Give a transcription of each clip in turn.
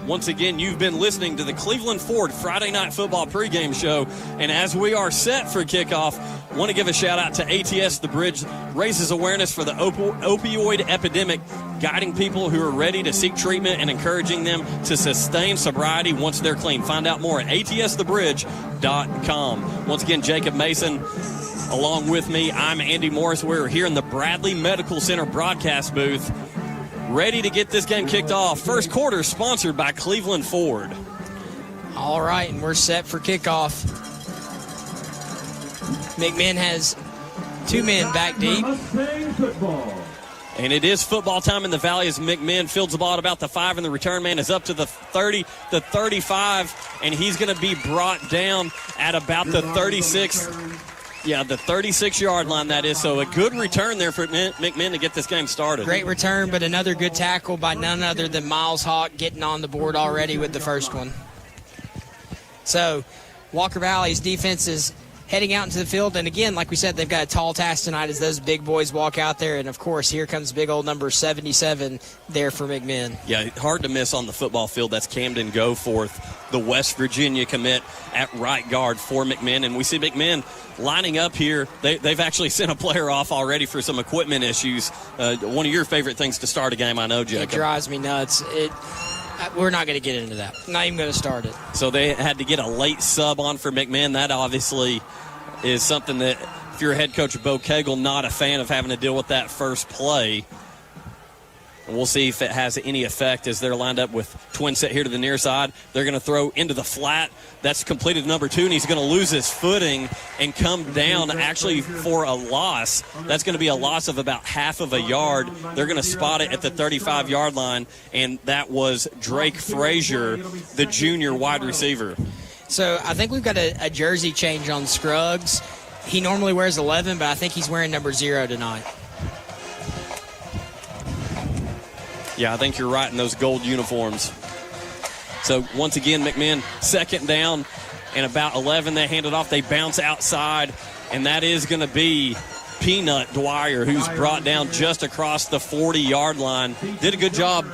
Once again, you've been listening to the Cleveland Ford Friday Night Football pregame show. And as we are set for kickoff, want to give a shout-out to ATS The Bridge, raises awareness for the opioid epidemic, guiding people who are ready to seek treatment and encouraging them to sustain sobriety once they're clean. Find out more at atsthebridge.com. Once again, Jacob Mason along with me. I'm Andy Morris. We're here in the Bradley Medical Center broadcast booth, ready to get this game kicked off. First quarter sponsored by Cleveland Ford. All right, and we're set for kickoff. McMinn has two men back deep. And it is football time in the Valley as McMinn fields the ball at about the 5, and the return man is up to the 30, the 35, and he's going to be brought down at about the 36. Yeah, the 36-yard line, that is. So a good return there for McMinn to get this game started. Great return, but another good tackle by none other than Miles Hawk, getting on the board already with the first one. So Walker Valley's defense is heading out into the field. And, again, like we said, they've got a tall task tonight as those big boys walk out there. And, of course, here comes big old number 77 there for McMinn. Yeah, hard to miss on the football field. That's Camden Goforth, the West Virginia commit at right guard for McMinn. And we see McMinn lining up here. They've actually sent a player off already for some equipment issues. One of your favorite things to start a game, I know, Jacob. It drives me nuts. We're not going to get into that. Not even going to start it. So they had to get a late sub on for McMinn. That obviously is something that, if you're head coach Bo Cagle, not a fan of having to deal with that first play. And we'll see if it has any effect as they're lined up with twin set here to the near side. They're going to throw into the flat. That's completed number 2, and he's going to lose his footing and come down actually for a loss. That's going to be a loss of about half of a yard. They're going to spot it at the 35-yard line, and that was Drake Frazier, the junior wide receiver. So I think we've got a jersey change on Scruggs. He normally wears 11, but I think he's wearing number 0 tonight. Yeah, I think you're right in those gold uniforms. So, once again, McMinn, second down and about 11. They hand it off. They bounce outside, and that is going to be Peanut Dwyer, who's brought down just across the 40-yard line. Did a good job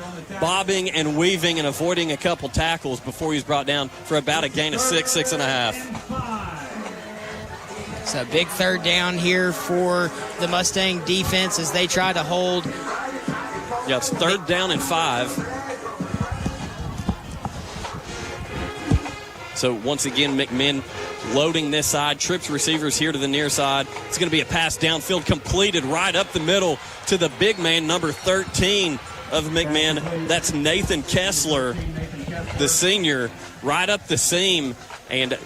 bobbing and weaving and avoiding a couple tackles before he was brought down for about a gain of 6.5. So, a big third down here for the Mustang defense as they try to hold. Yeah, it's third down and 5. So once again, McMinn loading this side, trips receivers here to the near side. It's going to be a pass downfield completed right up the middle to the big man, number 13 of McMinn. That's Nathan Kessler, the senior, right up the seam, and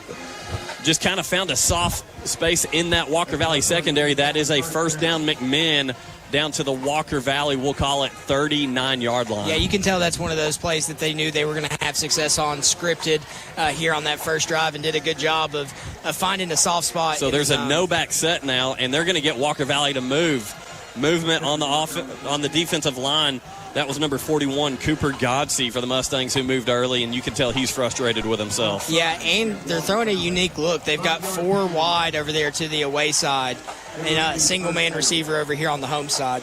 just kind of found a soft space in that Walker Valley secondary. That is a first down. McMinn down to the Walker Valley, we'll call it 39-yard line. Yeah, you can tell that's one of those plays that they knew they were going to have success on, scripted here on that first drive, and did a good job of finding a soft spot. So there's a no-back set now, and they're going to get Walker Valley to move. Movement on the defensive line. That was number 41, Cooper Godsey for the Mustangs, who moved early, and you can tell he's frustrated with himself. Yeah, and they're throwing a unique look. They've got 4 wide over there to the away side, and a single-man receiver over here on the home side.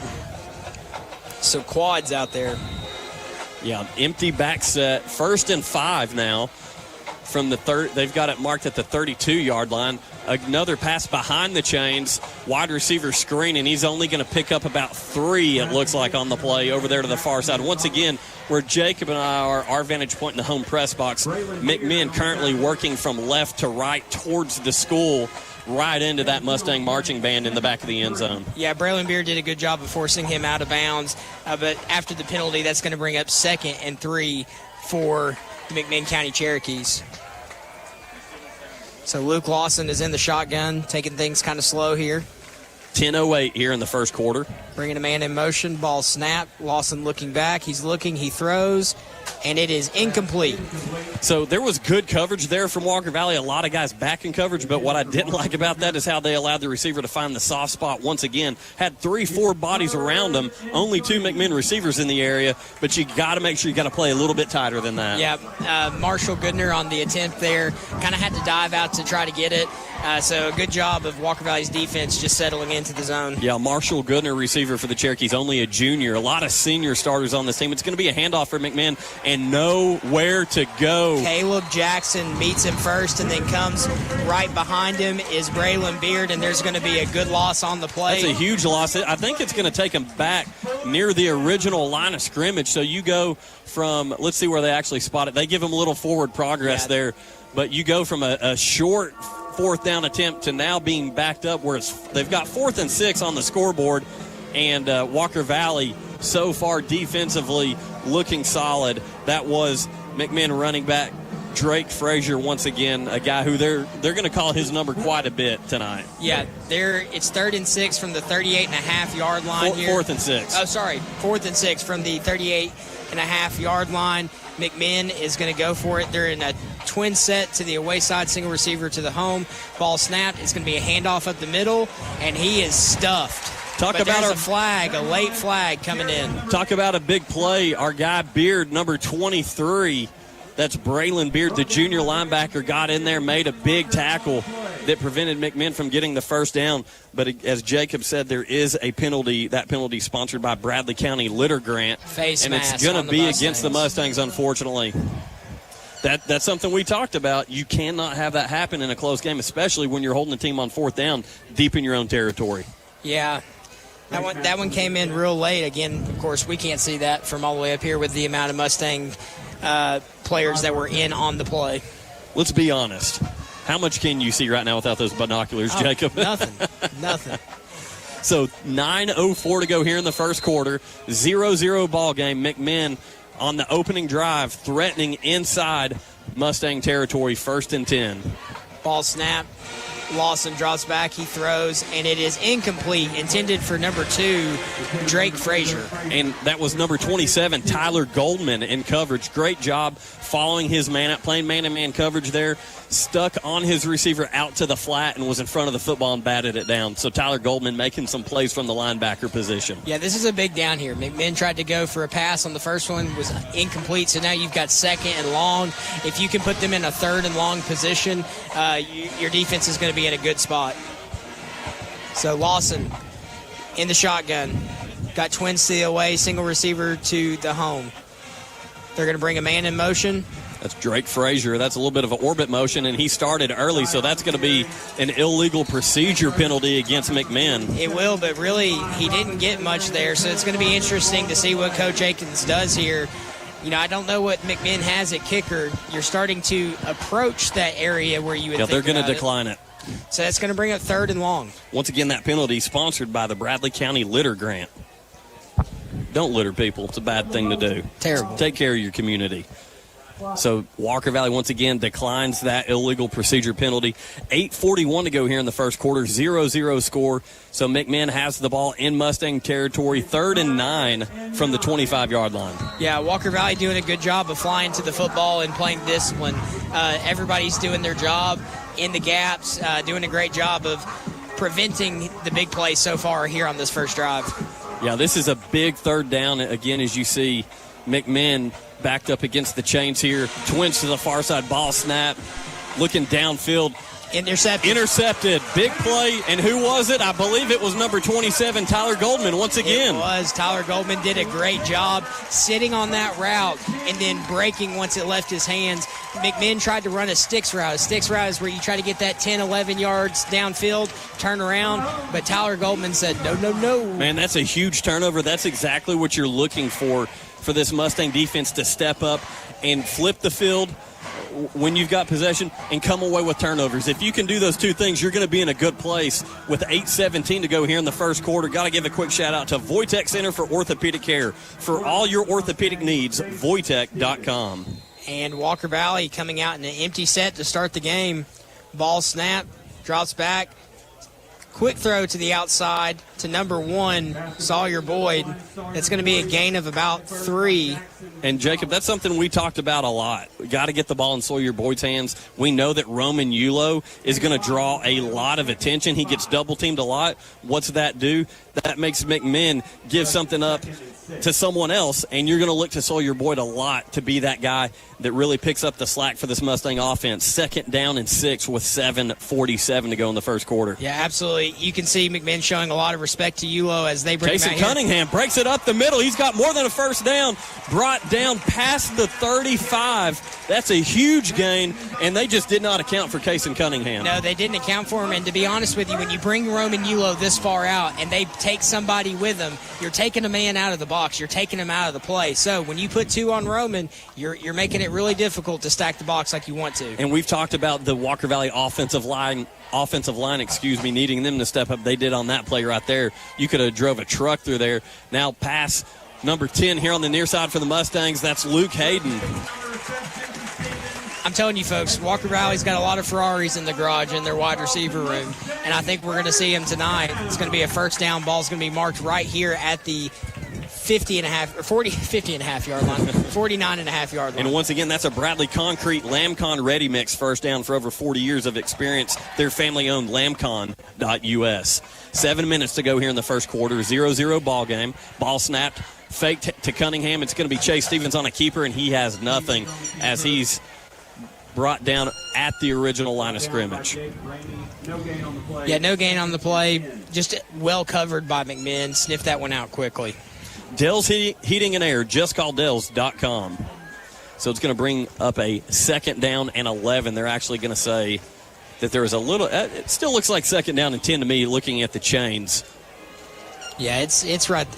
So quads out there. Yeah, empty back set. 1st and 5 now from the third. They've got it marked at the 32-yard line. Another pass behind the chains. Wide receiver screen, and he's only going to pick up about 3, it looks like, on the play over there to the far side. Once again, where Jacob and I are, our vantage point in the home press box, McMinn currently working from left to right towards the school, right into that Mustang marching band in the back of the end zone. Yeah, Braylon Beard did a good job of forcing him out of bounds, but after the penalty, that's going to bring up 2nd and 3 for the McMinn County Cherokees. So Luke Lawson is in the shotgun, taking things kind of slow here. 10:08 here in the first quarter. Bringing a man in motion, ball snap. Lawson looking back. He's looking, he throws, and it is incomplete. So there was good coverage there from Walker Valley. A lot of guys back in coverage, but what I didn't like about that is how they allowed the receiver to find the soft spot once again. Had 3-4 bodies around him, only 2 McMinn receivers in the area, but you got to make sure you got to play a little bit tighter than that. Yeah, Marshall Goodner on the attempt there kind of had to dive out to try to get it. So a good job of Walker Valley's defense just settling into the zone. Yeah, Marshall Goodner, receiver for the Cherokees, only a junior. A lot of senior starters on this team. It's going to be a handoff for McMinn and nowhere to go. Caleb Jackson meets him first, and then comes right behind him is Braylon Beard, and there's going to be a good loss on the play. That's a huge loss. I think it's going to take him back near the original line of scrimmage. So you go from, let's see where they actually spot it. They give him a little forward progress there, but you go from a short fourth down attempt to now being backed up where they've got 4th and 6 on the scoreboard, and Walker Valley so far defensively looking solid. That was McMinn running back Drake Frazier once again, a guy who they're going to call his number quite a bit tonight. Yeah, it's 3rd and 6 from the 38.5-yard line here. 4th and 6. Oh, sorry, 4th and 6 from the 38.5-yard line. McMinn is going to go for it. They're in a twin set to the away side, single receiver to the home. Ball snapped. It's going to be a handoff up the middle, and he is stuffed. But there's a flag, a late flag coming in. Talk about a big play. Our guy Beard, number 23, that's Braylon Beard, the junior linebacker, got in there, made a big tackle that prevented McMinn from getting the first down. But as Jacob said, there is a penalty. That penalty sponsored by Bradley County Litter Grant. Face and mask it's going to be Mustangs. Against the Mustangs, unfortunately. That's something we talked about. You cannot have that happen in a close game, especially when you're holding a team on 4th down deep in your own territory. Yeah. That one came in real late. Again, of course, we can't see that from all the way up here with the amount of Mustang players that were in on the play. Let's be honest. How much can you see right now without those binoculars, Jacob? Nothing. So 9:04 to go here in the first quarter. 0-0 ball game. McMinn on the opening drive, threatening inside Mustang territory, 1st and 10. Ball snap. Lawson drops back, he throws, and it is incomplete, intended for number 2, Drake Frazier. And that was number 27, Tyler Goldman, in coverage. Great job following his man, playing man-to-man coverage there. Stuck on his receiver out to the flat and was in front of the football and batted it down. So Tyler Goldman making some plays from the linebacker position. Yeah, this is a big down here. McMinn tried to go for a pass on the first one, was incomplete, so now you've got 2nd and long. If you can put them in a 3rd and long position, your defense is going to be in a good spot. So Lawson in the shotgun. Got twins to the away, single receiver to the home. They're going to bring a man in motion. That's Drake Frazier. That's a little bit of an orbit motion, and he started early, so that's going to be an illegal procedure penalty against McMinn. It will, but really he didn't get much there, so it's going to be interesting to see what Coach Akins does here. You know, I don't know what McMinn has at kicker. You're starting to approach that area where you would think they're going to about decline it. So that's going to bring up 3rd and long. Once again, that penalty sponsored by the Bradley County Litter Grant. Don't litter people. It's a bad thing to do. Terrible. Take care of your community. So Walker Valley once again declines that illegal procedure penalty. 8:41 to go here in the first quarter. 0-0 score. So McMinn has the ball in Mustang territory. 3rd and 9 from the 25-yard line. Yeah, Walker Valley doing a good job of flying to the football and playing discipline. Everybody's doing their job in the gaps, doing a great job of preventing the big play so far here on this first drive. Yeah, this is a big 3rd down. Again, as you see, McMinn backed up against the chains here. Twins to the far side, ball snap. Looking downfield. Intercepted. Big play. And who was it? I believe it was number 27, Tyler Goldman, once again. It was. Tyler Goldman did a great job sitting on that route and then breaking once it left his hands. McMinn tried to run a sticks route. A sticks route is where you try to get that 10, 11 yards downfield, turn around. But Tyler Goldman said, no. Man, that's a huge turnover. That's exactly what you're looking for this Mustang defense to step up and flip the field when you've got possession and come away with turnovers. If you can do those two things, you're going to be in a good place. With 8:17 to go here in the first quarter, got to give a quick shout-out to Voitech Center for Orthopedic Care. For all your orthopedic needs, Voitech.com. And Walker Valley coming out in an empty set to start the game. Ball snap, drops back. Quick throw to the outside to number 1, Sawyer Boyd. That's going to be a gain of about 3. And, Jacob, that's something we talked about a lot. We got to get the ball in Sawyer Boyd's hands. We know that Roman Yulo is going to draw a lot of attention. He gets double-teamed a lot. What's that do? That makes McMinn give something up to someone else, and you're going to look to Sawyer Boyd a lot to be that guy that really picks up the slack for this Mustang offense. 2nd down and 6 with 7:47 to go in the first quarter. Yeah, absolutely. You can see McMinn showing a lot of respect to Yulo as they bring him out Jason Cunningham breaks it up the middle. He's got more than a first down, brought down past the 35. That's a huge gain, and they just did not account for Jason Cunningham. No, they didn't account for him, and to be honest with you, when you bring Roman Yulo this far out and they take somebody with them, you're taking a man out of the box. You're taking him out of the play. So when you put 2 on Roman, you're making it really difficult to stack the box like you want to. And we've talked about the Walker Valley offensive line, needing them to step up. They did on that play right there. You could have drove a truck through there. Now pass number 10 here on the near side for the Mustangs. That's Luke Hayden. I'm telling you, folks, Walker Valley's got a lot of Ferraris in the garage in their wide receiver room, and I think we're going to see them tonight. It's going to be a first down. Ball's going to be marked right here at the 50.5 yard line, 49.5 yard line. And once again, that's a Bradley Concrete Lamcon Ready Mix first down for over 40 years of experience. They're family-owned, lamcon.us. 7 minutes to go here in the first quarter. 0-0 ball game. Ball snapped, faked to Cunningham. It's going to be Chase Stevens on a keeper, and he has nothing as he's brought down at the original line of scrimmage. Yeah, no gain on the play. Just well covered by McMinn. Sniffed that one out quickly. Dell's Heating and Air. Just call Dells.com. So it's going to bring up a 2nd down and 11. They're actually going to say that there is a little – it still looks like 2nd down and 10 to me looking at the chains. Yeah, it's right.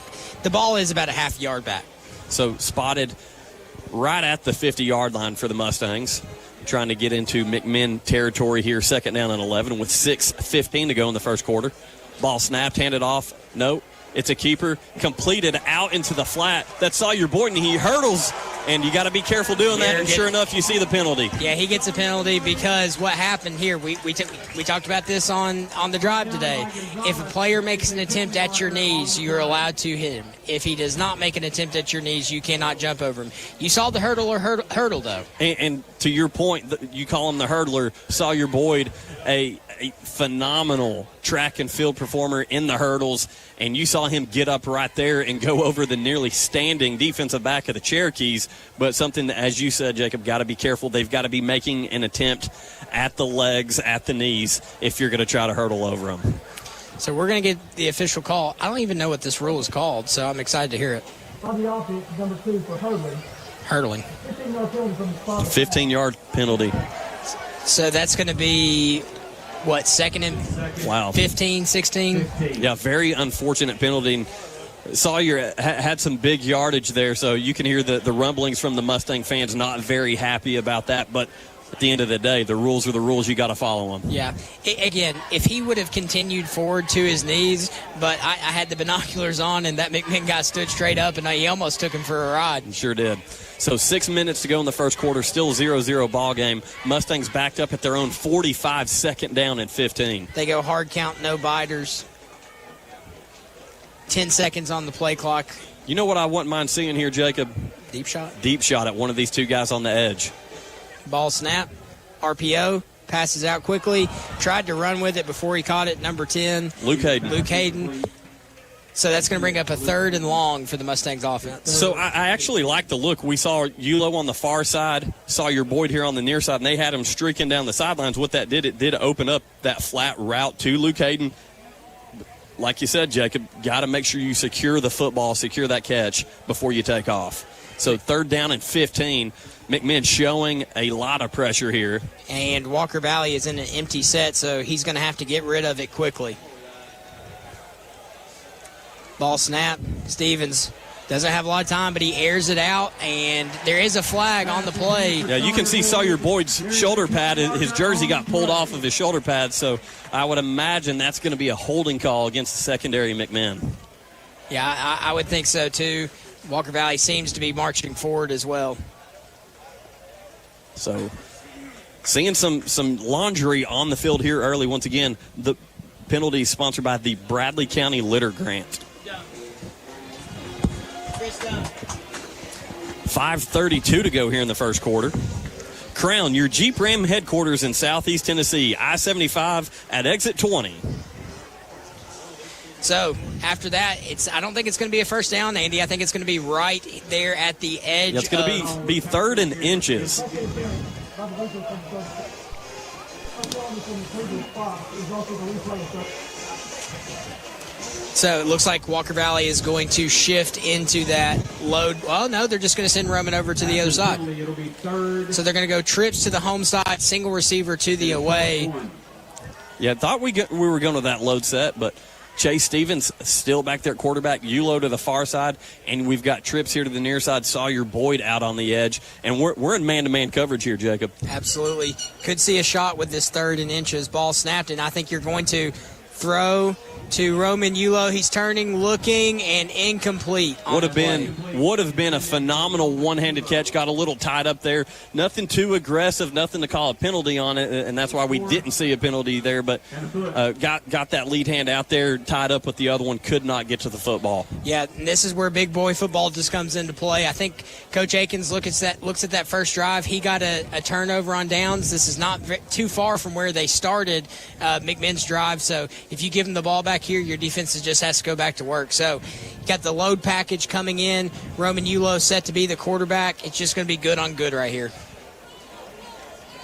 The ball is about a half yard back. So spotted right at the 50-yard line for the Mustangs. Trying to get into McMinn territory here. 2nd down and 11 with 6:15 to go in the first quarter. Ball snapped, handed off. No, it's a keeper. Completed out into the flat. That's Sawyer Boyd, and he hurdles. And you got to be careful doing that. And sure enough, you see the penalty. Yeah, he gets a penalty because what happened here, we talked about this on the drive today. If a player makes an attempt at your knees, you're allowed to hit him. If he does not make an attempt at your knees, you cannot jump over him. You saw the hurdle though. And to your point, you call him the hurdler. Sawyer Boyd, a phenomenal track and field performer in the hurdles, and you saw him get up right there and go over the nearly standing defensive back of the Cherokees. But something that, as you said, Jacob, got to be careful. They've got to be making an attempt at the legs, at the knees, if you're going to try to hurdle over them. So we're going to get the official call. I don't even know what this rule is called, so I'm excited to hear it. On the offense, number 2 for hurdling. 15-yard penalty. So that's going to be, what, 2nd and 15, 16? Yeah, very unfortunate penalty. Sawyer had some big yardage there, so you can hear the rumblings from the Mustang fans not very happy about that. But at the end of the day, the rules are the rules. You got to follow them. Yeah. Again, if he would have continued forward to his knees, but I had the binoculars on, and that McMinn guy stood straight up, and he almost took him for a ride. He sure did. So 6 minutes to go in the first quarter, still 0-0 ball game. Mustangs backed up at their own 45, 2nd down and 15. They go hard count, no biters. 10 seconds on the play clock. You know what I wouldn't mind seeing here, Jacob? Deep shot. Deep shot at one of these two guys on the edge. Ball snap. RPO. Passes out quickly. Tried to run with it before he caught it. Number 10. Luke Hayden. So that's going to bring up a 3rd and long for the Mustangs offense. So I actually like the look. We saw Yulo on the far side, saw your Boyd here on the near side, and they had him streaking down the sidelines. What that did, it did open up that flat route to Luke Hayden. Like you said, Jacob, got to make sure you secure the football, secure that catch before you take off. So 3rd down and 15. McMinn showing a lot of pressure here. And Walker Valley is in an empty set, so he's going to have to get rid of it quickly. Ball snap. Stevens doesn't have a lot of time, but he airs it out, and there is a flag on the play. Yeah, you can see Sawyer Boyd's shoulder pad. His jersey got pulled off of his shoulder pad, so I would imagine that's going to be a holding call against the secondary McMinn. Yeah, I would think so, too. Walker Valley seems to be marching forward as well. So seeing some laundry on the field here early. Once again, the penalty sponsored by the Bradley County Litter Grant. 5:32 to go here in the first quarter. Crown, your Jeep Ram headquarters in Southeast Tennessee, I-75 at exit 20. So after that, I don't think it's going to be a first down, Andy. I think it's going to be right there at the edge. It's going to be 3rd and inches. So it looks like Walker Valley is going to shift into that load. Well, no, they're just going to send Roman over to the other side. So they're going to go trips to the home side, single receiver to the away. Yeah, I thought we were going to that load set, but Chase Stevens still back there at quarterback, Ulo to the far side, and we've got trips here to the near side, Sawyer Boyd out on the edge, and we're in man-to-man coverage here, Jacob. Absolutely. Could see a shot with this 3rd and inches. Ball snapped, and I think you're going to throw to Roman Ulo. He's turning, looking, and incomplete. Would have been a phenomenal one-handed catch. Got a little tied up there. Nothing too aggressive, nothing to call a penalty on it, and that's why we didn't see a penalty there. But got that lead hand out there, tied up with the other one, could not get to the football. Yeah, and this is where big boy football just comes into play. I think Coach Akins looks at that first drive. He got a turnover on downs. This is not too far from where they started McMinn's drive. So if you give them the ball back here, your defense just has to go back to work. So you got the load package coming in. Roman Ulo set to be the quarterback. It's just going to be good on good right here.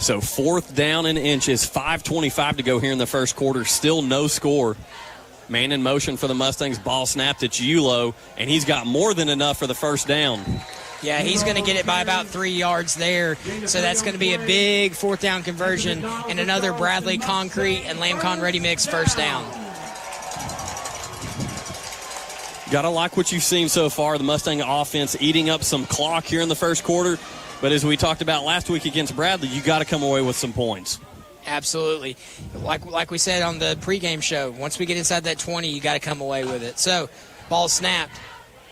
So 4th down and inches, 5:25 to go here in the first quarter. Still no score. Man in motion for the Mustangs. Ball snapped. It's Ulo, and he's got more than enough for the first down. Yeah, he's going to get it by about 3 yards there. So that's going to be a big 4th down conversion and another Bradley Concrete and Lamcon Ready Mix first down. Gotta like what you've seen so far. The Mustang offense eating up some clock here in the first quarter. But as we talked about last week against Bradley, you got to come away with some points. Absolutely. Like we said on the pregame show, once we get inside that 20, you got to come away with it. So, ball snapped.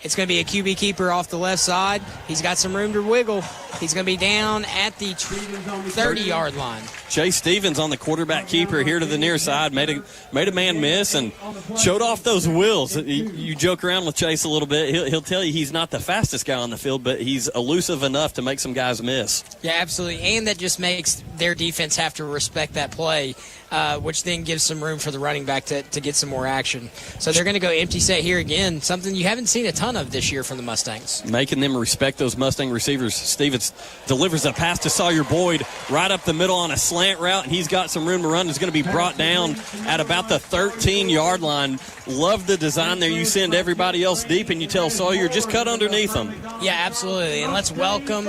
It's going to be a QB keeper off the left side. He's got some room to wiggle. He's going to be down at the 30-yard line. Chase Stevens on the quarterback keeper here to the near side. Made a man miss and showed off those wheels. You joke around with Chase a little bit. He'll tell you he's not the fastest guy on the field, but he's elusive enough to make some guys miss. Yeah, absolutely. And that just makes their defense have to respect that play, which then gives some room for the running back to get some more action. So they're going to go empty set here again, something you haven't seen a ton of this year from the Mustangs. Making them respect those Mustang receivers. Stevens delivers a pass to Sawyer Boyd right up the middle on a slant route, and he's got some room to run. It's going to be brought down at about the 13-yard line. Love the design there. You send everybody else deep, and you tell Sawyer, just cut underneath them. Yeah, absolutely. And let's welcome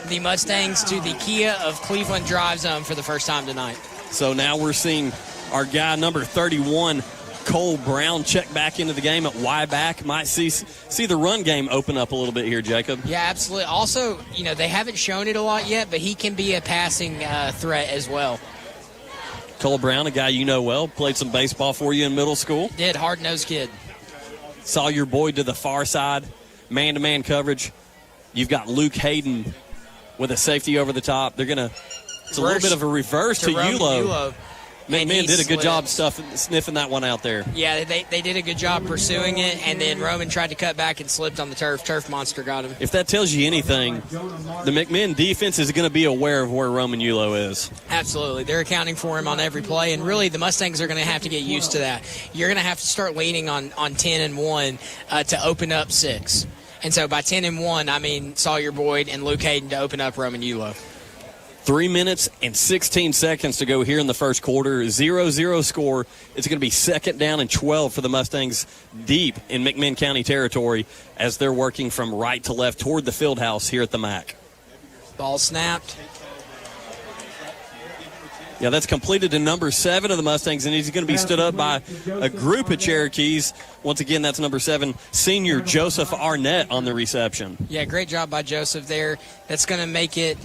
the Mustangs to the Kia of Cleveland drive zone for the first time tonight. So now we're seeing our guy, number 31, Cole Brown, check back into the game at Y back. Might see the run game open up a little bit here, Jacob. Yeah, absolutely. Also, they haven't shown it a lot yet, but he can be a passing threat as well. Cole Brown, a guy you know well, played some baseball for you in middle school. Did, hard-nosed kid. Sawyer Boyd to the far side, man-to-man coverage. You've got Luke Hayden with a safety over the top. They're going to – it's a little bit of a reverse to Ulo. McMinn did a good job sniffing that one out there. Yeah, they did a good job pursuing it, and then Roman tried to cut back and slipped on the turf. Turf monster got him. If that tells you anything, the McMinn defense is going to be aware of where Roman Ulo is. Absolutely. They're accounting for him on every play, and really the Mustangs are going to have to get used to that. You're going to have to start leaning on 10 and 1 to open up 6. And so by 10 and 1, I mean Sawyer Boyd and Luke Hayden to open up Roman Ulo. 3 minutes and 16 seconds to go here in the first quarter. 0-0 score. It's going to be 2nd down and 12 for the Mustangs deep in McMinn County territory as they're working from right to left toward the field house here at the MAC. Ball snapped. Yeah, that's completed to number 7 of the Mustangs, and he's going to be stood up by a group of Cherokees. Once again, that's number 7, senior Joseph Arnett on the reception. Yeah, great job by Joseph there. That's going to make it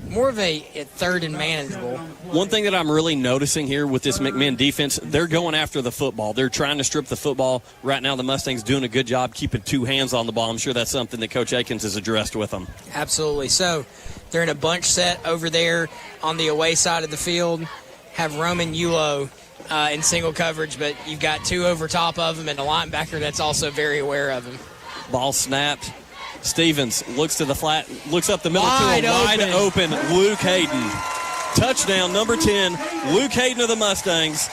more of a 3rd and manageable. One thing that I'm really noticing here with this McMinn defense, they're going after the football. They're trying to strip the football. Right now, the Mustangs doing a good job keeping 2 hands on the ball. I'm sure that's something that Coach Akins has addressed with them. Absolutely. So they're in a bunch set over there on the away side of the field. Have Roman Ulo in single coverage, but you've got 2 over top of him and a linebacker that's also very aware of him. Ball snapped. Stevens looks to the flat, looks up the middle Wide to a wide open Luke Hayden. Touchdown, number 10, Luke Hayden of the Mustangs.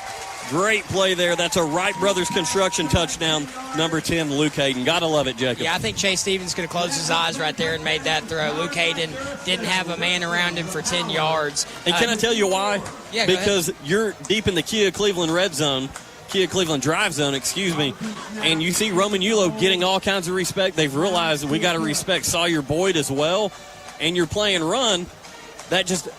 Great play there. That's a Wright Brothers Construction touchdown, number 10, Luke Hayden. Gotta love it, Jacob. Yeah, I think Chase Stevens could have closed his eyes right there and made that throw. Luke Hayden didn't have a man around him for 10 yards. And can I tell you why? Yeah, because you're deep in the Kia Cleveland red zone, Kia Cleveland drive zone, and you see Roman Yulo getting all kinds of respect. They've realized we got to respect Sawyer Boyd as well, and you're playing run. That just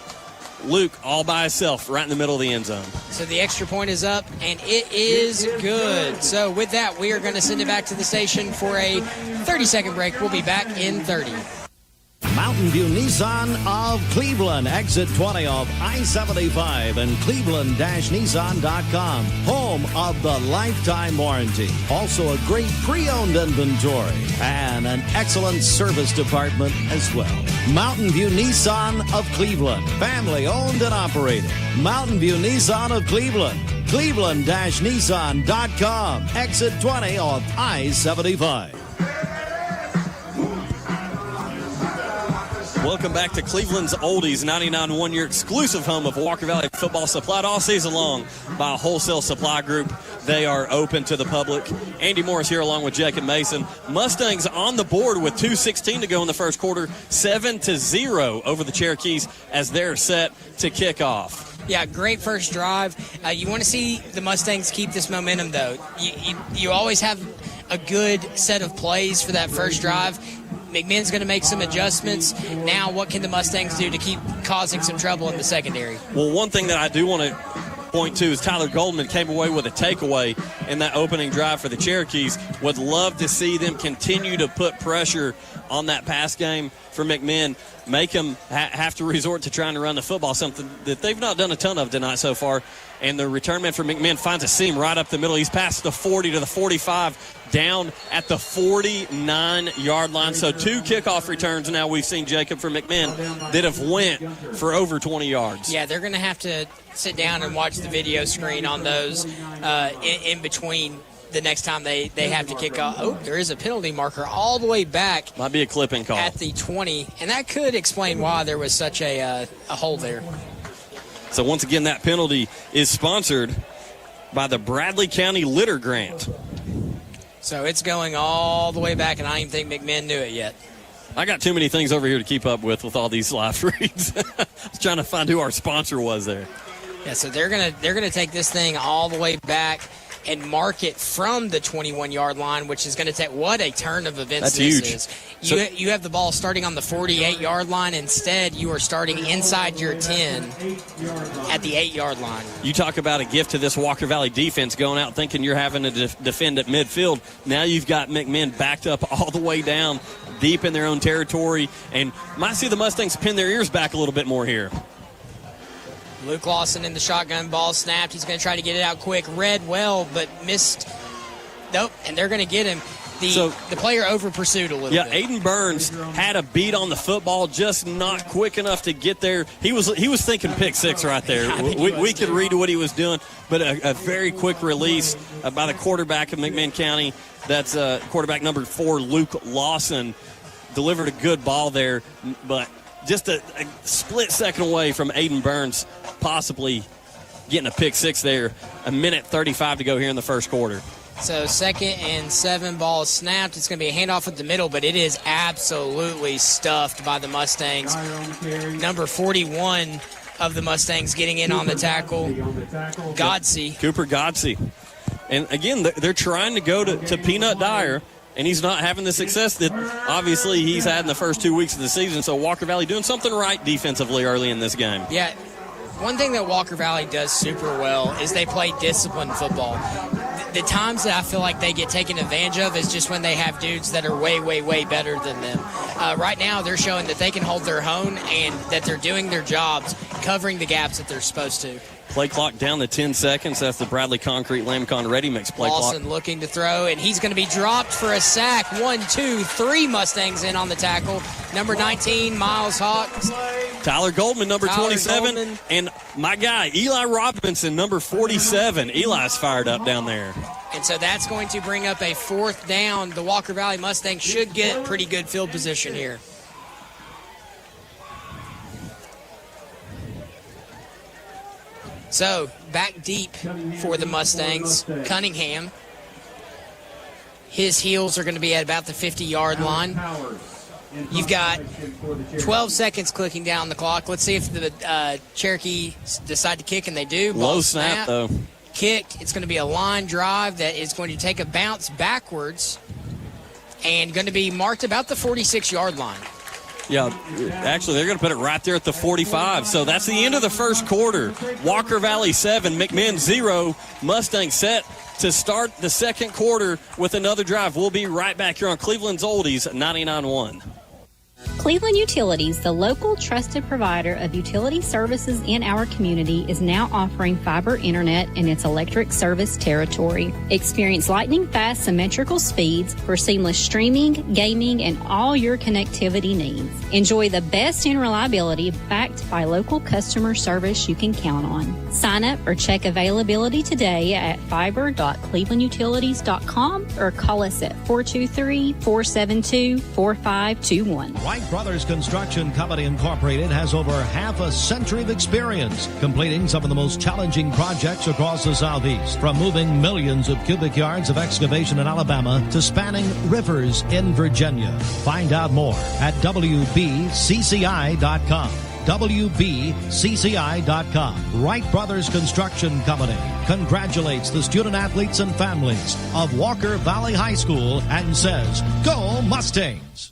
Luke all by himself right in the middle of the end zone. So the extra point is up, and it is good. So with that, we are going to send it back to the station for a 30-second break. We'll be back in 30. Mountain View Nissan of Cleveland, exit 20 of I-75 and Cleveland-Nissan.com, home of the lifetime warranty. Also a great pre-owned inventory and an excellent service department as well. Mountain View Nissan of Cleveland, family owned and operated. Mountain View Nissan of Cleveland, Cleveland-Nissan.com, exit 20 of I-75. Welcome back to Cleveland's Oldies 99.1, your exclusive home of Walker Valley football, supplied all season long by Wholesale Supply Group. They are open to the public. Andy Morris here along with Jacob Mason. Mustangs on the board with 2:16 to go in the first quarter, 7-0 over the Cherokees as they're set to kick off. Yeah, great first drive. You want to see the Mustangs keep this momentum, though. You always have a good set of plays for that first drive. McMinn's going to make some adjustments. Now, what can the Mustangs do to keep causing some trouble in the secondary? Well, one thing that I do want to point to is Tyler Goldman came away with a takeaway in that opening drive for the Cherokees. Would love to see them continue to put pressure on that pass game for McMinn, make them have to resort to trying to run the football, something that they've not done a ton of tonight so far. And the return man for McMinn finds a seam right up the middle. He's past the 40 to the 45, down at the 49-yard line. So 2 kickoff returns now we've seen, Jacob, for McMinn that have went for over 20 yards. Yeah, they're going to have to sit down and watch the video screen on those in between the next time they have to kick off. Oh, there is a penalty marker all the way back. Might be a clipping call. At the 20, and that could explain why there was such a hole there. So once again, that penalty is sponsored by the Bradley County Litter Grant. So it's going all the way back, and I don't even think McMinn knew it yet. I got too many things over here to keep up with all these live reads. I was trying to find who our sponsor was there. Yeah, so they're gonna take this thing all the way back and mark it from the 21-yard line, which is going to take what a turn of events. That's this huge. Is. You have the ball starting on the 48-yard line. Instead, you are starting inside your 10 at the 8-yard line. You talk about a gift to this Walker Valley defense going out thinking you're having to defend at midfield. Now you've got McMinn backed up all the way down deep in their own territory, and might see the Mustangs pin their ears back a little bit more here. Luke Lawson in the shotgun, ball snapped. He's going to try to get it out quick. Read well, but missed. Nope, and they're going to get him. The player over pursued a little bit. Yeah, Aiden Burns had a beat on the football, just not quick enough to get there. He was thinking pick six right there. We could read what he was doing, but a very quick release by the quarterback of McMinn County. That's quarterback number 4, Luke Lawson, delivered a good ball there, but just a split second away from Aiden Burns possibly getting a pick six there. 1:35 to go here in the first quarter. So 2nd and 7, ball snapped. It's going to be a handoff at the middle, but it is absolutely stuffed by the Mustangs. Number 41 of the Mustangs getting in on the tackle, Godsey. Cooper Godsey. And again, they're trying to go to Peanut Dyer, and he's not having the success that obviously he's had in the first 2 weeks of the season. So Walker Valley doing something right defensively early in this game. Yeah, one thing that Walker Valley does super well is they play disciplined football. The times that I feel like they get taken advantage of is just when they have dudes that are way, way, way better than them. Right now, they're showing that they can hold their own and that they're doing their jobs, covering the gaps that they're supposed to. Play clock down to 10 seconds. That's the Bradley Concrete Lamcon Ready Mix play Lawson clock. looking to throw, and he's going to be dropped for a sack. 1, 2, 3 Mustangs in on the tackle. Number 19, Miles Hawks. Tyler Goldman, number Tyler 27. Goldman. And my guy, Eli Robinson, number 47. Eli's fired up down there. And so that's going to bring up a 4th down. The Walker Valley Mustangs should get pretty good field position here. So back deep for the Mustangs. Cunningham. His heels are going to be at about the 50-yard line. You've got 12 seconds clicking down the clock. Let's see if the Cherokee decide to kick, and they do. Low snap, though. Kick. It's going to be a line drive that is going to take a bounce backwards and going to be marked about the 46-yard line. Yeah, actually, they're going to put it right there at the 45. So that's the end of the first quarter. Walker Valley 7, McMinn 0. Mustangs set to start the second quarter with another drive. We'll be right back here on Cleveland's Oldies 99.1. Cleveland Utilities, the local trusted provider of utility services in our community, is now offering fiber internet in its electric service territory. Experience lightning-fast symmetrical speeds for seamless streaming, gaming, and all your connectivity needs. Enjoy the best in reliability backed by local customer service you can count on. Sign up or check availability today at fiber.clevelandutilities.com or call us at 423-472-4521. Wright Brothers Construction Company Incorporated has over half a century of experience completing some of the most challenging projects across the Southeast, from moving millions of cubic yards of excavation in Alabama to spanning rivers in Virginia. Find out more at WBCCI.com. WBCCI.com. Wright Brothers Construction Company congratulates the student athletes and families of Walker Valley High School and says, "Go Mustangs!"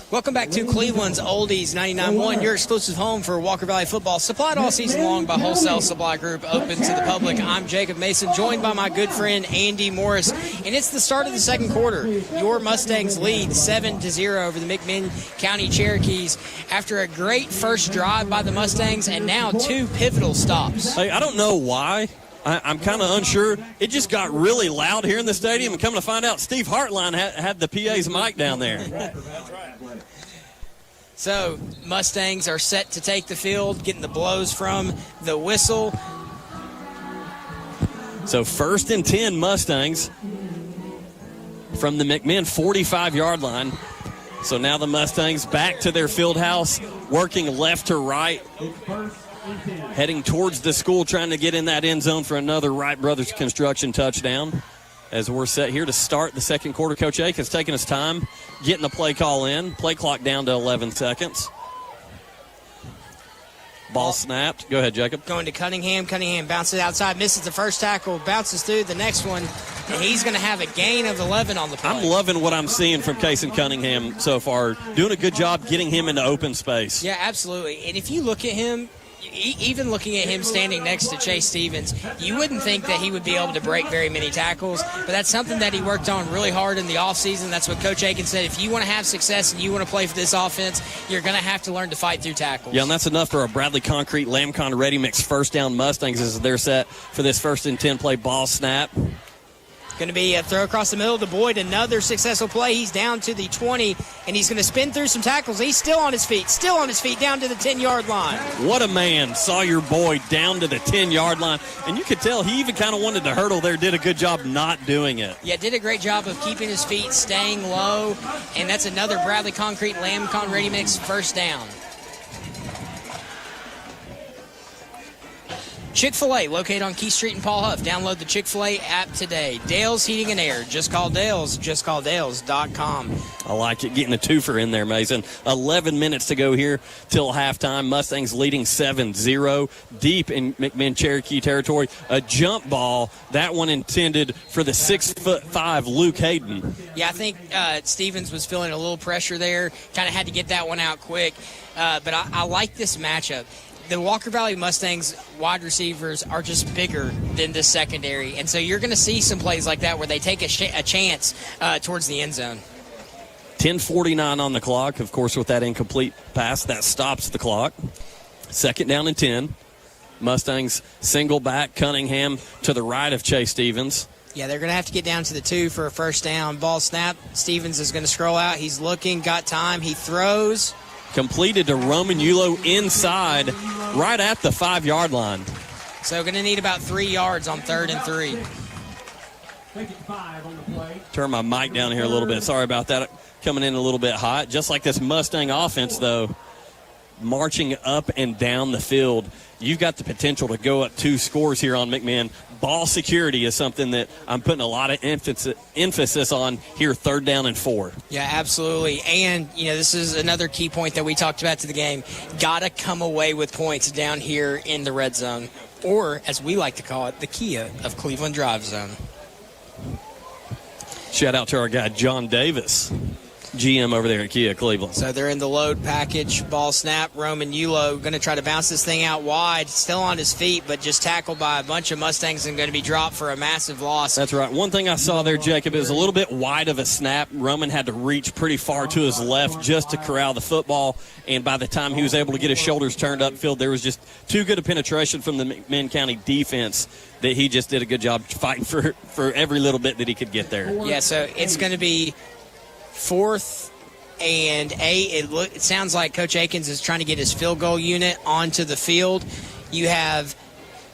Welcome back to Cleveland's Oldies 99.1, your exclusive home for Walker Valley football, supplied all season long by Wholesale Supply Group, open to the public. I'm Jacob Mason, joined by my good friend Andy Morris, and it's the start of the second quarter. Your Mustangs lead 7-0 over the McMinn County Cherokees after a great first drive by the Mustangs and now 2 pivotal stops. Hey, I don't know why. I'm kind of unsure. It just got really loud here in the stadium, and coming to find out, Steve Hartline had the PA's mic down there. So, Mustangs are set to take the field, getting the blows from the whistle. So, 1st and 10 Mustangs from the McMinn 45-yard line. So now the Mustangs back to their field house, working left to right, heading towards the school, trying to get in that end zone for another Wright Brothers Construction touchdown. As we're set here to start the second quarter, Coach Aiken's taking his time getting the play call in. Play clock down to 11 seconds. Ball snapped. Go ahead, Jacob. Going to Cunningham. Cunningham bounces outside, misses the first tackle, bounces through the next one, and he's going to have a gain of 11 on the play. I'm loving what I'm seeing from Cason Cunningham so far. Doing a good job getting him into open space. Yeah, absolutely. And if you look at him, even looking at him standing next to Chase Stevens, you wouldn't think that he would be able to break very many tackles, but that's something that he worked on really hard in the offseason. That's what Coach Aiken said. If you want to have success and you want to play for this offense, you're going to have to learn to fight through tackles. Yeah, and that's enough for a Bradley Concrete Lamcon Ready Mix first down Mustangs as they're set for this 1st and 10 play. Ball snap. Going to be a throw across the middle to Boyd. Another successful play. He's down to the 20, and he's going to spin through some tackles. He's still on his feet down to the 10-yard line. What a man. Sawyer Boyd down to the 10-yard line. And you could tell he even kind of wanted to hurdle there. Did a good job not doing it. Yeah, did a great job of keeping his feet, staying low. And that's another Bradley Concrete Lamcon Ready Mix first down. Chick-fil-A, located on Key Street in Paul Huff. Download the Chick-fil-A app today. Dale's Heating and Air. Just call Dale's. JustCallDales.com. I like it. Getting a twofer in there, Mason. 11 minutes to go here till halftime. Mustangs leading 7-0 deep in McMinn Cherokee territory. A jump ball. That one intended for the 6'5" Luke Hayden. Yeah, I think Stevens was feeling a little pressure there. Kind of had to get that one out quick. But I like this matchup. The Walker Valley Mustangs wide receivers are just bigger than the secondary, and so you're going to see some plays like that where they take a chance towards the end zone. 10:49 on the clock. Of course, with that incomplete pass, that stops the clock. 2nd down and 10. Mustangs single back. Cunningham to the right of Chase Stevens. Yeah, they're going to have to get down to the 2 for a first down. Ball snap. Stevens is going to scroll out. He's looking, got time. He throws. Completed to Roman Yulo inside, right at the 5-yard line. So going to need about 3 yards on 3rd and 3. Turn my mic down here a little bit. Sorry about that. Coming in a little bit hot. Just like this Mustang offense, though, marching up and down the field, you've got the potential to go up 2 scores here on McMinn. Ball security is something that I'm putting a lot of emphasis on here, 3rd down and 4. Yeah, absolutely. And, this is another key point that we talked about to the game. Got to come away with points down here in the red zone, or, as we like to call it, the Kia of Cleveland Drive Zone. Shout out to our guy, John Davis, GM over there at Kia Cleveland. So they're in the load package. Ball snap. Roman Yulo going to try to bounce this thing out wide. Still on his feet, but just tackled by a bunch of Mustangs and going to be dropped for a massive loss. That's right. One thing I saw there, Jacob, is a little bit wide of a snap. Roman had to reach pretty far to his left just to corral the football, and by the time he was able to get his shoulders turned upfield, there was just too good a penetration from the McMinn County defense that he just did a good job fighting for every little bit that he could get there. Yeah, so it's going to be 4th and 8. It sounds like Coach Akins is trying to get his field goal unit onto the field. You have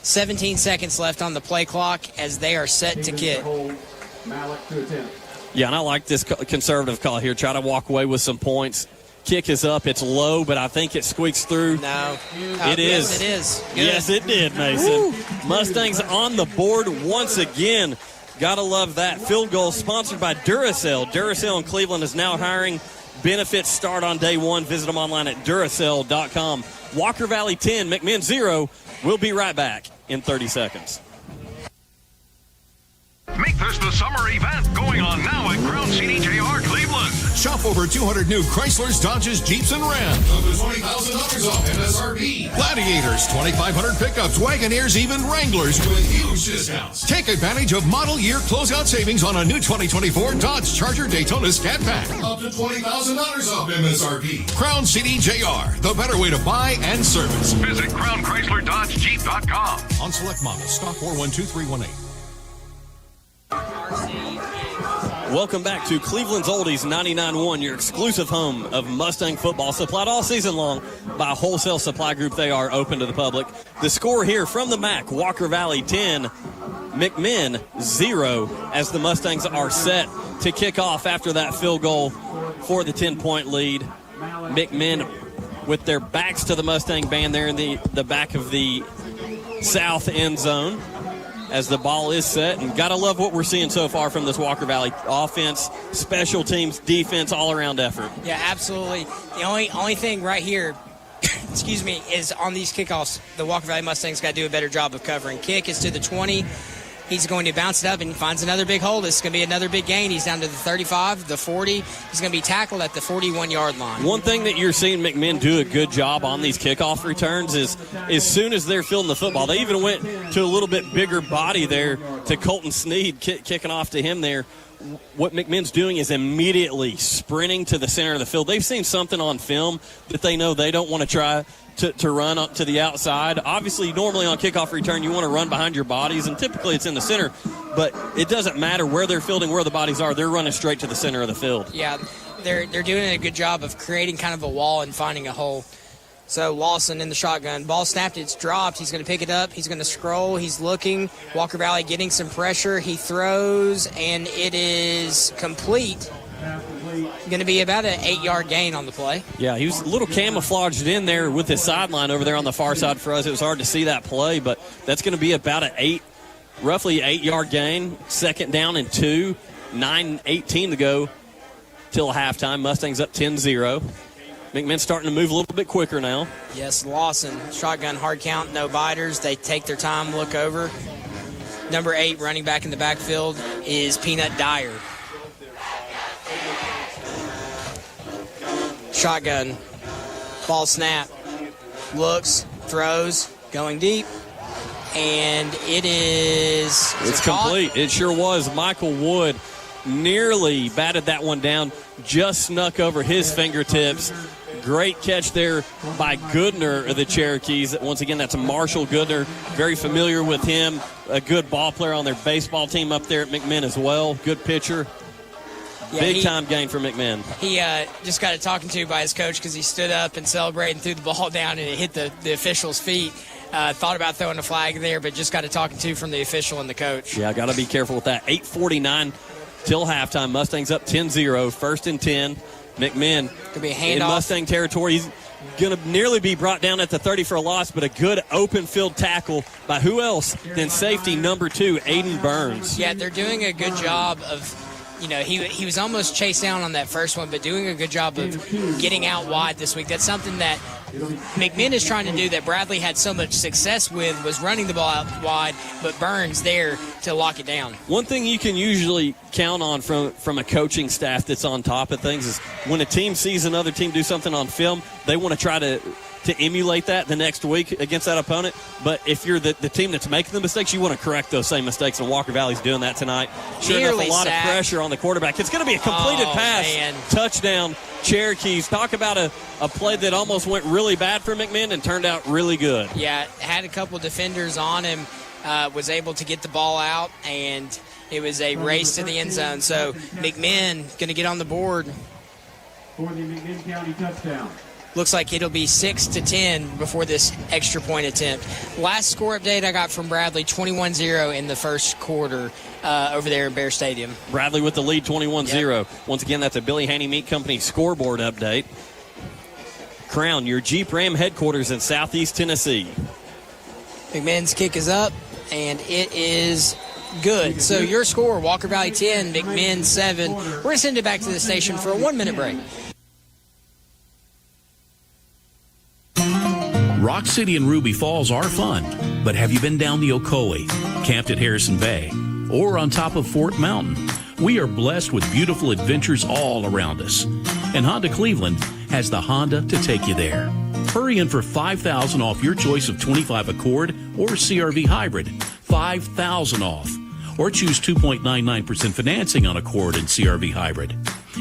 17 seconds left on the play clock as they are set to kick. Yeah, and I like this conservative call here. Try to walk away with some points. Kick is up. It's low, but I think it squeaks through. No. It is. Yes, it is. Good. Yes, it did, Mason. Woo. Mustangs on the board once again. Gotta love that. Field goal sponsored by Duracell. Duracell in Cleveland is now hiring. Benefits start on day 1. Visit them online at Duracell.com. Walker Valley 10, McMinn 0. We'll be right back in 30 seconds. Make this the summer event going on now at Crown CDJR Cleveland. Shop over 200 new Chryslers, Dodges, Jeeps, and Rams. Up to $20,000 off MSRP. Gladiators, 2,500 pickups, Wagoneers, even Wranglers with huge discounts. Take advantage of model year closeout savings on a new 2024 Dodge Charger Daytona Scat Pack. Up to $20,000 off MSRP. Crown CDJR, the better way to buy and service. Visit CrownChryslerDodgeJeep.com. On select models, stock 412318. Welcome back to Cleveland's Oldies 99.1, your exclusive home of Mustang football, supplied all season long by Wholesale Supply Group. They are open to the public. The score here from the MAC, Walker Valley 10, McMinn 0, as the Mustangs are set to kick off after that field goal for the 10-point lead. McMinn with their backs to the Mustang band there in the back of the south end zone, as the ball is set. And got to love what we're seeing so far from this Walker Valley offense, special teams, defense, all-around effort. Yeah, absolutely. The only thing right here, excuse me, is on these kickoffs, the Walker Valley Mustangs got to do a better job of covering. Kick is to the 20. He's going to bounce it up and he finds another big hole. This is going to be another big gain. He's down to the 35, the 40. He's going to be tackled at the 41-yard line. One thing that you're seeing McMinn do a good job on these kickoff returns is as soon as they're fielding the football, they even went to a little bit bigger body there to Colton Sneed, kicking off to him there. What McMinn's doing is immediately sprinting to the center of the field. They've seen something on film that they know they don't want to try to run up to the outside. Obviously, normally on kickoff return, you want to run behind your bodies, and typically it's in the center. But it doesn't matter where they're fielding, where the bodies are. They're running straight to the center of the field. Yeah, they're doing a good job of creating kind of a wall and finding a hole. So Lawson in the shotgun. Ball snapped. It's dropped. He's going to pick it up. He's going to scroll. He's looking. Walker Valley getting some pressure. He throws, and it is complete. Going to be about an 8-yard gain on the play. Yeah, he was a little camouflaged in there with his sideline over there on the far side for us. It was hard to see that play, but that's going to be about roughly 8-yard gain. 2nd down and 2. 9:18 to go till halftime. Mustangs up 10-0. McMinn starting to move a little bit quicker now. Yes, Lawson. Shotgun, hard count, no biters. They take their time, look over. Number 8 running back in the backfield is Peanut Dyer. Shotgun, ball snap, looks, throws, going deep, and it is... It's complete. It sure was. Michael Wood nearly batted that one down, just snuck over his fingertips. Great catch there by Goodner of the Cherokees. Once again, that's Marshall Goodner. Very familiar with him. A good ball player on their baseball team up there at McMinn as well. Good pitcher. Yeah, big-time gain for McMinn. He just got talking to by his coach because he stood up and celebrated and threw the ball down and it hit the official's feet. Thought about throwing a flag there, but just got a talking to from the official and the coach. Yeah, got to be careful with that. 8:49 till halftime. Mustangs up 10-0, 1st and 10. McMinn could be a handoff in Mustang territory. He's going to nearly be brought down at the 30 for a loss, but a good open field tackle by who else than safety number 2, Aiden Burns. Yeah, they're doing a good job of, he was almost chased down on that first one, but doing a good job of getting out wide this week. That's something that McMinn is trying to do that Bradley had so much success with, was running the ball out wide, but Burns there to lock it down. One thing you can usually count on from a coaching staff that's on top of things is when a team sees another team do something on film, they want to try to emulate that the next week against that opponent. But if you're the team that's making the mistakes, you want to correct those same mistakes, and Walker Valley's doing that tonight. Sure enough, a lot of pressure on the quarterback. It's going to be a completed pass. Man. Touchdown, Cherokees. Talk about a play that almost went really bad for McMinn and turned out really good. Yeah, had a couple defenders on him, was able to get the ball out, and it was a race to the end zone. So McMinn going to get on the board. For the McMinn County touchdown. Looks like it'll be 6-10 before this extra point attempt. Last score update I got from Bradley, 21-0 in the first quarter over there in Bear Stadium. Bradley with the lead, 21-0. Yep. Once again, that's a Billy Haney Meat Company scoreboard update. Crown, your Jeep Ram headquarters in Southeast Tennessee. McMinn's kick is up, and it is good. So your score, Walker Valley 10, McMinn 7. We're going to send it back to the station for a 1-minute break. Rock City and Ruby Falls are fun, but have you been down the Ocoee, camped at Harrison Bay, or on top of Fort Mountain? We are blessed with beautiful adventures all around us, and Honda Cleveland has the Honda to take you there. Hurry in for $5,000 off your choice of 25 Accord or CRV Hybrid. $5,000 off. Or choose 2.99% financing on Accord and CRV Hybrid.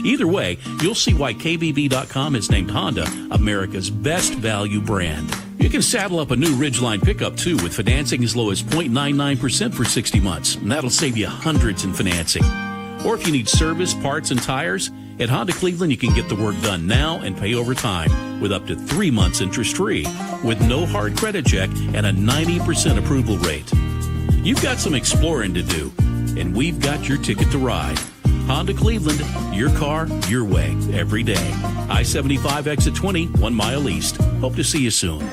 Either way, you'll see why KBB.com has named Honda America's best value brand. You can saddle up a new Ridgeline pickup, too, with financing as low as 0.99% for 60 months, and that'll save you hundreds in financing. Or if you need service, parts, and tires, at Honda Cleveland, you can get the work done now and pay over time with up to 3 months interest-free, with no hard credit check and a 90% approval rate. You've got some exploring to do, and we've got your ticket to ride. Honda Cleveland, your car, your way, every day. I-75 exit 20, 1 mile east. Hope to see you soon.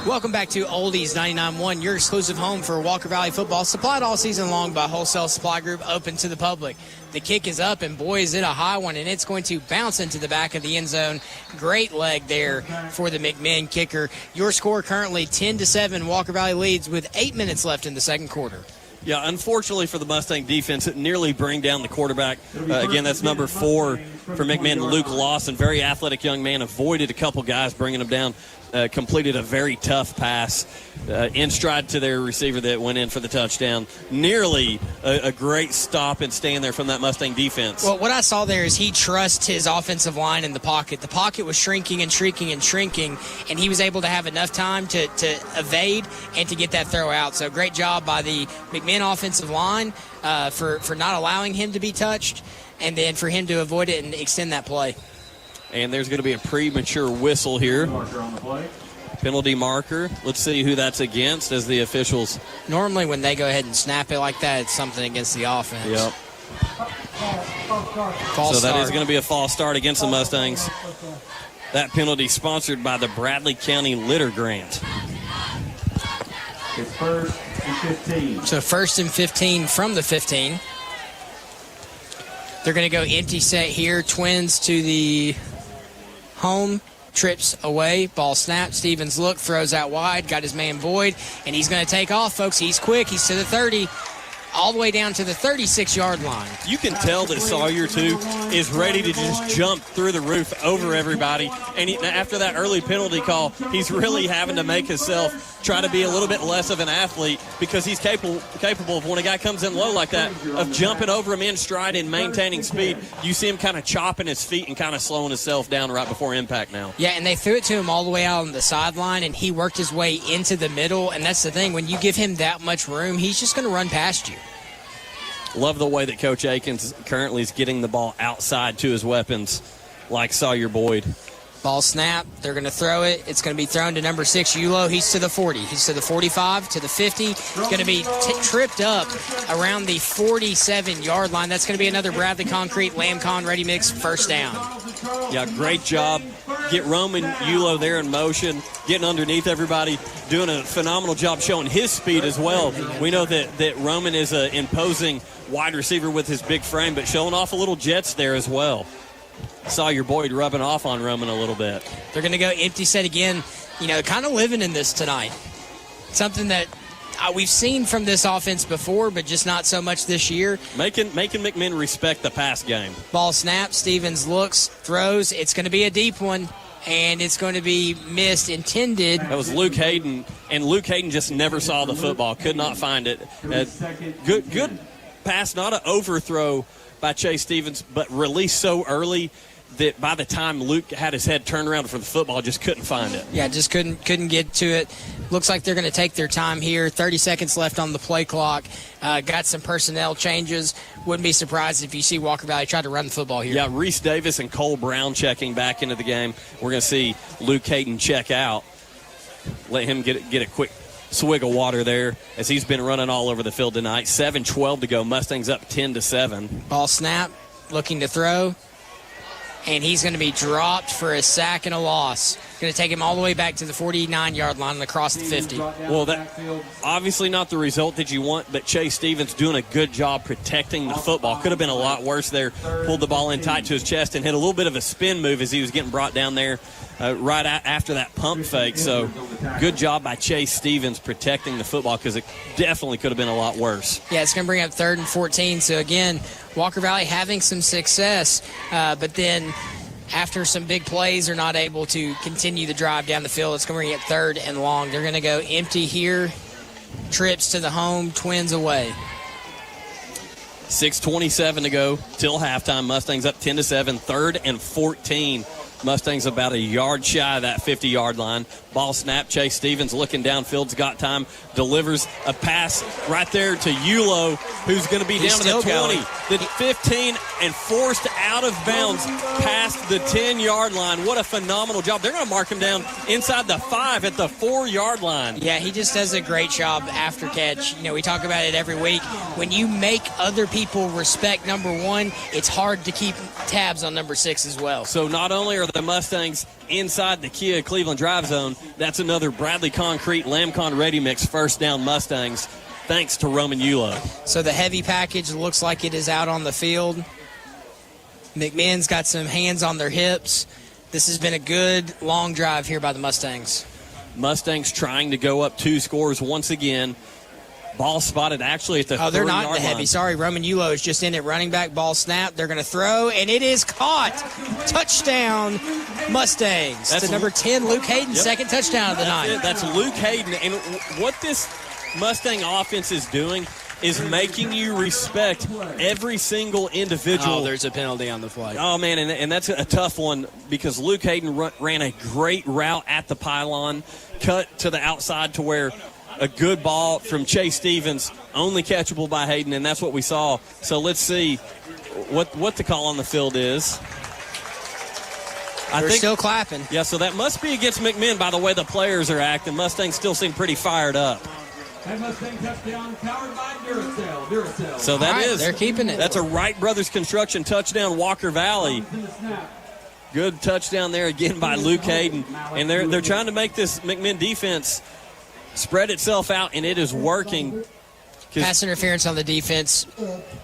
Welcome back to Oldies 99.1, your exclusive home for Walker Valley football, supplied all season long by Wholesale Supply Group, open to the public. The kick is up, and boy, is it a high one, and it's going to bounce into the back of the end zone. Great leg there for the McMinn kicker. Your score currently 10-7. Walker Valley leads with 8 minutes left in the second quarter. Yeah, unfortunately for the Mustang defense, it nearly bring down the quarterback. Again, that's number 4 for McMinn, Luke Lawson. Very athletic young man, avoided a couple guys bringing him down. Completed a very tough pass in stride to their receiver that went in for the touchdown. Nearly a great stop and stand there from that Mustang defense. Well, what I saw there is he trusts his offensive line in the pocket. The pocket was shrinking and shrinking and shrinking, and he was able to have enough time to evade and to get that throw out. So great job by the McMinn offensive line for not allowing him to be touched, and then for him to avoid it and extend that play. And there's going to be a premature whistle here. Penalty marker. Let's see who that's against as the officials. Normally when they go ahead and snap it like that, it's something against the offense. Yep. False so that start. is going to be a false start against the Mustangs. That penalty sponsored by the Bradley County Litter Grant. It's 1st and 15. So 1st and 15 from the 15. They're going to go empty set here. Twins to the home, trips away, ball snapped. Stevens look, throws out wide, got his man Boyd, and he's going to take off, folks. He's quick. He's to the 30, all the way down to the 36-yard line. You can tell that Sawyer, too, is ready to just jump through the roof over everybody. And after that early penalty call, he's really having to make himself try to be a little bit less of an athlete because he's capable of, when a guy comes in low like that, of jumping over him in stride and maintaining speed. You see him kind of chopping his feet and kind of slowing himself down right before impact now. Yeah, and they threw it to him all the way out on the sideline, and he worked his way into the middle. And that's the thing. When you give him that much room, he's just going to run past you. Love the way that Coach Akins currently is getting the ball outside to his weapons, like Sawyer Boyd. Ball snap. They're going to throw it. It's going to be thrown to number 6, Yulo. He's to the 40. He's to the 45, to the 50. He's going to be tripped up around the 47-yard line. That's going to be another Bradley Concrete Lamcon Ready Mix first down. Yeah, great job. Get Roman Yulo there in motion, getting underneath everybody, doing a phenomenal job showing his speed as well. We know that Roman is an imposing wide receiver with his big frame, but showing off a little jets there as well. Saw your boy rubbing off on Roman a little bit. They're going to go empty set again. Kind of living in this tonight. Something that we've seen from this offense before, but just not so much this year. Making McMinn respect the pass game. Ball snap. Stevens looks, throws. It's going to be a deep one, and it's going to be missed. Intended. That was Luke Hayden, and Luke Hayden just never saw the football. Could not find it. Good pass, not an overthrow by Chase Stevens, but released so early that by the time Luke had his head turned around for the football, just couldn't find it. Yeah, just couldn't get to it. Looks like they're going to take their time here. 30 seconds left on the play clock. Got some personnel changes. Wouldn't be surprised if you see Walker Valley try to run the football here. Yeah, Reese Davis and Cole Brown checking back into the game. We're going to see Luke Hayden check out. Let him get a quick swig of water there as he's been running all over the field tonight. 7:12 to go. Mustangs up 10-7. Ball snap, looking to throw. And he's going to be dropped for a sack and a loss. Going to take him all the way back to the 49-yard line and across the 50. Well, that obviously not the result that you want, but Chase Stevens doing a good job protecting the football. Could have been a lot worse there. Pulled the ball in tight to his chest and hit a little bit of a spin move as he was getting brought down there right after that pump fake. So good job by Chase Stevens protecting the football because it definitely could have been a lot worse. Yeah, it's going to bring up 3rd and 14. So, again, Walker Valley having some success, but then after some big plays are not able to continue the drive down the field. It's going to bring it 3rd and long. They're going to go empty here. Trips to the home, Twins away. 6:27 to go till halftime. Mustangs up 10-7, 3rd and 14. Mustangs about a yard shy of that 50-yard line. Ball snap. Chase Stevens looking downfield's got time. Delivers a pass right there to Yulo, who's going to be down to the 20, the 15, and forced out of bounds past the 10-yard line. What a phenomenal job. They're going to mark him down inside the 5 at the 4-yard line. Yeah, he just does a great job after catch. We talk about it every week. When you make other people respect number 1, it's hard to keep tabs on number 6 as well. So not only are the Mustangs inside the Kia Cleveland drive zone, that's another Bradley Concrete Lamcon Ready Mix first down Mustangs, thanks to Roman Yulo. So the heavy package looks like it is out on the field. McMinn's got some hands on their hips. This has been a good long drive here by the Mustangs. Mustangs trying to go up 2 scores once again. Ball spotted actually at the 30-yard line. They're not in the heavy. Sorry, Roman Yulo is just in at running back. Ball snap. They're going to throw, and it is caught. Touchdown, Mustangs. That's to number 10, Luke Hayden, second touchdown of the night. That's Luke Hayden. And what this Mustang offense is doing is making you respect every single individual. Oh, there's a penalty on the flag. Oh, man, and that's a tough one because Luke Hayden ran a great route at the pylon, cut to the outside to where a good ball from Chase Stevens, only catchable by Hayden, and that's what we saw. So let's see what the call on the field is. They're still clapping. Yeah, so that must be against McMinn by the way the players are acting. Mustangs still seem pretty fired up. And Mustang touchdown powered by Duracell. So that is. They're keeping it. That's a Wright Brothers Construction touchdown, Walker Valley. Good touchdown there again by Luke Hayden. And they're trying to make this McMinn defense spread itself out, and it is working. Pass interference on the defense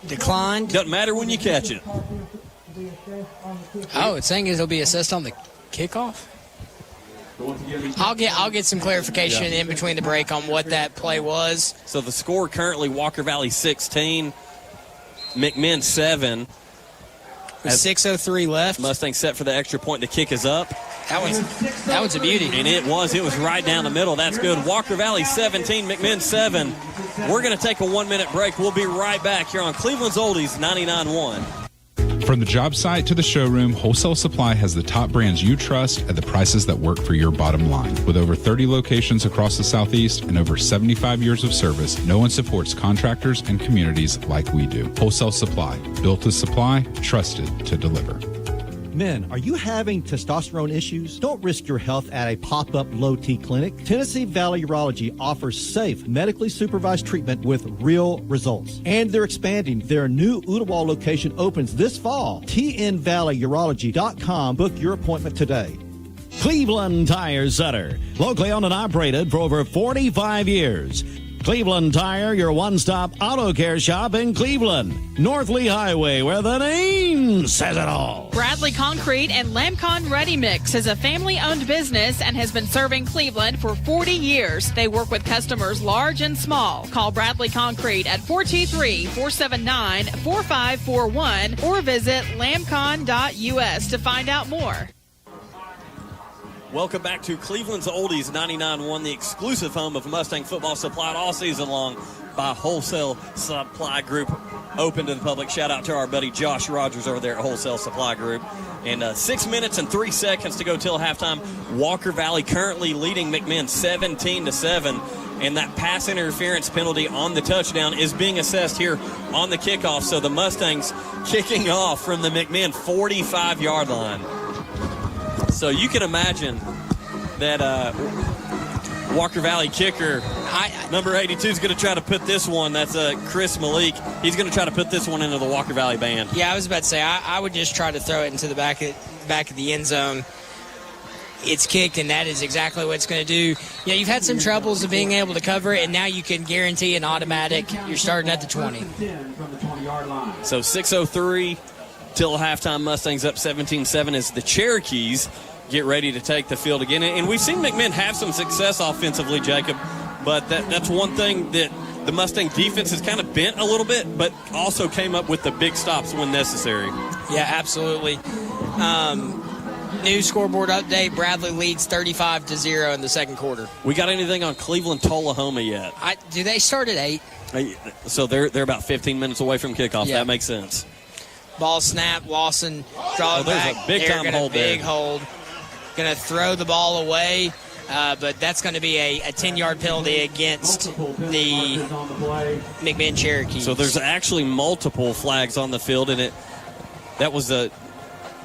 declined. Doesn't matter when you catch it. Oh, it's saying it'll be assessed on the kickoff? I'll get some clarification in between the break on what that play was. So the score currently, Walker Valley 16, McMinn 7. With 6:03 left. Mustang set for the extra point. The kick is up. That was a beauty. And it was right down the middle. That's good. Walker Valley 17, McMinn 7. We're going to take a 1-minute break. We'll be right back here on Cleveland's Oldies 99.1. From the job site to the showroom, Wholesale Supply has the top brands you trust at the prices that work for your bottom line. With over 30 locations across the Southeast and over 75 years of service, no one supports contractors and communities like we do. Wholesale Supply, built to supply, trusted to deliver. Men, are you having testosterone issues? Don't risk your health at a pop-up low-T clinic. Tennessee Valley Urology offers safe, medically supervised treatment with real results. And they're expanding. Their new Ooltewah location opens this fall. TNValleyUrology.com. Book your appointment today. Cleveland Tire Center, locally owned and operated for over 45 years. Cleveland Tire, your one-stop auto care shop in Cleveland. North Lee Highway, where the name says it all. Bradley Concrete and Lamcon Ready Mix is a family-owned business and has been serving Cleveland for 40 years. They work with customers large and small. Call Bradley Concrete at 423-479-4541 or visit lamcon.us to find out more. Welcome back to Cleveland's Oldies 99.1, the exclusive home of Mustang football, supplied all season long by Wholesale Supply Group. Open to the public. Shout out to our buddy Josh Rogers over there at Wholesale Supply Group. And 6 minutes and 3 seconds to go till halftime. Walker Valley currently leading McMinn 17-7. And that pass interference penalty on the touchdown is being assessed here on the kickoff. So the Mustangs kicking off from the McMinn 45-yard line. So you can imagine that Walker Valley kicker, number 82, is going to try to put this one. That's Chris Malik. He's going to try to put this one into the Walker Valley band. Yeah, I was about to say, I would just try to throw it into the back of the end zone. It's kicked, and that is exactly what it's going to do. Yeah, you've had some troubles of being able to cover it, and now you can guarantee an automatic. You're starting at the 20. So 6:03 till halftime. Mustangs up 17-7 as the Cherokees get ready to take the field again. And we've seen McMinn have some success offensively, Jacob, but that's one thing that the Mustang defense has kind of bent a little bit, but also came up with the big stops when necessary. Yeah, absolutely. New scoreboard update, Bradley leads 35-0 in the second quarter. We got anything on Cleveland-Tullahoma yet? Do they start at 8? So they're about 15 minutes away from kickoff. Yeah. That makes sense. Ball snap, Lawson draws back. There's a big-time hold there. Big hold. Going to throw the ball away, but that's going to be a 10-yard penalty against the McMinn Cherokees. So there's actually multiple flags on the field, and that was a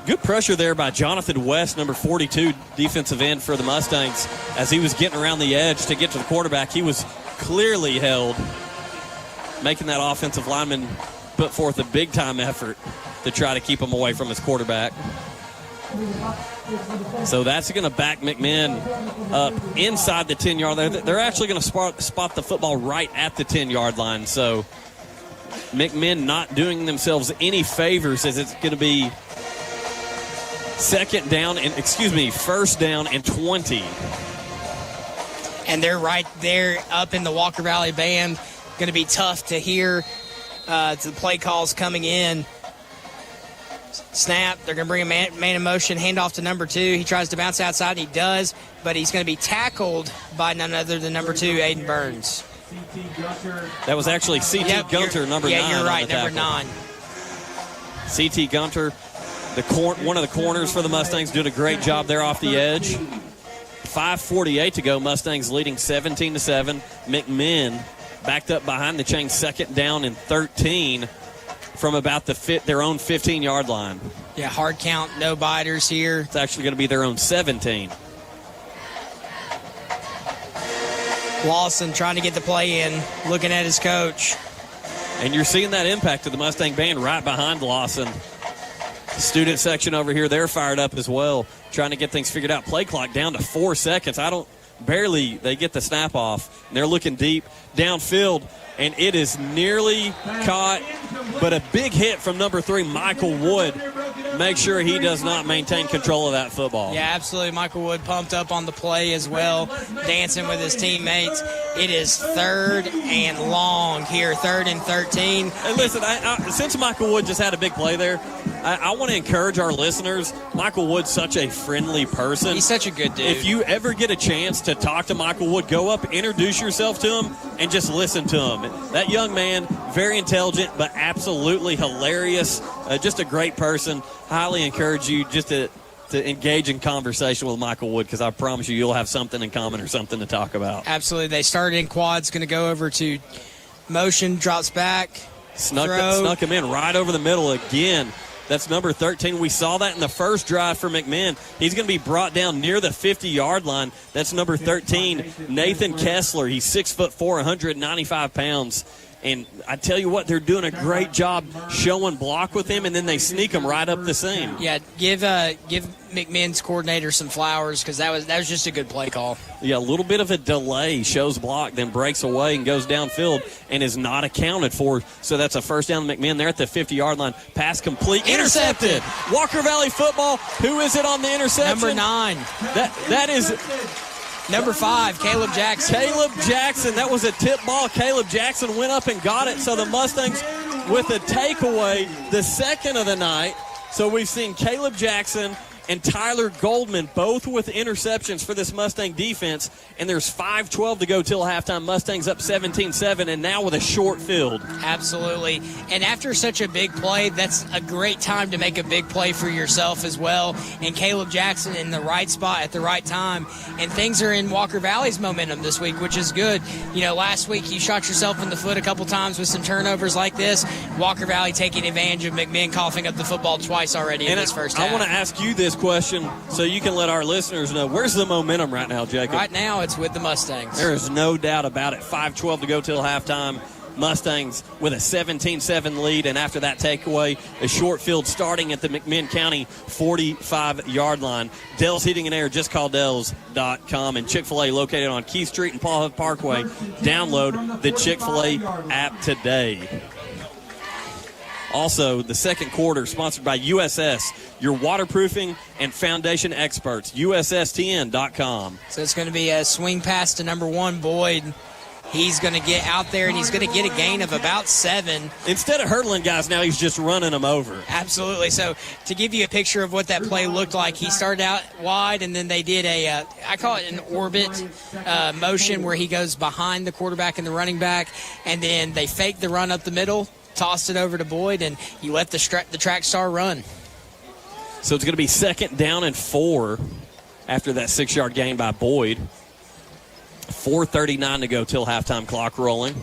good pressure there by Jonathan West, number 42, defensive end for the Mustangs. As he was getting around the edge to get to the quarterback, he was clearly held, making that offensive lineman put forth a big-time effort to try to keep him away from his quarterback. So that's going to back McMinn up inside the 10-yard line. They're actually going to spot the football right at the 10-yard line. So McMinn not doing themselves any favors, as it's going to be first down and 20. And they're right there up in the Walker Valley band. Going to be tough to hear to the play calls coming in. Snap. They're going to bring a man in motion, handoff to number 2. He tries to bounce outside, and he does, but he's going to be tackled by none other than number 2, Aiden Burns. That was actually C.T. Gunter, number 9. Yeah, you're right, number 9. C.T. Gunter, one of the corners for the Mustangs, doing a great job there off the edge. 5:48 to go. Mustangs leading 17-7. McMinn backed up behind the chain, 2nd down and 13 from about their own 15-yard line. Yeah, hard count, no biters here. It's actually going to be their own 17. Lawson trying to get the play in, looking at his coach. And you're seeing that impact of the Mustang band right behind Lawson. Student section over here, they're fired up as well, trying to get things figured out. Play clock down to 4 seconds. Barely they get the snap off. And they're looking deep downfield, and it is nearly caught, but a big hit from number 3, Michael Wood. Make sure he does not maintain control of that football. Yeah, absolutely. Michael Wood pumped up on the play as well, dancing with his teammates. It is 3rd and long here, 3rd and 13. Hey, listen, since Michael Wood just had a big play there, I want to encourage our listeners. Michael Wood's such a friendly person. He's such a good dude. If you ever get a chance to talk to Michael Wood, go up, introduce yourself to him, and just listen to him. That young man, very intelligent, but absolutely hilarious. Just a great person. Highly encourage you just to engage in conversation with Michael Wood, because I promise you'll have something in common or something to talk about. Absolutely. They started in quads, going to go over to motion, drops back, Snuck him in right over the middle again. That's number 13. We saw that in the first drive for McMinn. He's going to be brought down near the 50-yard line. That's number 13, Nathan Kessler. He's 6'4", 195 pounds. And I tell you what, they're doing a great job showing block with him, and then they sneak him right up the seam. Yeah, give McMinn's coordinator some flowers, because that was just a good play call. Yeah, a little bit of a delay, shows block, then breaks away and goes downfield and is not accounted for. So that's a first down to McMinn. They're at the 50-yard line. Pass complete. Intercepted. Walker Valley football. Who is it on the interception? Number 9. That is... Number 5, Caleb Jackson. Caleb Jackson. That was a tip ball. Caleb Jackson went up and got it. So the Mustangs with a takeaway, the second of the night. So we've seen Caleb Jackson and Tyler Goldman both with interceptions for this Mustang defense. And there's 5:12 to go till halftime. Mustangs up 17-7 and now with a short field. Absolutely. And after such a big play, that's a great time to make a big play for yourself as well. And Caleb Jackson in the right spot at the right time. And things are in Walker Valley's momentum this week, which is good. You know, last week you shot yourself in the foot a couple times with some turnovers like this. Walker Valley taking advantage of McMinn coughing up the football twice already in this first half. I want to ask you this question so you can let our listeners know, where's the momentum right now, Jacob? Right now it's with the Mustangs. There is no doubt about it. 5:12 to go till halftime. Mustangs with a 17-7 lead, and after that takeaway, a short field starting at the McMinn County 45-yard line. Dell's Heating and Air, just call Dells.com, and Chick-fil-A located on Keith Street and Paul Huff Parkway. Download the Chick-fil-A app today. Also, the second quarter sponsored by USS, your waterproofing and foundation experts, USSTN.com. So it's going to be a swing pass to number 1, Boyd. He's going to get out there, and he's going to get a gain of about 7. Instead of hurdling guys, now he's just running them over. Absolutely. So to give you a picture of what that play looked like, he started out wide, and then they did I call it an orbit motion where he goes behind the quarterback and the running back, and then they faked the run up the middle, tossed it over to Boyd, and he let the track star run. So it's going to be 2nd down and 4 after that 6-yard gain by Boyd. 4:39 to go till halftime clock rolling.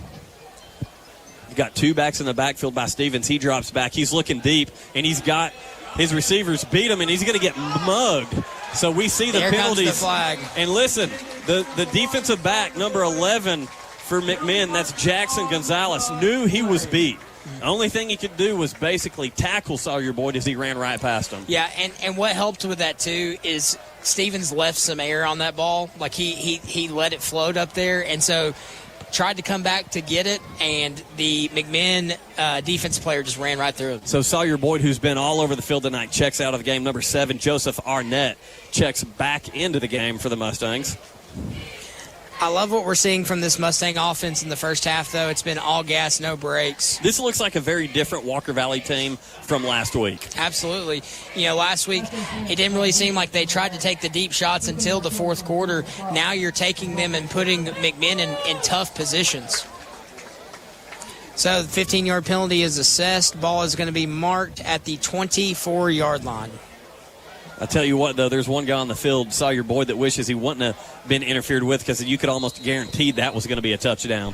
You've got 2 backs in the backfield by Stevens. He drops back. He's looking deep, and he's got his receivers beat him, and he's going to get mugged. So we see the penalties. Comes the flag. And listen, the defensive back, number 11 for McMinn, that's Jackson Gonzalez, knew he was beat. The only thing he could do was basically tackle Sawyer Boyd as he ran right past him. Yeah, and what helped with that, too, is Stevens left some air on that ball. Like, he let it float up there, and so tried to come back to get it, and the McMinn defense player just ran right through it. So Sawyer Boyd, who's been all over the field tonight, checks out of the game. Number 7, Joseph Arnett, checks back into the game for the Mustangs. I love what we're seeing from this Mustang offense in the first half, though. It's been all gas, no brakes. This looks like a very different Walker Valley team from last week. Absolutely. You know, last week it didn't really seem like they tried to take the deep shots until the fourth quarter. Now you're taking them and putting McMinn in tough positions. So the 15-yard penalty is assessed. Ball is going to be marked at the 24-yard line. I tell you what, though, there's one guy on the field, Sawyer Boyd, that wishes he wouldn't have been interfered with, because you could almost guarantee that was going to be a touchdown.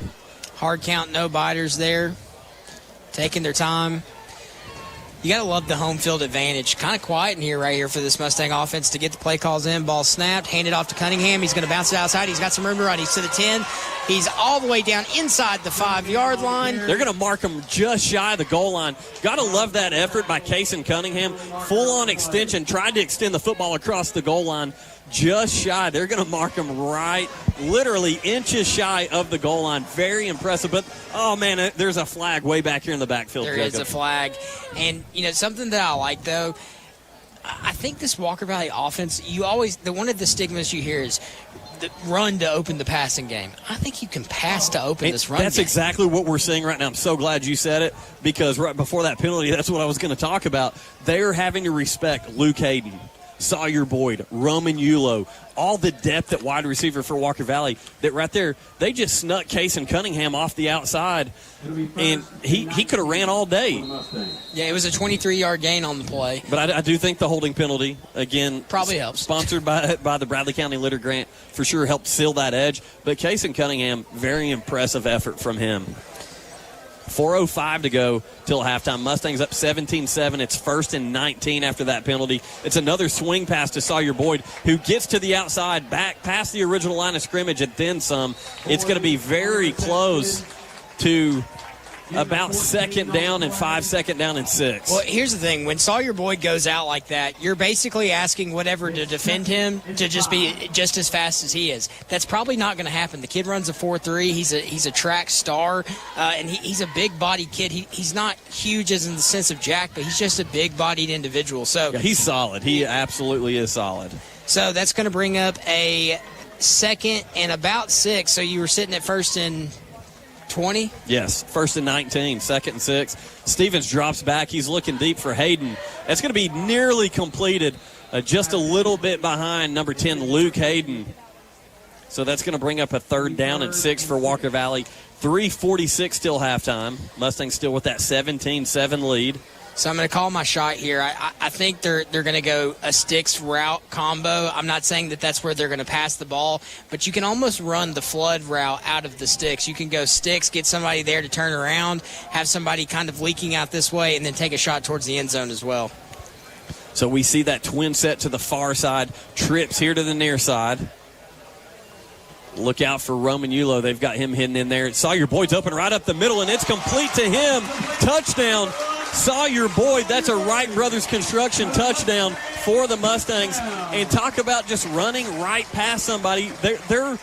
Hard count, no biters there. Taking their time. You got to love the home field advantage. Kind of quiet in here right here for this Mustang offense to get the play calls in. Ball snapped, handed off to Cunningham. He's going to bounce it outside. He's got some room to run. He's to the 10. He's all the way down inside the 5-yard line. They're going to mark him just shy of the goal line. Got to love that effort by Cason Cunningham. Full-on extension. Tried to extend the football across the goal line. Just shy. They're going to mark him right, literally inches shy of the goal line. Very impressive. But, oh, man, there's a flag way back here in the backfield. There is a flag. And, you know, something that I like, though, I think this Walker Valley offense, one of the stigmas you hear is the run to open the passing game. I think you can pass to open this run game. That's exactly what we're seeing right now. I'm so glad you said it, because right before that penalty, that's what I was going to talk about. They're having to respect Luke Hayden, Sawyer Boyd, Roman Yulo, all the depth at wide receiver for Walker Valley, that right there, they just snuck Cason Cunningham off the outside, and he could have ran all day. Yeah, it was a 23-yard gain on the play. But I do think the holding penalty, again, probably helps. Sponsored by the Bradley County Litter Grant, for sure helped seal that edge. But Cason Cunningham, very impressive effort from him. 4:05 to go till halftime. Mustangs up 17-7. It's 1st and 19 after that penalty. It's another swing pass to Sawyer Boyd, who gets to the outside, back past the original line of scrimmage and then some. It's going to be very close to about 2nd down and 5, 2nd down and 6. Well, here's the thing. When Sawyer Boyd goes out like that, you're basically asking whatever to defend him to just be just as fast as he is. That's probably not going to happen. The kid runs a 4.3. He's a track star, and he's a big-bodied kid. He's not huge as in the sense of Jack, but he's just a big-bodied individual. So yeah, he's solid. He absolutely is solid. So that's going to bring up a 2nd and about 6. So you were sitting at 1st and 20? Yes, 1st and 19, 2nd and 6. Stevens drops back. He's looking deep for Hayden. That's going to be nearly completed, just a little bit behind number 10, Luke Hayden. So that's going to bring up a 3rd down and 6 for Walker Valley. 3:46 till halftime. Mustangs still with that 17-7 lead. So I'm going to call my shot here. I think they're going to go a sticks route combo. I'm not saying that that's where they're going to pass the ball, but you can almost run the flood route out of the sticks. You can go sticks, get somebody there to turn around, have somebody kind of leaking out this way, and then take a shot towards the end zone as well. So we see that twin set to the far side, trips here to the near side. Look out for Roman Yulo. They've got him hidden in there. Sawyer Boyd's open right up the middle, and it's complete to him. Touchdown, Sawyer Boyd. That's a Wright Brothers Construction touchdown for the Mustangs. And talk about just running right past somebody. They're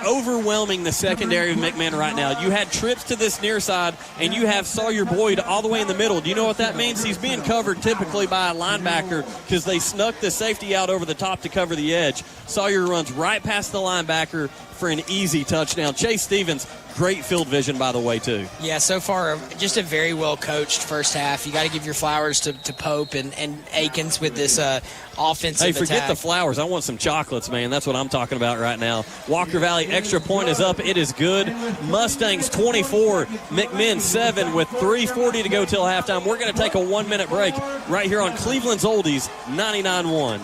overwhelming the secondary of McMinn right now. You had trips to this near side, and you have Sawyer Boyd all the way in the middle. Do you know what that means? He's being covered typically by a linebacker because they snuck the safety out over the top to cover the edge. Sawyer runs right past the linebacker for an easy touchdown. Chase Stevens, great field vision, by the way, too. Yeah, so far, just a very well-coached first half. You got to give your flowers to Pope and Akins with this offensive Hey, forget attack. the flowers. I want some chocolates, man. That's what I'm talking about right now. Walker Valley extra point is up. It is good. Mustangs 24, McMinn 7 with 3:40 to go till halftime. We're going to take a 1-minute break right here on Cleveland's Oldies 99.1.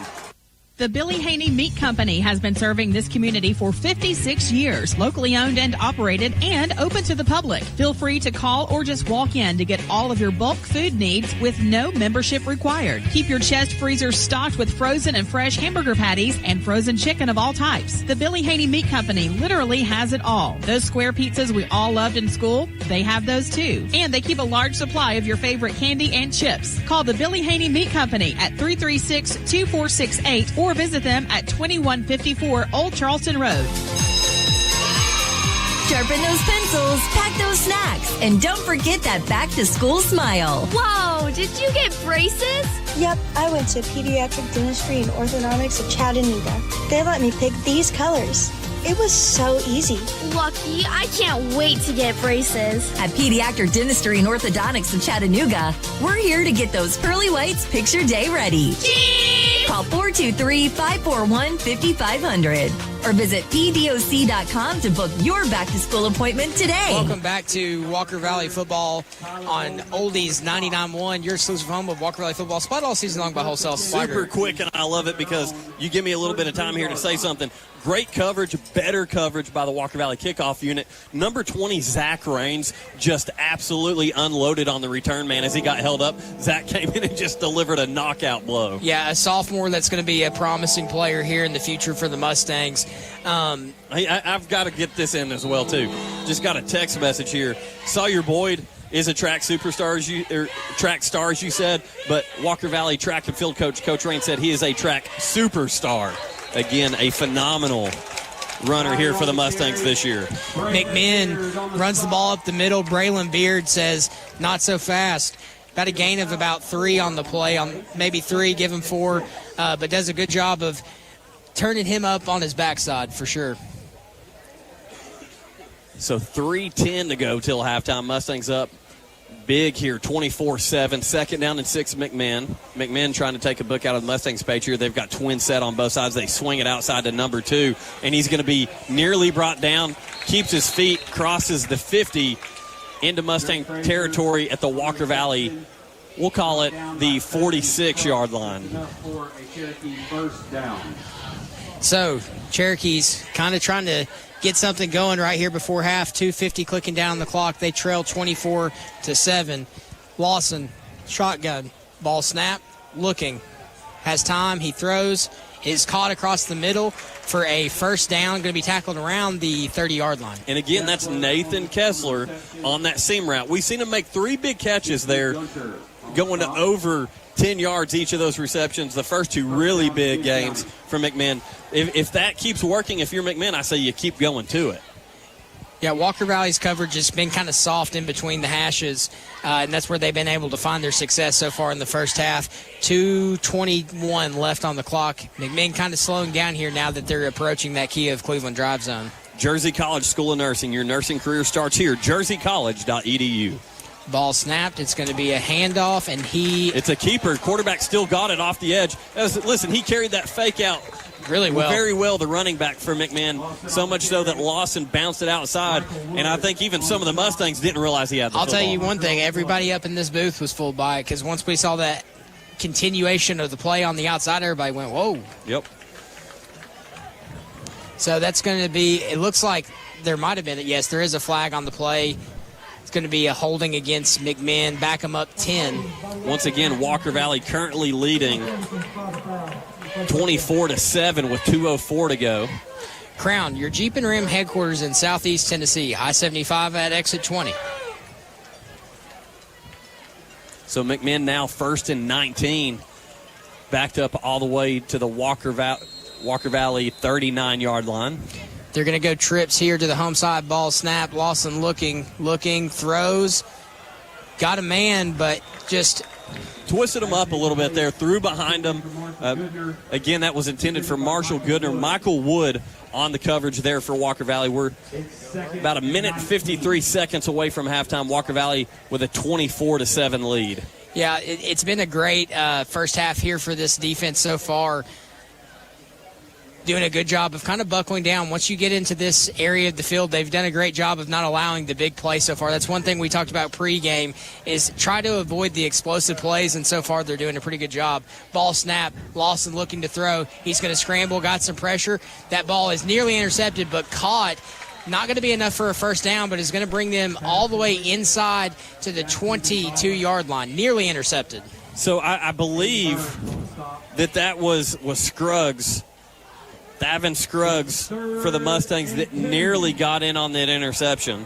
The Billy Haney Meat Company has been serving this community for 56 years, locally owned and operated and open to the public. Feel free to call or just walk in to get all of your bulk food needs with no membership required. Keep your chest freezers stocked with frozen and fresh hamburger patties and frozen chicken of all types. The Billy Haney Meat Company literally has it all. Those square pizzas we all loved in school, they have those too. And they keep a large supply of your favorite candy and chips. Call the Billy Haney Meat Company at 336-2468 or visit them at 2154 Old Charleston Road. Sharpen those pencils, pack those snacks, and don't forget that back-to-school smile. Whoa, did you get braces? Yep, I went to Pediatric Dentistry and Orthodontics of Chattanooga. They let me pick these colors. It was so easy. Lucky, I can't wait to get braces. At Pediatric Dentistry and Orthodontics of Chattanooga, we're here to get those pearly whites picture day ready. Call 423-541-5500 or visit pdoc.com to book your back-to-school appointment today. Welcome back to Walker Valley Football on Oldies 99.1, your exclusive home of Walker Valley Football, spot all season long by Wholesale Supply Group. Super quick, and I love it because you give me a little bit of time here to say something. Great coverage, better coverage by the Walker Valley kickoff unit. Number 20, Zach Raines, just absolutely unloaded on the return man as he got held up. Zach came in and just delivered a knockout blow. Yeah, a sophomore that's going to be a promising player here in the future for the Mustangs. I've got to get this in as well, too. Just got a text message here. Sawyer Boyd is a track superstar, track star, as you said, but Walker Valley track and field coach, Coach Raines, said he is a track superstar. Again, a phenomenal runner here for the Mustangs this year. McMinn runs the ball up the middle. Braylon Beard says, not so fast. About a gain of about 3 on the play, on maybe 3, give him 4, but does a good job of turning him up on his backside for sure. So 3:10 to go till halftime. Mustangs up big here, 24-7. 2nd down and 6, McMinn. McMinn trying to take a book out of the Mustangs page here. They've got twin set on both sides. They swing it outside to number 2, and he's going to be nearly brought down, keeps his feet, crosses the 50 into Mustang territory at the Walker Valley. We'll call it the 46-yard line. For a Cherokee first down. So Cherokee's kind of trying to get something going right here before half. 2:50 clicking down the clock. They trail 24-7. Lawson, shotgun, ball snap, looking, has time. He throws, is caught across the middle for a first down. Going to be tackled around the 30-yard line. And again, that's Nathan Kessler on that seam route. We've seen him make 3 big catches there, going to over 10 yards each of those receptions. The first 2 really big gains for McMinn. If that keeps working, if you're McMinn, I say you keep going to it. Yeah, Walker Valley's coverage has been kind of soft in between the hashes, and that's where they've been able to find their success so far in the first half. 2:21 left on the clock. McMinn kind of slowing down here now that they're approaching that key of Cleveland drive zone. Jersey College School of Nursing. Your nursing career starts here. jerseycollege.edu. Ball snapped. It's going to be a handoff, and it's a keeper. Quarterback still got it off the edge. Listen, he carried that fake out really well. Very well, the running back for McMinn, so much so that Lawson bounced it outside, and I think even some of the Mustangs didn't realize he had the I'll football. tell you one thing, everybody up in this booth was fooled by it, because once we saw that continuation of the play on the outside, everybody went, whoa. Yep. So that's going to be, it looks like there might have been, yes, there is a flag on the play. It's going to be a holding against McMinn, back them up 10. Once again, Walker Valley currently leading 24-7 with 2:04 to go. Crown, your Jeep and Rim headquarters in Southeast Tennessee, I-75 at exit 20. So McMinn now 1st and 19, backed up all the way to the Walker Valley 39-yard line. They're going to go trips here to the home side. Ball snap. Lawson looking, throws. Got a man, but just twisted him up a little bit there, threw behind him. Again, that was intended for Marshall Goodner. Michael Wood on the coverage there for Walker Valley. We're about 1 minute and 53 seconds away from halftime. Walker Valley with a 24-7 lead. Yeah, it's been a great first half here for this defense so far. Doing a good job of kind of buckling down. Once you get into this area of the field, they've done a great job of not allowing the big play so far. That's one thing we talked about pregame, is try to avoid the explosive plays, and so far they're doing a pretty good job. Ball snap, Lawson looking to throw. He's going to scramble, got some pressure. That ball is nearly intercepted, but caught. Not going to be enough for a first down, but is going to bring them all the way inside to the 22-yard line. Nearly intercepted. So I believe that was Scruggs. Thavin Scruggs for the Mustangs that nearly got in on that interception.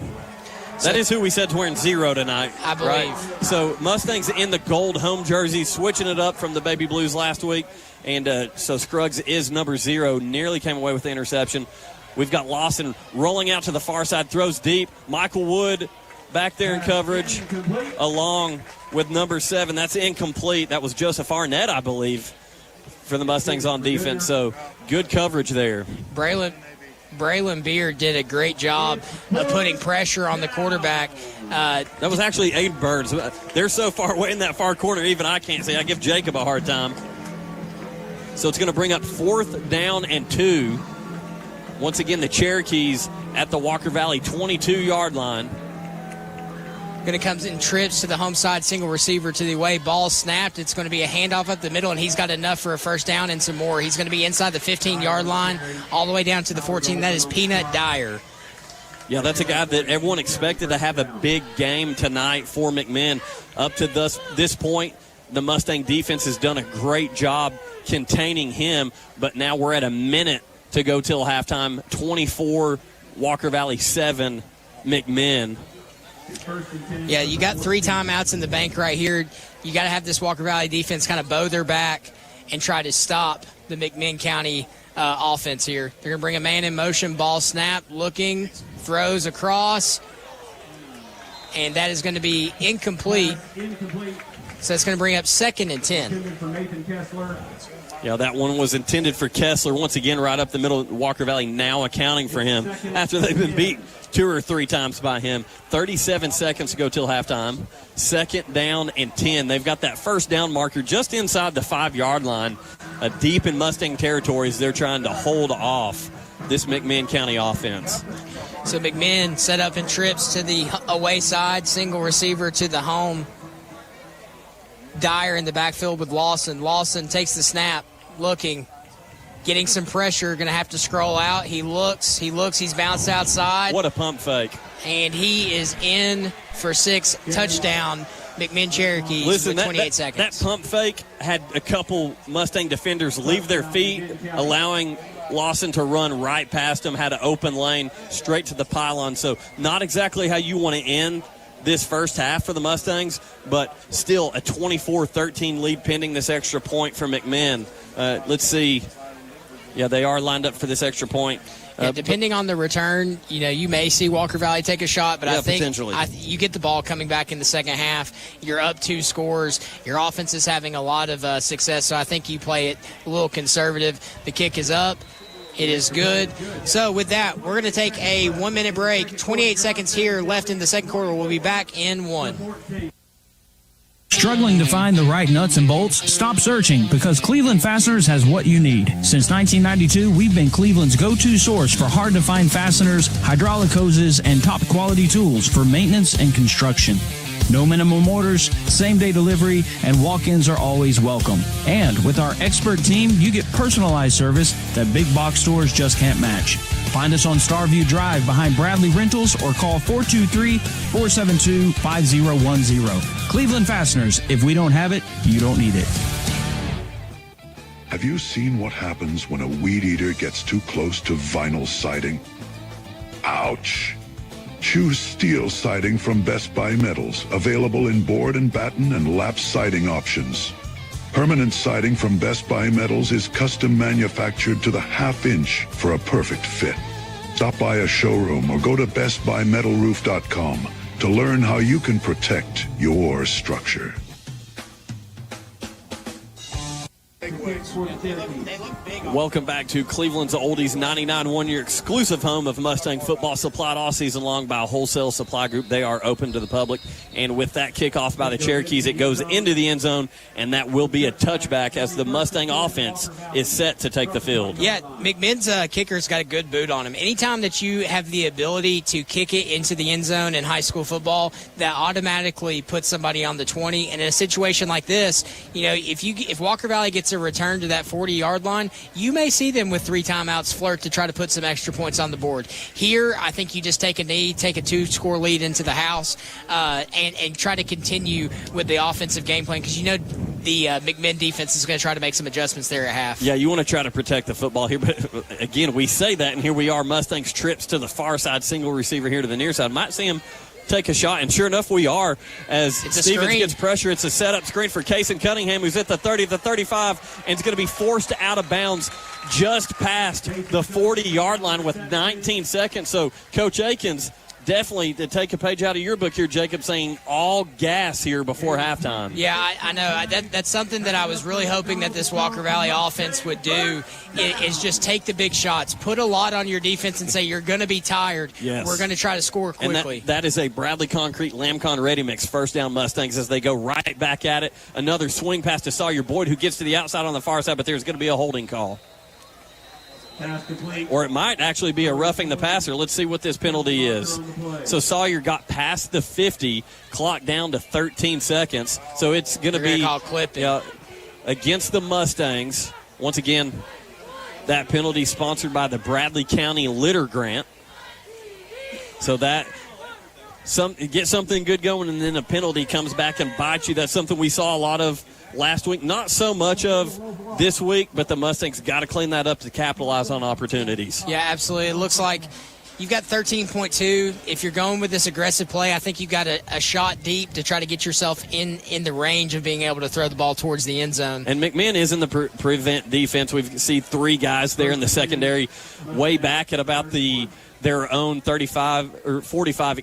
That is who we said's wearing 0 tonight. I believe. Right? So Mustangs in the gold home jerseys, switching it up from the baby blues last week. And so Scruggs is number 0, nearly came away with the interception. We've got Lawson rolling out to the far side, throws deep. Michael Wood back there in coverage along with number 7. That's incomplete. That was Joseph Arnett, I believe, for the Mustangs on defense. So good coverage there. Braylon Beard did a great job of putting pressure on the quarterback. That was actually Aiden Burns. They're so far away in that far corner, even I can't see. I give Jacob a hard time. So it's going to bring up 4th down and 2. Once again, the Cherokees at the Walker Valley 22-yard line. Going to come in trips to the home side, single receiver to the away. Ball snapped. It's going to be a handoff up the middle, and he's got enough for a first down and some more. He's going to be inside the 15-yard line all the way down to the 14. That is Peanut Dyer. Yeah, that's a guy that everyone expected to have a big game tonight for McMinn. Up to this point, the Mustang defense has done a great job containing him, but now we're at a minute to go till halftime. 24, Walker Valley 7, McMinn. Yeah, you got 3 timeouts in the bank right here. You got to have this Walker Valley defense kind of bow their back and try to stop the McMinn County offense here. They're going to bring a man in motion, ball snap, looking, throws across, and that is going to be incomplete. So it's going to bring up 2nd and 10. Yeah, that one was intended for Kessler. Once again, right up the middle, Walker Valley now accounting for him after they've been beat 2 or 3 times by him. 37 seconds to go till halftime. 2nd down and 10. They've got that first down marker just inside the 5-yard line. Deep in Mustang territories, they're trying to hold off this McMinn County offense. So McMinn set up in trips to the away side, single receiver to the home. Dyer in the backfield with Lawson. Lawson takes the snap, looking, getting some pressure, going to have to scroll out. He looks, he's bounced outside. What a pump fake. And he is in for 6, touchdown, McMinn Cherokee with 28 seconds. That pump fake had a couple Mustang defenders leave their feet, allowing Lawson to run right past him, had an open lane straight to the pylon. So not exactly how you want to end this first half for the Mustangs, but still a 24-13 lead pending this extra point for McMinn. Let's see. Yeah, they are lined up for this extra point. Depending on the return, you may see Walker Valley take a shot, but I think you get the ball coming back in the second half. You're up 2 scores. Your offense is having a lot of success, so I think you play it a little conservative. The kick is up. It is good. So with that, we're going to take a 1-minute break. 28 seconds here left in the second quarter. We'll be back in 1. Struggling to find the right nuts and bolts? Stop searching, because Cleveland Fasteners has what you need. Since 1992, we've been Cleveland's go-to source for hard-to-find fasteners, hydraulic hoses, and top-quality tools for maintenance and construction. No minimum orders, same-day delivery, and walk-ins are always welcome. And with our expert team, you get personalized service that big box stores just can't match. Find us on Starview Drive behind Bradley Rentals or call 423-472-5010. Cleveland Fasteners. If we don't have it, you don't need it. Have you seen what happens when a weed eater gets too close to vinyl siding? Ouch! Choose steel siding from Best Buy Metals, available in board and batten and lap siding options. Permanent siding from Best Buy Metals is custom manufactured to the half-inch for a perfect fit. Stop by a showroom or go to bestbuymetalroof.com to learn how you can protect your structure. Welcome back to Cleveland's Oldies 99.1, your exclusive home of Mustang football, supplied all season long by Wholesale Supply Group. They are open to the public. And with that kickoff by the Cherokees, it goes into the end zone, and that will be a touchback as the Mustang offense is set to take the field. Yeah, McMinn's kicker's got a good boot on him. Anytime that you have the ability to kick it into the end zone in high school football, that automatically puts somebody on the 20. And in a situation like this, if Walker Valley gets a return to that 40-yard line, you may see them with 3 timeouts flirt to try to put some extra points on the board. Here, I think you just take a knee, take a 2-score lead into the house, and try to continue with the offensive game plan, because the McMinn defense is going to try to make some adjustments there at half. Yeah, you want to try to protect the football here, but again, we say that, and here we are, Mustangs trips to the far side, single receiver here to the near side. Might see him take a shot, and sure enough, we are. As Stevens gets pressure, it's a setup screen for Cason Cunningham, who's at the 30, the 35, and it's going to be forced out of bounds just past the 40-yard line with 19 seconds. So Coach Akins, definitely to take a page out of your book here, Jacob, saying all gas here before halftime. Yeah, I know. That's something that I was really hoping that this Walker Valley offense would do, is just take the big shots. Put a lot on your defense and say, you're going to be tired. Yes. We're going to try to score quickly. And that is a Bradley Concrete Lamcon ready mix, first down Mustangs as they go right back at it. Another swing pass to Sawyer Boyd, who gets to the outside on the far side, but there's going to be a holding call. Or it might actually be a roughing the passer. Let's see what this penalty is. So Sawyer got past the 50, clock down to 13 seconds. So it's going to be against the Mustangs. Once again, that penalty sponsored by the Bradley County Litter Grant. So that get something good going, and then a penalty comes back and bites you. That's something we saw a lot of last week, not so much of this week, but the Mustangs got to clean that up to capitalize on opportunities. Yeah, absolutely. It looks like you've got 13.2. If you're going with this aggressive play, I think you've got a shot deep to try to get yourself in the range of being able to throw the ball towards the end zone. And McMinn is in the prevent defense. We see 3 guys there in the secondary, way back at about their own 35 or 45,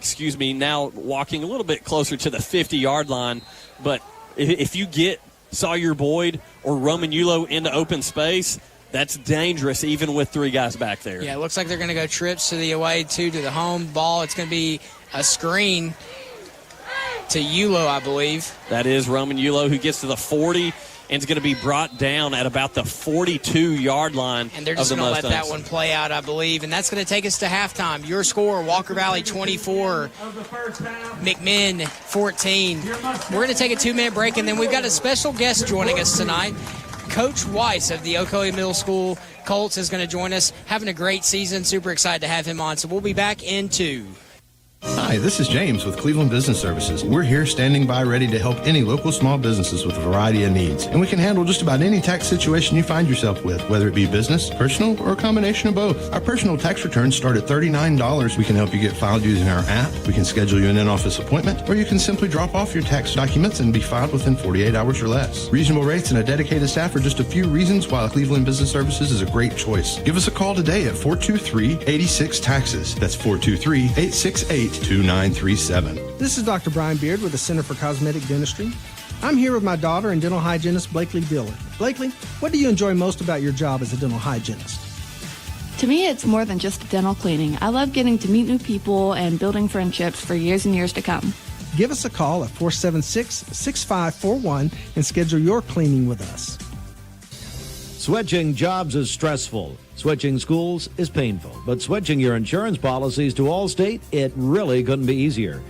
now walking a little bit closer to the 50-yard line. But if you get Sawyer Boyd or Roman Yulo into open space, that's dangerous even with 3 guys back there. Yeah, it looks like they're going to go trips to the away, 2 to the home ball. It's going to be a screen to Yulo, I believe. That is Roman Yulo, who gets to the 40 and is going to be brought down at about the 42-yard line. And they're just going to let that one play out, I believe. And that's going to take us to halftime. Your score, Walker Valley 24, McMinn 14. We're going to take a 2-minute break, and then we've got a special guest joining us tonight. Coach Weiss of the Ocoee Middle School Colts is going to join us, having a great season. Super excited to have him on. So we'll be back in 2. Hi, this is James with Cleveland Business Services. We're here standing by ready to help any local small businesses with a variety of needs. And we can handle just about any tax situation you find yourself with, whether it be business, personal, or a combination of both. Our personal tax returns start at $39. We can help you get filed using our app. We can schedule you an in-office appointment, or you can simply drop off your tax documents and be filed within 48 hours or less. Reasonable rates and a dedicated staff are just a few reasons why Cleveland Business Services is a great choice. Give us a call today at 423-86-TAXES. That's 423-868-2937. This is Dr. Brian Beard with the Center for Cosmetic Dentistry. I'm here with my daughter and dental hygienist, Blakely Diller. Blakely, what do you enjoy most about your job as a dental hygienist? To me, it's more than just dental cleaning. I love getting to meet new people and building friendships for years and years to come. Give us a call at 476-6541 and schedule your cleaning with us. Switching jobs is stressful. Switching schools is painful. But switching your insurance policies to Allstate, it really couldn't be easier.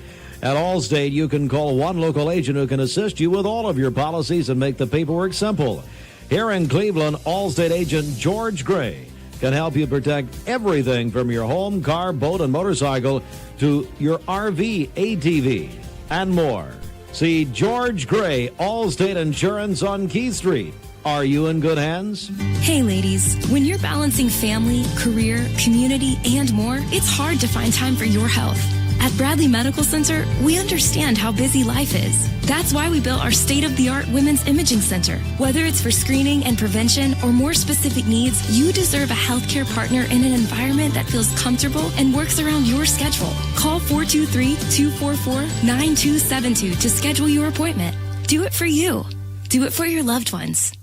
At Allstate, you can call one local agent who can assist you with all of your policies and make the paperwork simple. Here in Cleveland, Allstate agent George Gray can help you protect everything from your home, car, boat, and motorcycle to your RV, ATV, and more. See George Gray, Allstate Insurance on Keith Street. Are you in good hands? Hey ladies, when you're balancing family, career, community, and more, it's hard to find time for your health. At Bradley Medical Center, we understand how busy life is. That's why we built our state-of-the-art Women's Imaging Center. Whether it's for screening and prevention or more specific needs, you deserve a healthcare partner in an environment that feels comfortable and works around your schedule. Call 423-244-9272 to schedule your appointment. Do it for you. Do it for your loved ones.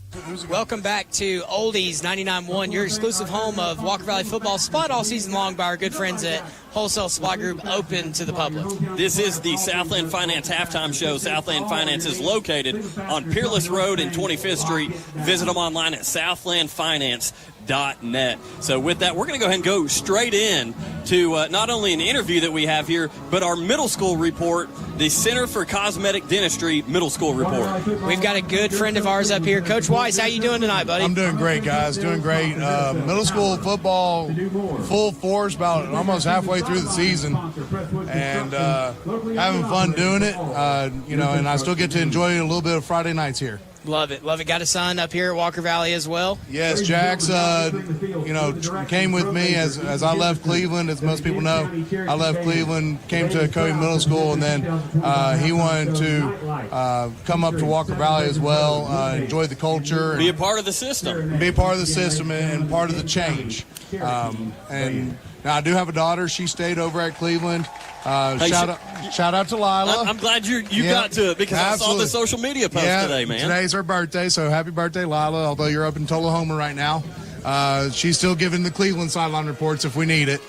Welcome back to Oldies 99.1, your exclusive home of Walker Valley football, spot all season long by our good friends at Wholesale Supply Group, open to the public. This is the Southland Finance halftime show. Southland Finance is located on Peerless Road and 25th Street. Visit them online at southlandfinance.net. So with that, we're going to go ahead and go straight in to not only an interview that we have here, but our middle school report, the Center for Cosmetic Dentistry middle school report. We've got a good friend of ours up here. Coach Weiss, how you doing tonight, buddy? I'm doing great, guys. Doing great. Middle school football, full force, about almost halfway through the season, and having fun doing it. And I still get to enjoy a little bit of Friday nights here. Love it. Love it. Got a son up here at Walker Valley as well? Yes, Jax, came with me as I left Cleveland. As most people know, I left Cleveland, came to Ocoee Middle School, and then he wanted to come up to Walker Valley as well, enjoy the culture. Be a part of the system. Be a part of the system and part of the change. And now I do have a daughter. She stayed over at Cleveland. Shout out to Lila. I'm glad you got to it because absolutely. I saw the social media post today, man. Today's her birthday, so happy birthday, Lila. Although you're up in Tullahoma right now, she's still giving the Cleveland sideline reports if we need it.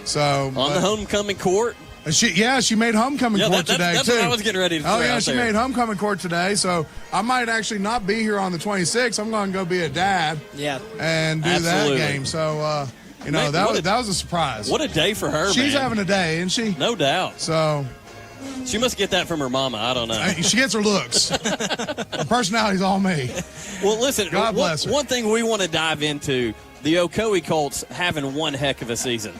So on the homecoming court. She made homecoming court today, that's too. What I was getting ready to Oh, yeah, she made homecoming court today, so I might actually not be here on the 26th. I'm going to go be a dad and do that game. So, that was a surprise. What a day for her, She's man. having a day, isn't she? No doubt. So she must get that from her mama. I don't know. She gets her looks. Her personality's all me. Well, listen, God bless her. One thing we want to dive into, the Ocoee Colts having one heck of a season.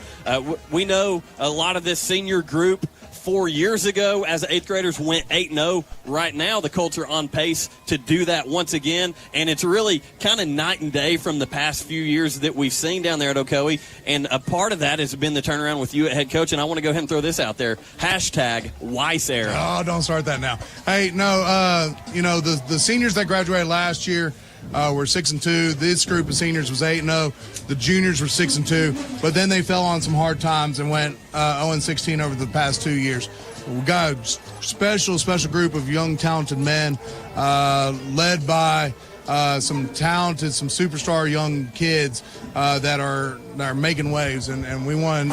We know a lot of this senior group 4 years ago as eighth graders went 8-0. Right now, the Colts are on pace to do that once again, and it's really kind of night and day from the past few years that we've seen down there at Ocoee, and a part of that has been the turnaround with you at head coach, and I want to go ahead and throw this out there. # Weiss era. Oh, don't start that now. Hey, no, the seniors that graduated last year were 6-2. This group of seniors was 8-0. The juniors were 6-2, but then they fell on some hard times and went 0-16 over the past 2 years. We got a special group of young, talented men, led by some talented, some superstar young kids that are making waves, and we want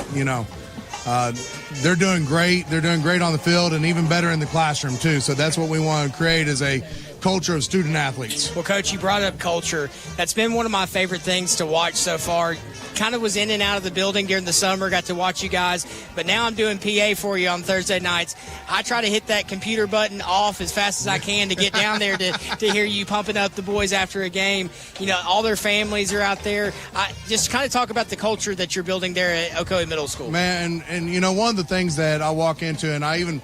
they're doing great. They're doing great on the field and even better in the classroom too. So that's what we want to create is a culture of student athletes. Well, Coach, you brought up culture. That's been one of my favorite things to watch so far. kind of was in and out of the building during the summer, got to watch you guys, but now I'm doing PA for you on Thursday nights. I try to hit that computer button off as fast as I can to get down there to hear you pumping up the boys after a game. All their families are out there. Just kind of talk about the culture that you're building there at Ocoee Middle School. Man, and one of the things that I walk into, and I even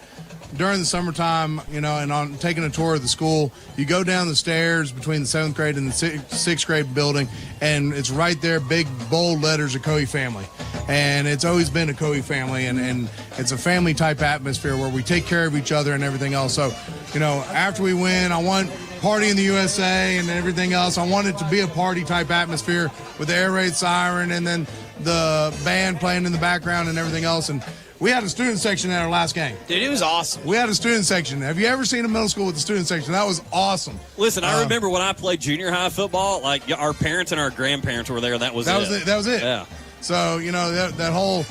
during the summertime, and on taking a tour of the school, you go down the stairs between the 7th grade and the 6th grade building, and it's right there, big, bold letters, Ocoee family. And it's always been a Ocoee family, and it's a family-type atmosphere where we take care of each other and everything else. So, after we win, I want Party in the USA and everything else. I want it to be a party-type atmosphere with the air raid siren and then the band playing in the background and everything else. And we had a student section at our last game. Dude, it was awesome. We had a student section. Have you ever seen a middle school with a student section? That was awesome. Listen, I remember when I played junior high football, like our parents and our grandparents were there. That was it. That was it. Yeah. So, that whole,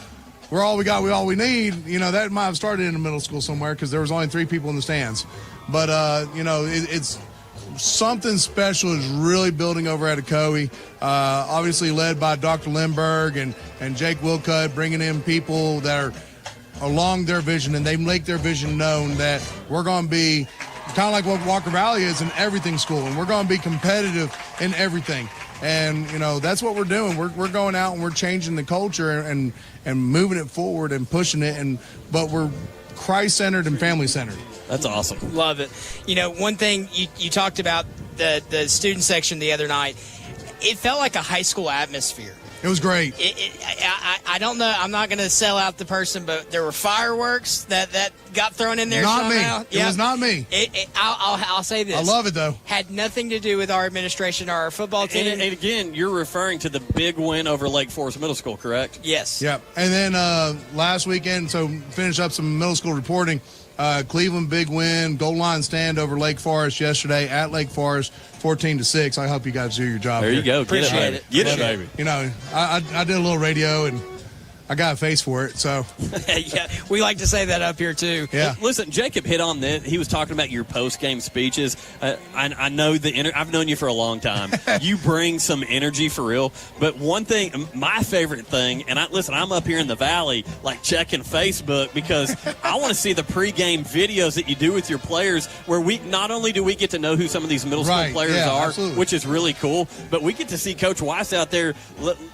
we're all we got, we all we need, that might have started in a middle school somewhere because there was only 3 people in the stands. But, it's something special is really building over at Ocoee, obviously led by Dr. Lindbergh and Jake Wilcutt, bringing in people that are along their vision, and they make their vision known that we're going to be kind of like what Walker Valley is in everything school, and we're going to be competitive in everything. And, that's what we're doing. We're going out and we're changing the culture and moving it forward and pushing it, but we're Christ-centered and family-centered. That's awesome. Love it. One thing you talked about the student section the other night, it felt like a high school atmosphere. It was great. I don't know. I'm not going to sell out the person, but there were fireworks that got thrown in there. Not somehow. me. It was not me. I'll say this. I love it, though. Had nothing to do with our administration or our football team. And again, you're referring to the big win over Lake Forest Middle School, correct? Yes. Yep. And then last weekend, so finish up some middle school reporting. Cleveland big win, goal line stand over Lake Forest yesterday at Lake Forest, 14-6. I hope you guys do your job. There you go. Appreciate it. Get it, baby. I did a little radio and I got a face for it, so. Yeah, we like to say that up here, too. Yeah. Listen, Jacob hit on this. He was talking about your post-game speeches. I know I've known you for a long time. You bring some energy for real. But one thing, my favorite thing, and I'm up here in the Valley, like checking Facebook because I want to see the pregame videos that you do with your players where we not only do we get to know who some of these middle school players are, absolutely. Which is really cool, but we get to see Coach Weiss out there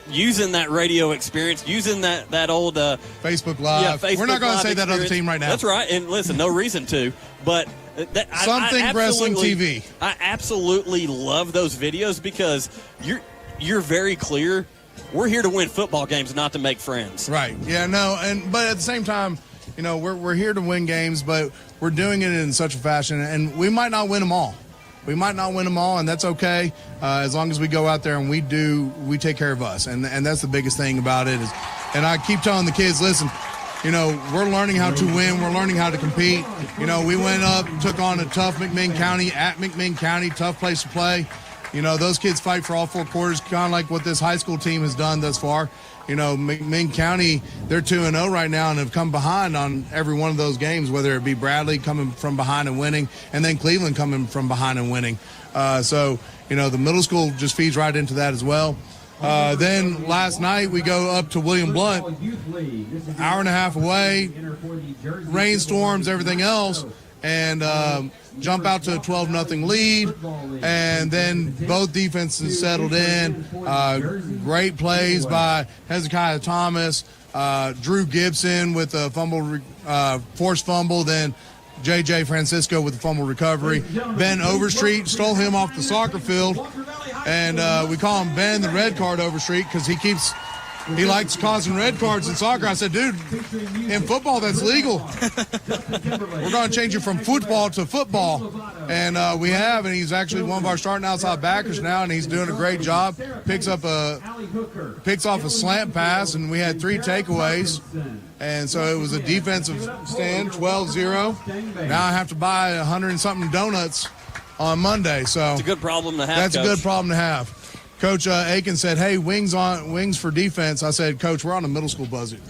using that radio experience, using that old Facebook Live. Yeah, Facebook We're not going to say experience. that other team right now. That's right. And listen, no reason to, but something wrestling TV. I absolutely love those videos because you're very clear. We're here to win football games, not to make friends. Right. Yeah. No. But at the same time, we're here to win games, but we're doing it in such a fashion, and we might not win them all. We might not win them all, and that's okay, as long as we go out there and we take care of us, and that's the biggest thing about it. And I keep telling the kids, listen, we're learning how to win, we're learning how to compete. We went up, took on a tough McMinn County at McMinn County, tough place to play. Those kids fight for all 4 quarters, kind of like what this high school team has done thus far. McMinn County, they're 2-0 right now and have come behind on every one of those games, whether it be Bradley coming from behind and winning, and then Cleveland coming from behind and winning. So, the middle school just feeds right into that as well. Then last night we go up to William Blunt, hour and a half away, rainstorms, everything else, and jump out to a 12-0 lead, and then both defenses settled in. Great plays by Hezekiah Thomas, Drew Gibson with a forced fumble, then J.J. Francisco with the fumble recovery. Ben Overstreet stole him off the soccer field, and we call him Ben the red card Overstreet because he likes causing red cards in soccer. I said, dude, in football, that's legal. We're going to change it from football to football. And we have, and he's actually one of our starting outside backers now, and he's doing a great job. Picks off a slant pass, and we had 3 takeaways. And so it was a defensive stand, 12-0. Now I have to buy 100 and something donuts on Monday. So it's a good problem to have. That's Coach. a good problem to have. Coach Aiken said, hey, wings for defense. I said, Coach, we're on a middle school budget.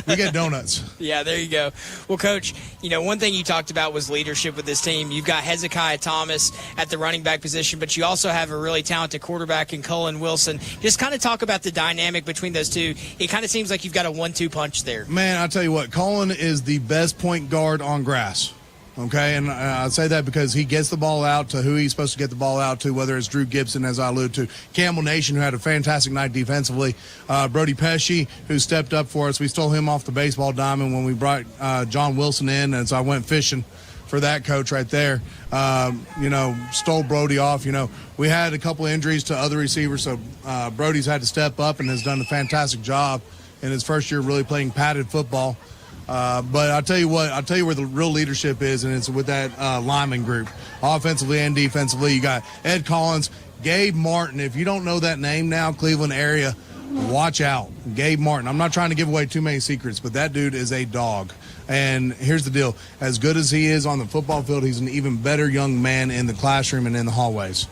We get donuts. Yeah, there you go. Well, Coach, one thing you talked about was leadership with this team. You've got Hezekiah Thomas at the running back position, but you also have a really talented quarterback in Cullen Wilson. Just kind of talk about the dynamic between those two. It kind of seems like you've got a 1-2 punch there. Man, I'll tell you what, Cullen is the best point guard on grass. Okay, and I say that because he gets the ball out to who he's supposed to get the ball out to, whether it's Drew Gibson, as I alluded to, Campbell Nation, who had a fantastic night defensively, Brody Pesci, who stepped up for us. We stole him off the baseball diamond when we brought John Wilson in, and so I went fishing for that coach right there. Stole Brody off. We had a couple of injuries to other receivers, so Brody's had to step up and has done a fantastic job in his first year really playing padded football. But I'll tell you where the real leadership is, and it's with that lineman group, offensively and defensively. You got Ed Collins, Gabe Martin. If you don't know that name now, Cleveland area, watch out. Gabe Martin. I'm not trying to give away too many secrets, but that dude is a dog. And here's the deal. As good as he is on the football field, he's an even better young man in the classroom and in the hallways.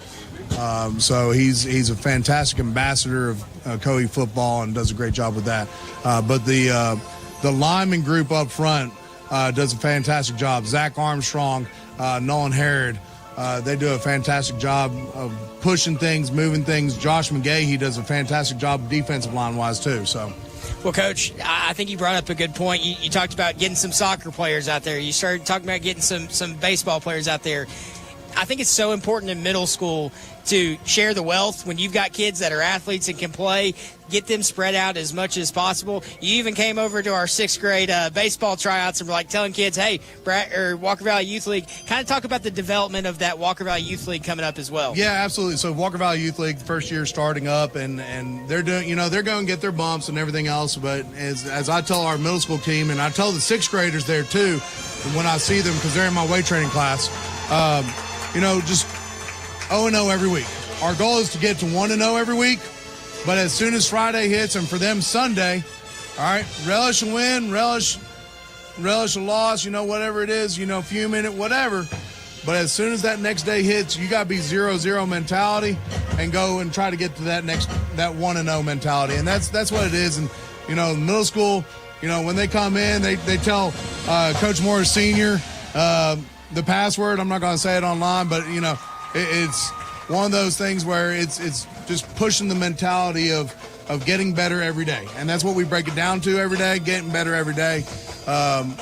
So he's a fantastic ambassador of Coe football and does a great job with that. But the lineman group up front does a fantastic job. Zach Armstrong, Nolan Harrod, they do a fantastic job of pushing things, moving things. Josh McGay, he does a fantastic job defensive line-wise too. So, well, Coach, I think you brought up a good point. You talked about getting some soccer players out there. You started talking about getting some baseball players out there. I think it's so important in middle school to share the wealth. When you've got kids that are athletes and can play, get them spread out as much as possible. You even came over to our 6th grade baseball tryouts and were telling kids, hey, Walker Valley Youth League, kind of talk about the development of that Walker Valley Youth League coming up as well. Yeah, absolutely. So Walker Valley Youth League, first year starting up, and they're doing, they're going to get their bumps and everything else. But as I tell our middle school team, and I tell the 6th graders there too, when I see them, because they're in my weight training class, just 0-0 every week. Our goal is to get to 1-0 every week, but as soon as Friday hits, and for them Sunday, all right, relish a win, relish a loss, whatever it is, fuming it, whatever. But as soon as that next day hits, you got to be 0-0 mentality and go and try to get to that 1-0 mentality. And that's what it is. And, middle school, when they come in, they tell Coach Morris Sr., the password. I'm not going to say it online, but it's one of those things where it's just pushing the mentality of getting better every day, and that's what we break it down to every day. Getting better every day. I'm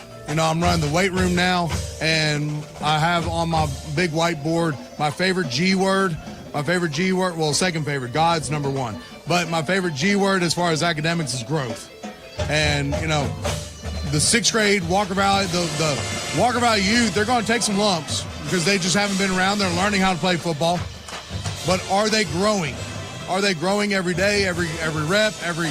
running the weight room now, and I have on my big whiteboard my favorite G word. Well, second favorite. God's number one, but my favorite G word as far as academics is growth. And the 6th grade Walker Valley, the Walker Valley youth, they're going to take some lumps because they just haven't been around. They're learning how to play football. But are they growing? Are they growing every day, every rep, every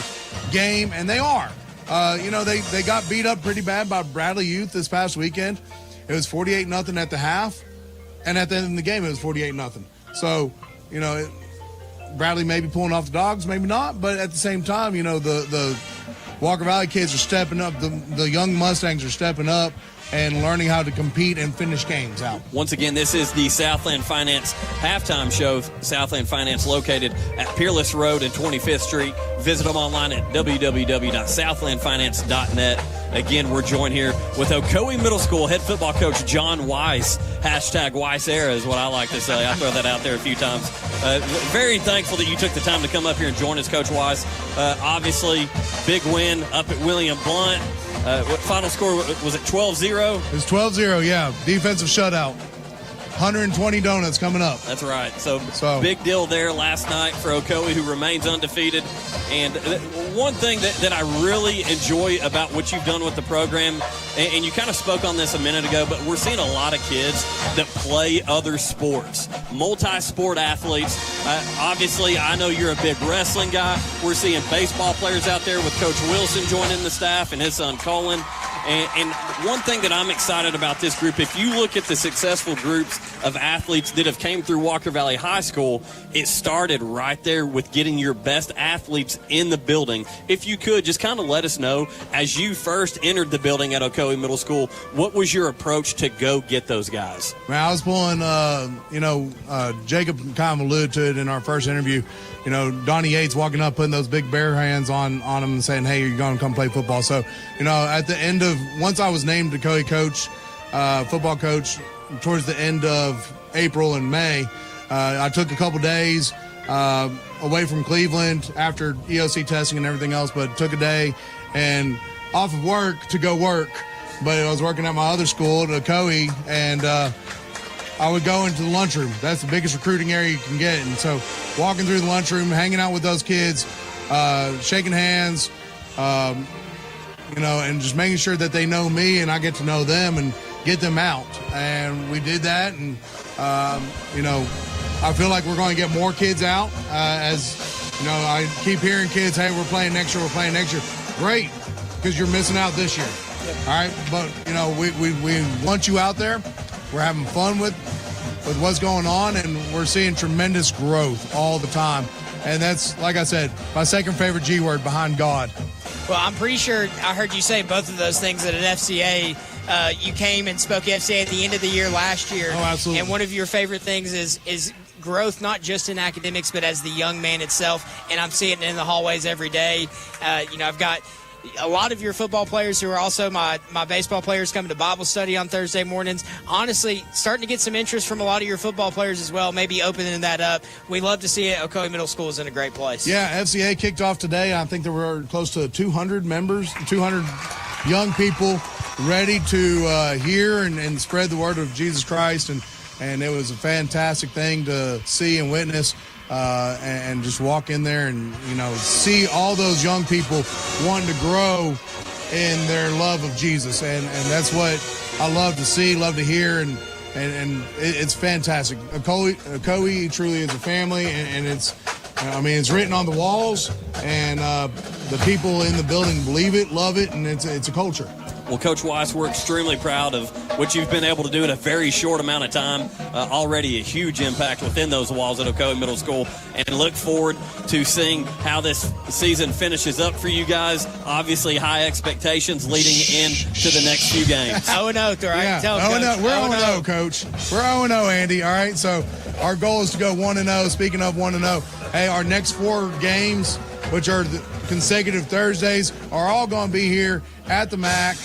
game? And they are. They got beat up pretty bad by Bradley Youth this past weekend. It was 48-0 at the half. And at the end of the game, it was 48-0. So, Bradley may be pulling off the dogs, maybe not. But at the same time, the Walker Valley kids are stepping up. The young Mustangs are stepping up and learning how to compete and finish games out. Once again, this is the Southland Finance halftime show. Southland Finance located at Peerless Road and 25th Street. Visit them online at www.southlandfinance.net. Again, we're joined here with Ocoee Middle School head football coach John Weiss. Hashtag Weiss era is what I like to say. I throw that out there a few times. Very thankful that you took the time to come up here and join us, Coach Weiss. Obviously, big win up at William Blount. What final score was it? 12-0? It was 12-0, yeah. Defensive shutout. 120 donuts coming up. That's right. So big deal there last night for Ocoee, who remains undefeated. And one thing that I really enjoy about what you've done with the program, and you kind of spoke on this a minute ago, but we're seeing a lot of kids that play other sports, multi-sport athletes. Obviously, I know you're a big wrestling guy. We're seeing baseball players out there with Coach Wilson joining the staff and his son Colin. And one thing that I'm excited about this group, if you look at the successful groups of athletes that have came through Walker Valley High School, it started right there with getting your best athletes in the building if you could, just kind of let us know, as you first entered the building at Ocoee Middle School, what was your approach to go get those guys? Man, I was pulling, Jacob kind of alluded to it in our first interview. Donnie Yates walking up, putting those big bare hands on him and saying, hey, you're going to come play football. So, at the end of, once I was named Ocoee coach, football coach, towards the end of April and May, I took a couple days away from Cleveland after EOC testing and everything else, but took a day and off of work to go work. But I was working at my other school at Ocoee, and I would go into the lunchroom. That's the biggest recruiting area you can get. And so walking through the lunchroom, hanging out with those kids, shaking hands, and just making sure that they know me and I get to know them and get them out. And we did that. And, I feel like we're going to get more kids out I keep hearing kids, hey, we're playing next year. Great, because you're missing out this year. All right. But, we want you out there. We're having fun with what's going on, and we're seeing tremendous growth all the time. And that's, like I said, my second favorite G word behind God. Well, I'm pretty sure I heard you say both of those things at an FCA. You came and spoke at FCA at the end of the year last year. Oh, absolutely. And one of your favorite things is growth, not just in academics, but as the young man itself. And I'm seeing it in the hallways every day. I've got a lot of your football players who are also my baseball players coming to Bible study on Thursday mornings. Honestly, starting to get some interest from a lot of your football players as well, maybe opening that up. We love to see it. Ocoee Middle School is in a great place. Yeah, FCA kicked off today. I think there were close to 200 members, 200 young people ready to hear and spread the word of Jesus Christ. And it was a fantastic thing to see and witness. And just walk in there and, see all those young people wanting to grow in their love of Jesus. And that's what I love to see, love to hear, and it's fantastic. Ocoee truly is a family, and it's written on the walls, and the people in the building believe it, love it, and it's a culture. Well, Coach Weiss, we're extremely proud of what you've been able to do in a very short amount of time. Already a huge impact within those walls at Ocoee Middle School, and look forward to seeing how this season finishes up for you guys. Obviously, high expectations leading into the next few games. 0-0, right? Yeah, 0-0. We're 0-0, Coach. We're 0-0, Andy. All right, so our goal is to go 1-0. Speaking of 1-0, hey, our next 4 games, which are the consecutive Thursdays, are all going to be here at the MAC.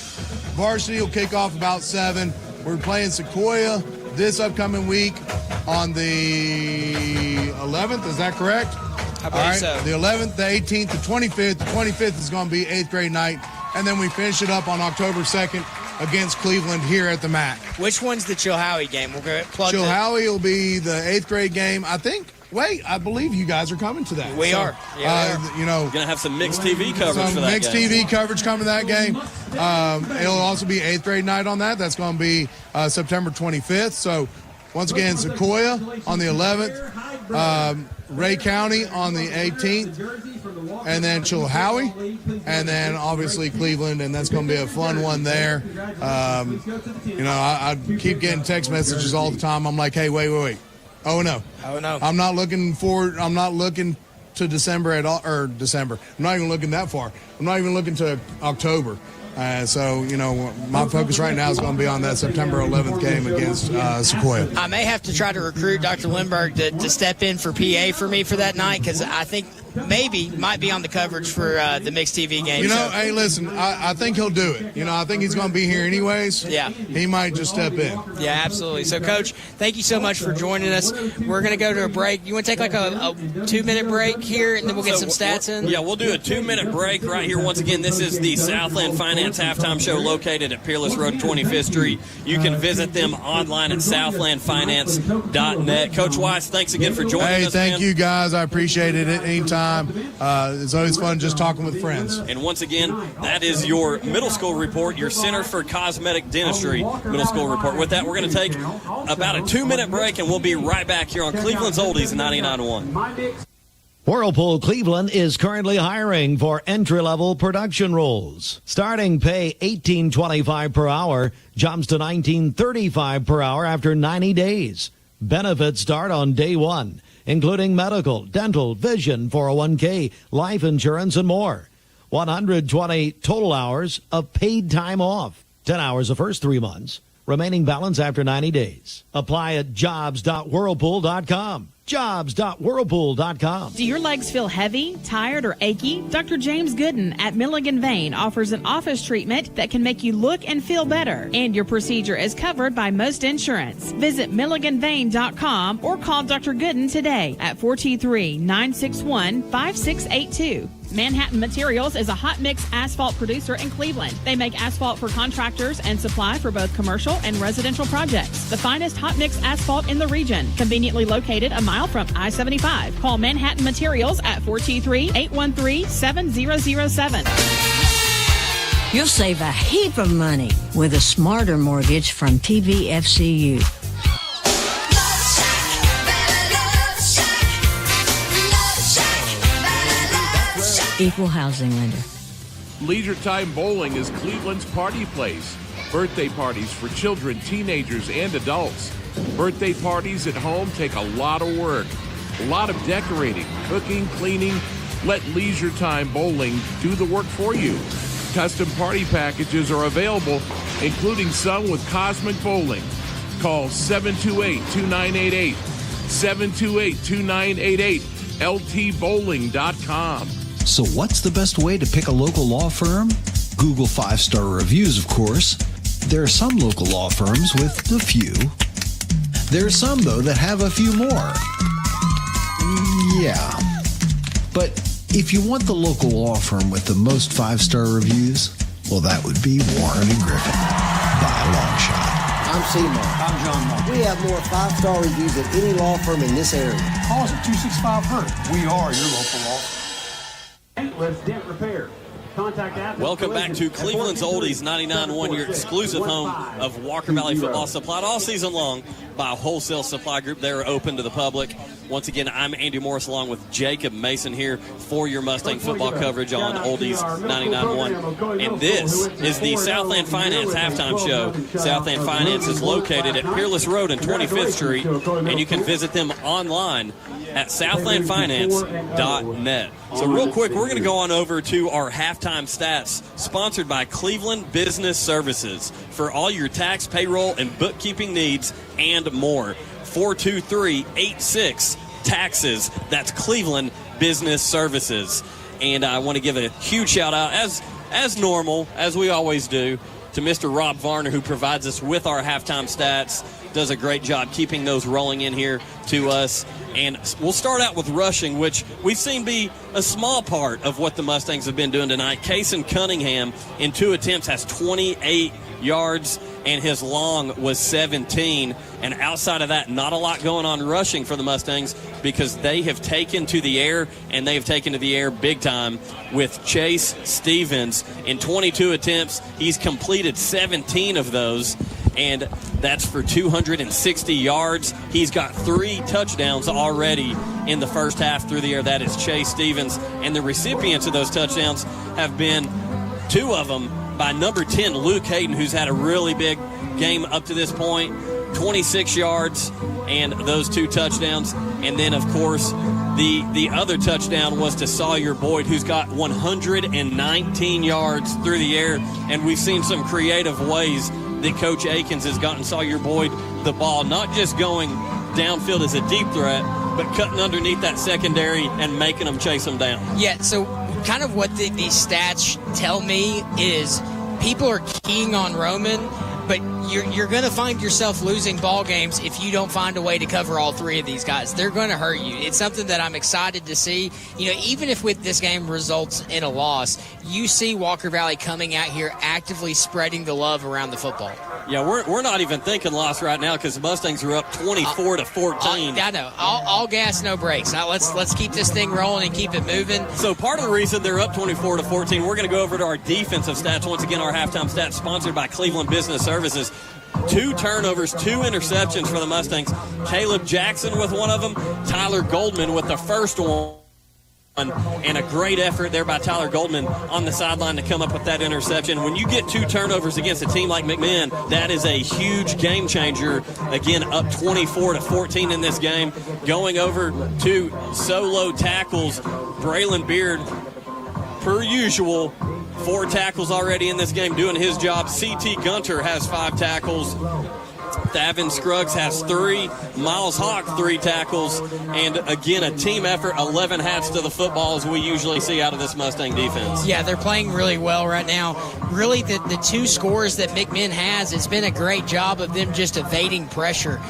Varsity will kick off about 7. We're playing Sequoia this upcoming week on the 11th. Is that correct? I believe so. The 11th, the 18th, the 25th. The 25th is going to be 8th grade night. And then we finish it up on October 2nd against Cleveland here at the MAC. Which one's the Chilhowie game? We're going to plug Chilhowie will be the 8th grade game, I think. Wait, I believe you guys are coming to that. We are. Yeah, we are. You're going to have some mixed TV coverage for that game. Some mixed TV coverage coming to that game. It'll also be 8th grade night on that. That's going to be September 25th. So, once again, Sequoia on the 11th, Ray County on the 18th, and then Chilhowie, and then obviously Cleveland, and that's going to be a fun one there. I keep getting text messages all the time. I'm like, hey, wait. Oh no. I'm not looking to December at all, or December. I'm not even looking that far. I'm not even looking to October. So, my focus right now is going to be on that September 11th game against Sequoia. I may have to try to recruit Dr. Lindbergh to step in for PA for me for that night, because I think might be on the coverage for the mixed TV game. Hey, listen, I think he'll do it. I think he's going to be here anyways. Yeah. He might just step in. Yeah, absolutely. So, Coach, thank you so much for joining us. We're going to go to a break. You want to take like a 2-minute break here, and then we'll get some stats in? Yeah, we'll do a 2-minute break right here. Once again, this is the Southland Finance Halftime Show located at Peerless Road, 25th Street. You can visit them online at southlandfinance.net. Coach Weiss, thanks again for joining us. Hey, thank you, guys. I appreciate it anytime. It's always fun just talking with friends. And once again, that is your middle school report, your Center for Cosmetic Dentistry middle school report. With that, we're going to take about a 2-minute break, and we'll be right back here on Cleveland's Oldies 99.1. Whirlpool Cleveland is currently hiring for entry-level production roles. Starting pay $18.25 per hour, jumps to $19.35 per hour after 90 days. Benefits start on day 1, including medical, dental, vision, 401k, life insurance, and more. 120 total hours of paid time off. 10 hours the first 3 months. Remaining balance after 90 days. Apply at jobs.whirlpool.com. Jobs.whirlpool.com. Do your legs feel heavy, tired, or achy? Dr. James Gooden at Milligan Vein offers an office treatment that can make you look and feel better. And your procedure is covered by most insurance. Visit milliganvein.com or call Dr. Gooden today at 423-961-5682. Manhattan Materials is a hot mix asphalt producer in Cleveland. They make asphalt for contractors and supply for both commercial and residential projects. The finest hot mix asphalt in the region, conveniently located a mile from I-75. Call Manhattan Materials at 423-813-7007. You'll save a heap of money with a smarter mortgage from TVFCU. Equal housing lender. Leisure Time Bowling is Cleveland's party place. Birthday parties for children, teenagers, and adults. Birthday parties at home take a lot of work, a lot of decorating, cooking, cleaning. Let Leisure Time Bowling do the work for you. Custom party packages are available, including some with Cosmic Bowling. Call 728-2988, 728-2988, ltbowling.com. So what's the best way to pick a local law firm? Google 5-star reviews, of course. There are some local law firms with a few. There are some, though, that have a few more. Yeah. But if you want the local law firm with the most 5-star reviews, well, that would be Warren & Griffin by a long shot. I'm Seymour. I'm John Mark. We have more 5-star reviews than any law firm in this area. Call us at 265-HURT. We are your local law firm. Let's Dent Repair. Contact Athens. Welcome back to Cleveland's Oldies 99.1, your exclusive home of Walker Valley football, supplied all season long by Wholesale Supply Group. They're open to the public. Once again, I'm Andy Morris along with Jacob Mason here for your Mustang football coverage on Oldies 99.1. And this is the Southland Finance halftime show. Southland Finance is located at Peerless Road and 25th Street, and you can visit them online at southlandfinance.net. So real quick, we're going to go on over to our halftime stats, sponsored by Cleveland Business Services, for all your tax, payroll, and bookkeeping needs and more. 423-86-TAXES. That's Cleveland Business Services. And I want to give a huge shout out, as normal, as we always do, to Mr. Rob Varner, who provides us with our halftime stats. Does a great job keeping those rolling in here to us. And we'll start out with rushing, which we've seen be a small part of what the Mustangs have been doing tonight. Kason Cunningham, in 2 attempts, has 28 yards, and his long was 17. And outside of that, not a lot going on rushing for the Mustangs, because they have taken to the air, and they have taken to the air big time with Chase Stevens. In 22 attempts, he's completed 17 of those, and that's for 260 yards. He's got 3 touchdowns already in the first half through the air. That is Chase Stevens. And the recipients of those touchdowns have been 2 of them by number 10, Luke Hayden, who's had a really big game up to this point. 26 yards and those 2 touchdowns. And then, of course, the other touchdown was to Sawyer Boyd, who's got 119 yards through the air. And we've seen some creative ways that Coach Akins has gotten Sawyer Boyd the ball, not just going downfield as a deep threat, but cutting underneath that secondary and making them chase them down. Yeah, so kind of what these stats tell me is people are keying on Roman, but you're going to find yourself losing ball games if you don't find a way to cover all 3 of these guys. They're going to hurt you. It's something that I'm excited to see. You know, even if with this game results in a loss, you see Walker Valley coming out here actively spreading the love around the football. Yeah, we're not even thinking loss right now, because the Mustangs are up 24-14. I know. All gas, no brakes. Now let's keep this thing rolling and keep it moving. So part of the reason they're up 24-14, we're going to go over to our defensive stats. Once again, our halftime stats sponsored by Cleveland Business Services. 2 turnovers, 2 interceptions for the Mustangs. Caleb Jackson with one of them. Tyler Goldman with the first one. And a great effort there by Tyler Goldman on the sideline to come up with that interception. When you get 2 turnovers against a team like McMinn, that is a huge game changer. Again, up 24-14 in this game. Going over to solo tackles, Braylon Beard per usual, 4 tackles already in this game doing his job. C.T. Gunter has 5 tackles. Thavin Scruggs has 3. Miles Hawk, 3 tackles. And, again, a team effort, 11 hats to the football as we usually see out of this Mustang defense. Yeah, they're playing really well right now. Really, the 2 scores that McMinn has, it's been a great job of them just evading pressure,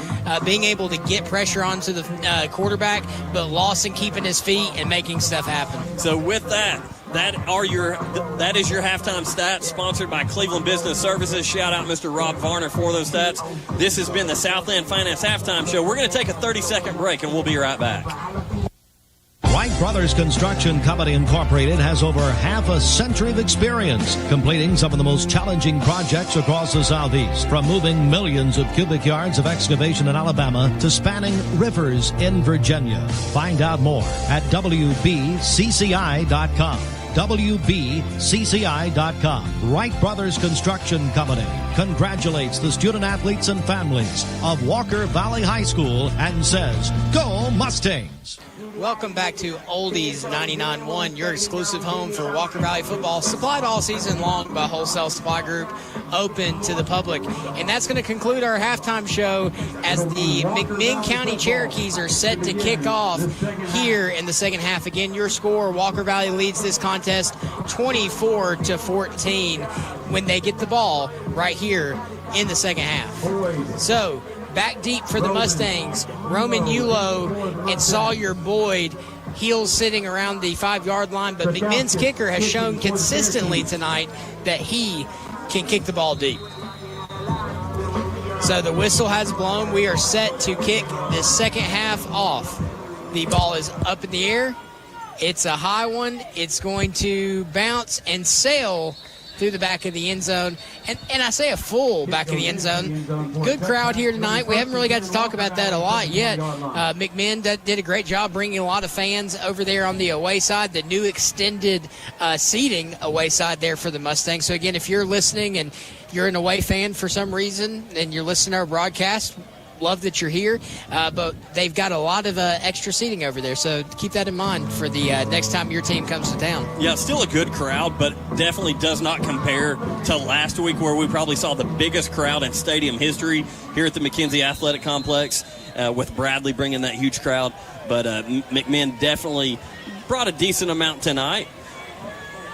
being able to get pressure onto the quarterback, but Lawson keeping his feet and making stuff happen. So with that is your halftime stats, sponsored by Cleveland Business Services. Shout out Mr. Rob Varner for those stats. This has been the Southland Finance Halftime Show. We're going to take a 30-second break, and we'll be right back. Wright Brothers Construction Company Incorporated has over half a century of experience completing some of the most challenging projects across the Southeast, from moving millions of cubic yards of excavation in Alabama to spanning rivers in Virginia. Find out more at WBCCI.com. WBCCI.com. Wright Brothers Construction Company congratulates the student athletes and families of Walker Valley High School and says, "Go Mustangs!" Welcome back to Oldies 99.1, your exclusive home for Walker Valley football, supplied all season long by Wholesale Supply Group, open to the public. And that's going to conclude our halftime show as the McMinn County Cherokees are set to kick off here in the second half. Again, your score, Walker Valley leads this contest 24-14 when they get the ball right here in the second half. So, back deep for the Mustangs, Roman Yulo and Sawyer Boyd, heels sitting around the 5-yard line, but McMinn's kicker has shown consistently tonight that he can kick the ball deep. So the whistle has blown. We are set to kick this second half off. The ball is up in the air. It's a high one. It's going to bounce and sail through the back of the end zone. And I say a full back of the end zone. Good crowd here tonight. We haven't really got to talk about that a lot yet. McMinn did a great job bringing a lot of fans over there on the away side, the new extended seating away side there for the Mustangs. So, again, if you're listening and you're an away fan for some reason and you're listening to our broadcast, love that you're here, but they've got a lot of extra seating over there, so keep that in mind for the next time your team comes to town. Yeah, still a good crowd, but definitely does not compare to last week where we probably saw the biggest crowd in stadium history here at the McKenzie Athletic Complex, with Bradley bringing that huge crowd. But McMinn definitely brought a decent amount tonight.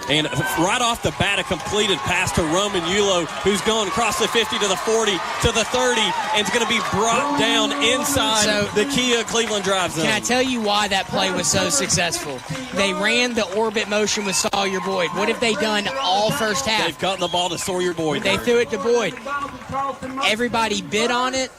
And right off the bat, a completed pass to Roman Yulo, who's going across the 50 to the 40 to the 30, and it's going to be brought down inside the Kia Cleveland drive zone. Can I tell you why that play was so successful? They ran the orbit motion with Sawyer Boyd. What have they done all first half? They've gotten the ball to Sawyer Boyd. They threw it to Boyd. Everybody bid on it.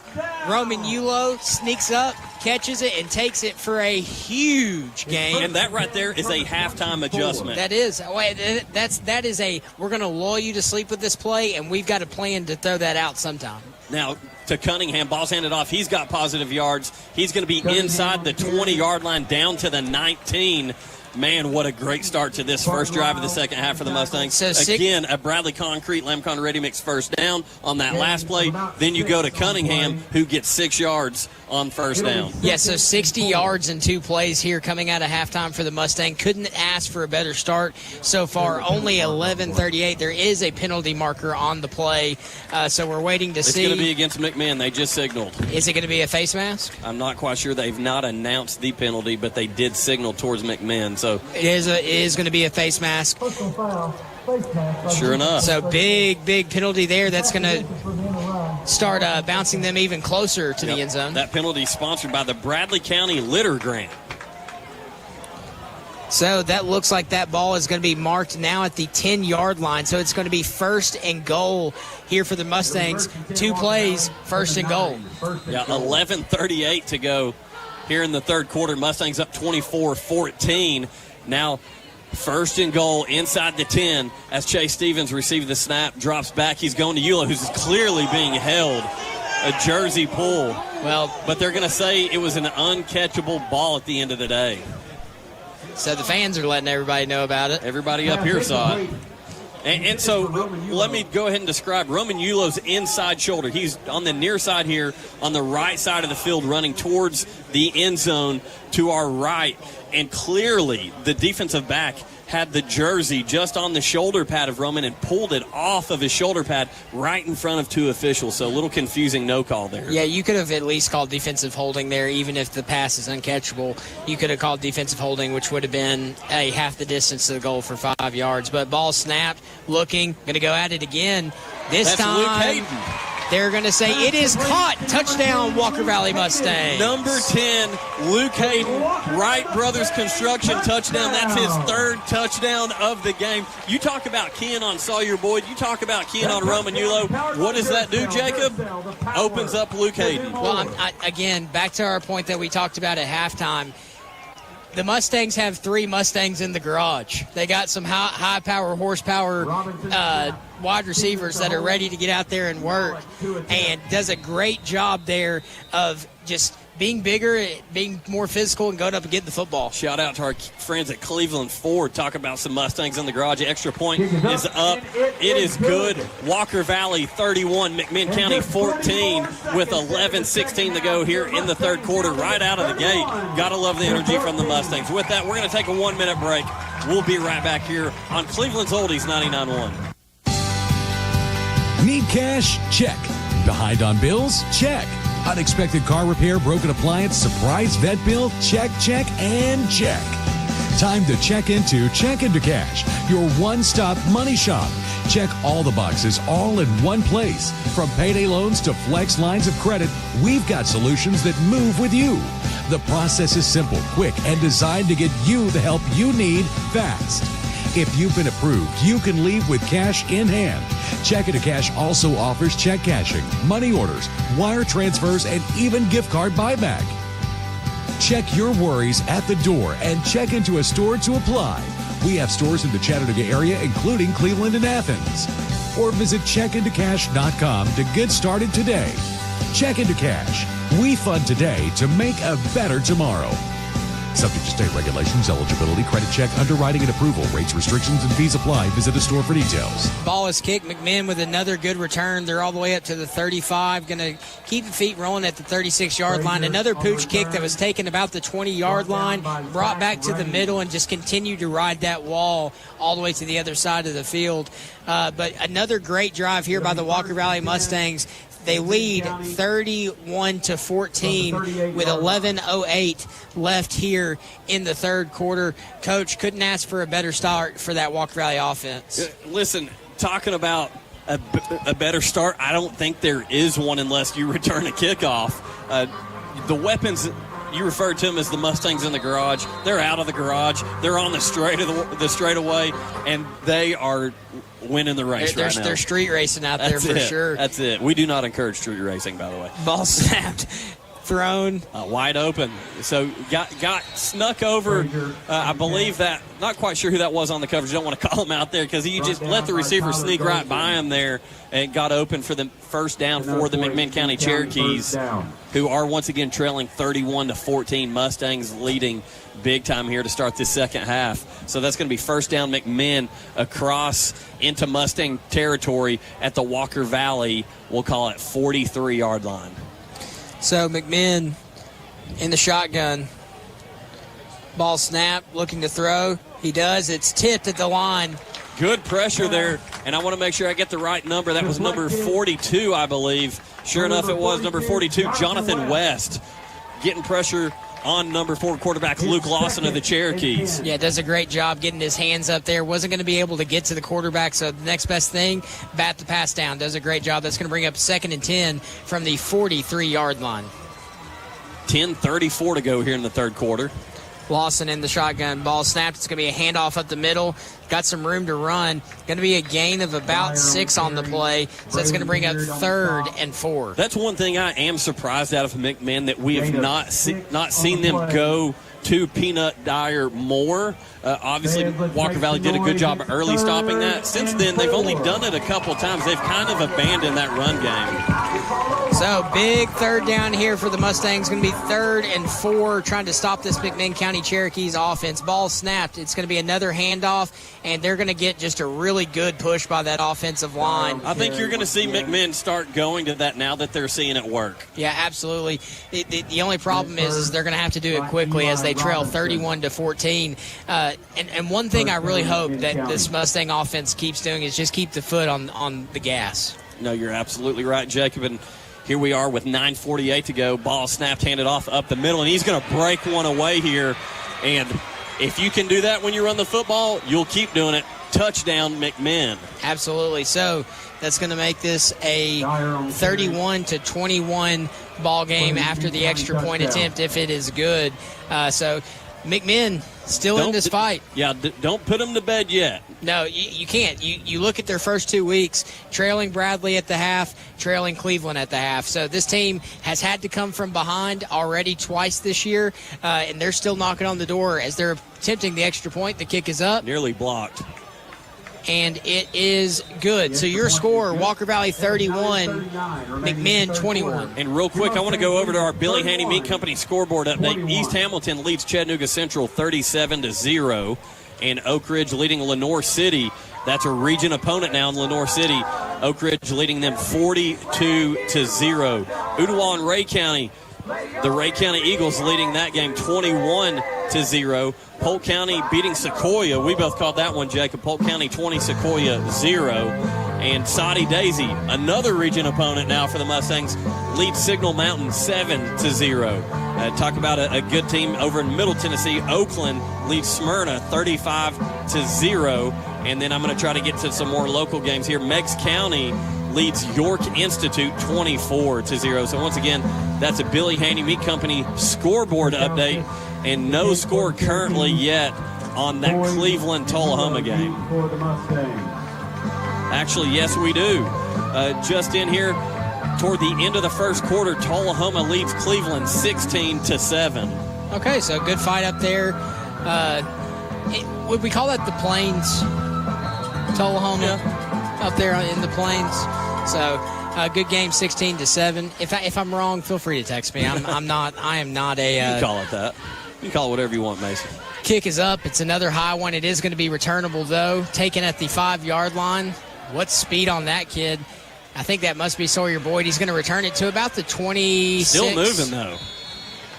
Roman Yulo sneaks up, catches it, and takes it for a huge gain. And that right there is a halftime adjustment. That is. That is a, we're going to lull you to sleep with this play, and we've got a plan to throw that out sometime. Now, to Cunningham, ball's handed off. He's got positive yards. He's going to be inside the 20-yard line down to the 19. Man, what a great start to this first drive of the second half for the Mustangs. So again, a Bradley Concrete, Lamcon Ready Mix first down on that last play. Then you go to Cunningham, who gets 6 yards on first down. Yeah, so 60 yards in 2 plays here coming out of halftime for the Mustang. Couldn't ask for a better start so far. Only 11:38. There is a penalty marker on the play, so we're waiting to see. It's going to be against McMinn. They just signaled. Is it going to be a face mask? I'm not quite sure. They've not announced the penalty, but they did signal towards McMinn. So it is going to be a face mask. Sure enough. So big penalty there. That's going to start bouncing them even closer to the end zone. That penalty sponsored by the Bradley County Litter Grant. So that looks like that ball is going to be marked now at the 10-yard line. So it's going to be 1st and goal here for the Mustangs. 2 plays, 1st and goal. Yeah, 11:38 to go here in the third quarter. Mustangs up 24-14. Now 1st and goal inside the 10 as Chase Stevens receives the snap, drops back. He's going to Yulo, who's clearly being held. A jersey pull. Well, but they're going to say it was an uncatchable ball at the end of the day. So the fans are letting everybody know about it. Everybody up here saw it. And so let me go ahead and describe Roman Yulo's inside shoulder. He's on the near side here, on the right side of the field, running towards the end zone to our right. And clearly the defensive back had the jersey just on the shoulder pad of Roman and pulled it off of his shoulder pad right in front of 2 officials. So a little confusing no call there. Yeah, you could have at least called defensive holding there, even if the pass is uncatchable. You could have called defensive holding, which would have been half the distance to the goal for 5 yards. But ball snapped, looking, going to go at it again. That's time, Luke Hayden. They're going to say it is caught. Touchdown, Walker Valley Mustangs. Number 10, Luke Hayden, Wright Brothers Construction touchdown. That's his 3rd touchdown of the game. You talk about keying on Sawyer Boyd. You talk about keying on Roman Yulo. What does that do, Jacob? Opens up Luke Hayden. Well, again, back to our point that we talked about at halftime. The Mustangs have 3 Mustangs in the garage. They got some high-power, horsepower wide receivers that are ready to get out there and work, and does a great job there of just being bigger, being more physical, and going up and getting the football. Shout out to our friends at Cleveland Ford. Talk about some Mustangs in the garage. Extra point is up. It is good. Walker Valley 31, McMinn County 14 with 11:16 to go here in the 3rd quarter. Right out of the gate. Gotta love the energy from the Mustangs. With that, we're going to take a 1-minute break. We'll be right back here on Cleveland's Oldies 99.1. Need cash? Check. Behind on bills? Check. Unexpected car repair, broken appliance, surprise vet bill? Check, check, and check. Time to check into Cash, your one-stop money shop. Check all the boxes all in one place. From payday loans to flex lines of credit, we've got solutions that move with you. The process is simple, quick, and designed to get you the help you need fast. If you've been approved, you can leave with cash in hand. Check Into Cash also offers check cashing, money orders, wire transfers, and even gift card buyback. Check your worries at the door and check into a store to apply. We have stores in the Chattanooga area, including Cleveland and Athens. Or visit checkintocash.com to get started today. Check Into Cash. We fund today to make a better tomorrow. Subject to state regulations, eligibility, credit check, underwriting, and approval. Rates, restrictions, and fees apply. Visit a store for details. Ball is kicked. McMinn with another good return. They're all the way up to the 35. Going to keep the feet rolling at the 36-yard line. Another pooch kick that was taken about the 20-yard line, brought back to the middle, and just continued to ride that wall all the way to the other side of the field. But another great drive here by the Walker Valley Mustangs. They lead 31-14 with 11:08 left here in the 3rd quarter. Coach, couldn't ask for a better start for that Walker Valley offense. Listen, talking about a better start, I don't think there is one unless you return a kickoff. The weapons, you referred to them as the Mustangs in the garage. They're out of the garage. They're on the straightaway, and they are winning the race right now. They're street racing out there for sure. That's it. We do not encourage street racing, by the way. Ball snapped, thrown. Wide open. So got snuck over, I believe that, not quite sure who that was on the coverage. Don't want to call him out there because he just let the receiver sneak right by him there and got open for the first down for the McMinn County Cherokees, who are once again trailing 31-14. Mustangs leading big time here to start this second half. So that's going to be first down McMinn across into Mustang territory at the Walker Valley, we'll call it 43-yard line. So McMinn in the shotgun. Ball snap, looking to throw. He does. It's tipped at the line. Good pressure there, and I want to make sure I get the right number. That was number 42, I believe. Sure enough, it was number 42, Jonathan West, getting pressure on number 4 quarterback Luke Lawson of the Cherokees. Yeah, does a great job getting his hands up there. Wasn't going to be able to get to the quarterback, so the next best thing, bat the pass down. Does a great job. That's going to bring up 2nd and 10 from the 43-yard line. 10:34 to go here in the 3rd quarter. Lawson in the shotgun. Ball snapped. It's going to be a handoff up the middle. Got some room to run. Going to be a gain of about 6 on the play. So that's going to bring up 3rd and 4. That's one thing I am surprised out of McMinn, that we have not seen them go to Peanut Dyer more. Obviously, Walker Valley did a good job early stopping that. Since then, they've only done it a couple times. They've kind of abandoned that run game. So, big 3rd down here for the Mustangs. Going to be 3rd and 4, trying to stop this McMinn County Cherokees offense. Ball snapped. It's going to be another handoff, and they're going to get just a really good push by that offensive line. I think you're going to see McMinn start going to that now that they're seeing it work. Yeah, absolutely. The only problem is they're going to have to do it quickly as they they trail 31-14. And one thing I really hope that this Mustang offense keeps doing is just keep the foot on the gas. No, you're absolutely right, Jacob. And here we are with 9:48 to go. Ball snapped, handed off up the middle, and he's going to break one away here. And if you can do that when you run the football, you'll keep doing it. Touchdown, McMinn. Absolutely. So that's going to make this a 31-21 ball game after the extra point attempt if it is good. So McMinn still in this fight. Yeah, don't put them to bed yet. No, you can't. You look at their first 2 weeks, trailing Bradley at the half, trailing Cleveland at the half. So this team has had to come from behind already twice this year, and they're still knocking on the door as they're attempting the extra point. The kick is up. Nearly blocked. And it is good. So your score, Walker Valley 31, McMinn 21. And real quick, I want to go over to our Billy Haney Meat Company scoreboard update. East Hamilton leads Chattanooga Central 37-0, and Oak Ridge leading Lenoir City. That's a region opponent now in Lenoir City. Oak Ridge leading them 42-0. Ottawa and Ray County, the Ray County Eagles leading that game 21-0. Polk County beating Sequoia. We both called that one, Jacob. Polk County 20, Sequoia 0. And Soddy Daisy, another region opponent now for the Mustangs, leads Signal Mountain 7-0. Talk about a good team over in Middle Tennessee. Oakland leads Smyrna 35-0. And then I'm going to try to get to some more local games here. Meigs County leads York Institute 24-0. So once again, that's a Billy Haney Meat Company scoreboard update. And no score currently yet on that Cleveland-Tullahoma game. Actually, yes, we do. Just in here, toward the end of the first quarter, Tullahoma leads Cleveland 16-7. Okay, so good fight up there. Would we call that the Plains? Tullahoma up there in the Plains. So good game, 16-7. If I'm wrong, feel free to text me. I am not a. You can call it that. You can call it whatever you want, Mason. Kick is up. It's another high one. It is going to be returnable, though. Taken at the 5-yard line. What speed on that kid. I think that must be Sawyer Boyd. He's going to return it to about the 26. Still moving, though.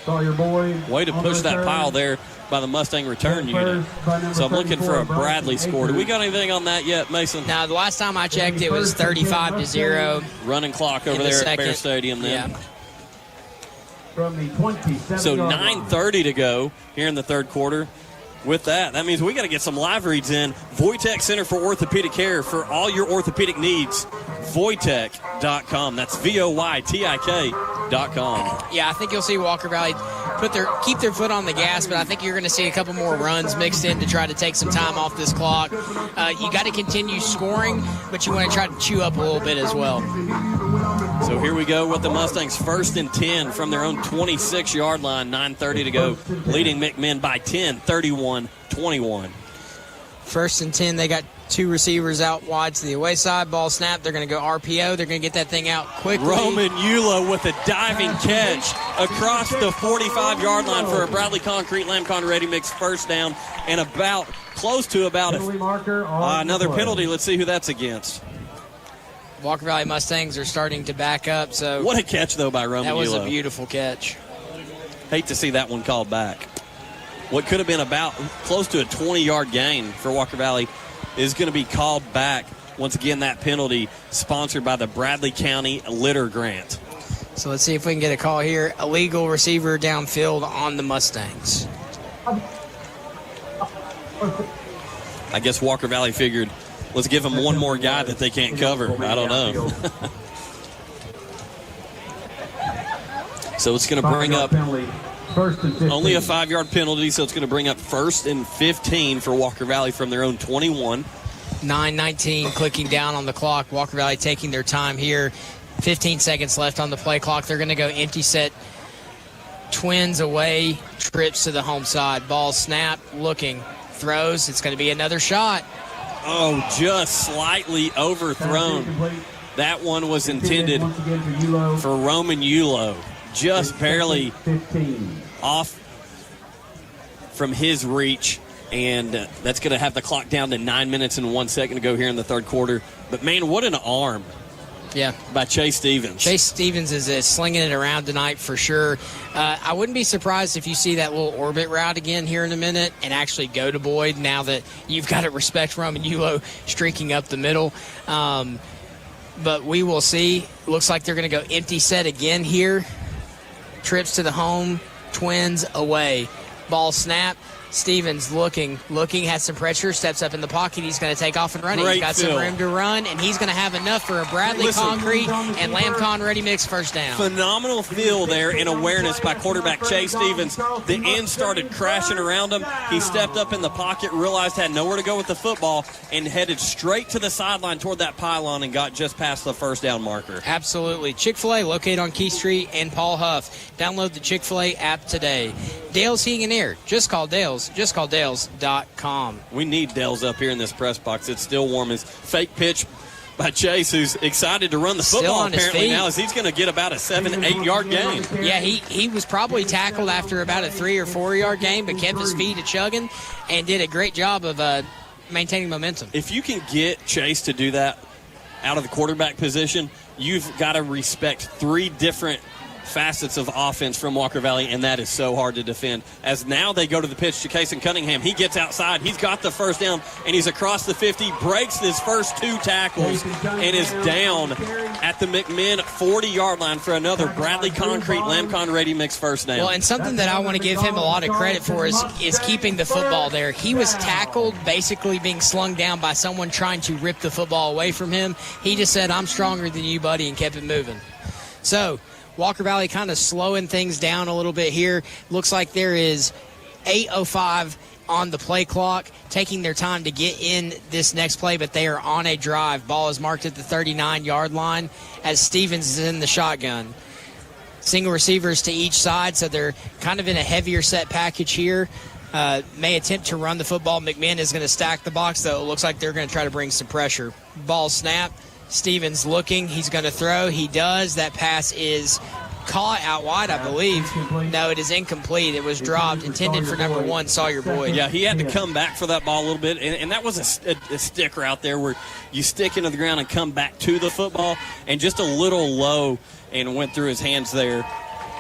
Sawyer Boyd. Way to push that pile there by the Mustang return unit. So I'm looking for a Bradley score. Do we got anything on that yet, Mason? Now, the last time I checked, it was 35-0. Running clock over there at Bear Stadium then. Yeah. From the 27 So 9:30 to go here in the third quarter. With that means we got to get some live reads in. Voitech Center for Orthopedic Care for all your orthopedic needs. Voitech.com. That's VOYTIK.com. Yeah, I think you'll see Walker Valley keep their foot on the gas, but I think you're going to see a couple more runs mixed in to try to take some time off this clock. You got to continue scoring, but you want to try to chew up a little bit as well. So here we go with the Mustangs 1st and 10 from their own 26-yard line. 9:30 to go, leading McMinn by 10, 31-21. 1st and 10, they got two receivers out wide to the away side. Ball snap. They're going to go RPO. They're going to get that thing out quickly. Roman Eula with a diving catch across the 45-yard line for a Bradley Concrete Lamcon Ready Mix first down and close to another penalty. Let's see who that's against. Walker Valley Mustangs are starting to back up. So what a catch, though, by Roman Eula. That was a beautiful catch. Hate to see that one called back. What could have been about close to a 20-yard gain for Walker Valley is going to be called back. Once again, that penalty sponsored by the Bradley County Litter Grant. So let's see if we can get a call here. Illegal receiver downfield on the Mustangs. I guess Walker Valley figured, let's give them one more guy that they can't cover. I don't know. So it's going to bring up only a 5-yard penalty, so it's going to bring up 1st and 15 for Walker Valley from their own 21. 9:19 clicking down on the clock. Walker Valley taking their time here. 15 seconds left on the play clock. They're going to go empty set. Twins away, trips to the home side. Ball snap, looking, throws. It's going to be another shot. Oh, just slightly overthrown. That one was intended for Roman Eula. Just barely off from his reach, and that's going to have the clock down to 9 minutes and 1 second to go here in the third quarter. But, man, what an arm Yeah. By Chase Stevens. Chase Stevens is slinging it around tonight for sure. I wouldn't be surprised if you see that little orbit route again here in a minute and actually go to Boyd now that you've got to respect Roman Yulo streaking up the middle. But we will see. Looks like they're going to go empty set again here. Trips to the home, Twins away. Ball snap. Stevens looking, has some pressure, steps up in the pocket. He's going to take off and run. He's got some room to run, and he's going to have enough for a Bradley Concrete and Lamcon Ready Mix first down. Phenomenal feel there in awareness by quarterback Chase Stevens. The end started crashing around him. He stepped up in the pocket, realized had nowhere to go with the football, and headed straight to the sideline toward that pylon and got just past the first down marker. Absolutely. Chick-fil-A located on Key Street and Paul Huff. Download the Chick-fil-A app today. Dale's Heating and Air. Just call Dale's. Just call Dales.com. We need Dale's up here in this press box. It's still warm. It's fake pitch by Chase, who's excited to run the football apparently now, as he's going to get about a 7-8 yard gain. Yeah, he was probably tackled after about a 3 or 4 yard gain, but kept his feet a-chugging and did a great job of maintaining momentum. If you can get Chase to do that out of the quarterback position, you've got to respect 3 different facets of offense from Walker Valley, and that is so hard to defend. As now they go to the pitch to Kason Cunningham. He gets outside. He's got the first down, and he's across the 50, breaks his first 2 tackles, and is down at the McMinn 40-yard line for another Bradley Concrete Lamcon Ready Mix first down. Well, and something that I want to give him a lot of credit for is keeping the football there. He was tackled, basically being slung down by someone trying to rip the football away from him. He just said, "I'm stronger than you, buddy," and kept it moving. So Walker Valley kind of slowing things down a little bit here. Looks like there is 8:05 on the play clock, taking their time to get in this next play, but they are on a drive. Ball is marked at the 39-yard line as Stevens is in the shotgun. Single receivers to each side, so they're kind of in a heavier set package here. May attempt to run the football. McMinn is going to stack the box, though. It looks like they're going to try to bring some pressure. Ball snap. Stevens looking. He's going to throw. He does. That pass is caught out wide, I believe. No, it is incomplete. It was dropped, intended for number 1, Sawyer Boyd. Yeah, he had to come back for that ball a little bit, and that was a stick route there where you stick into the ground and come back to the football, and just a little low and went through his hands there.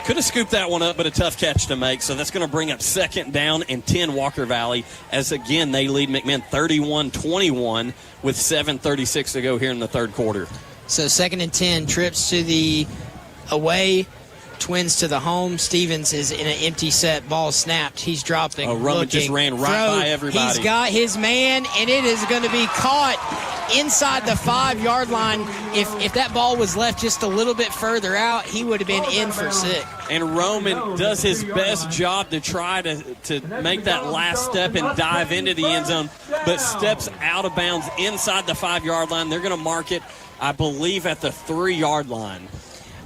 Could have scooped that one up, but a tough catch to make. So that's going to bring up 2nd down and 10 Walker Valley, as again they lead McMinn 31-21 with 7:36 to go here in the third quarter. So 2nd and 10, trips to the away, Twins to the home. Stevens is in an empty set. Ball snapped. He's dropping. Roman just ran right by everybody. He's got his man, and it is going to be caught inside the 5-yard line. If that ball was left just a little bit further out, he would have been in for 6. And Roman does his best job to try to make that last step and dive into the end zone, but steps out of bounds inside the 5-yard line. They're going to mark it, I believe, at the 3-yard line.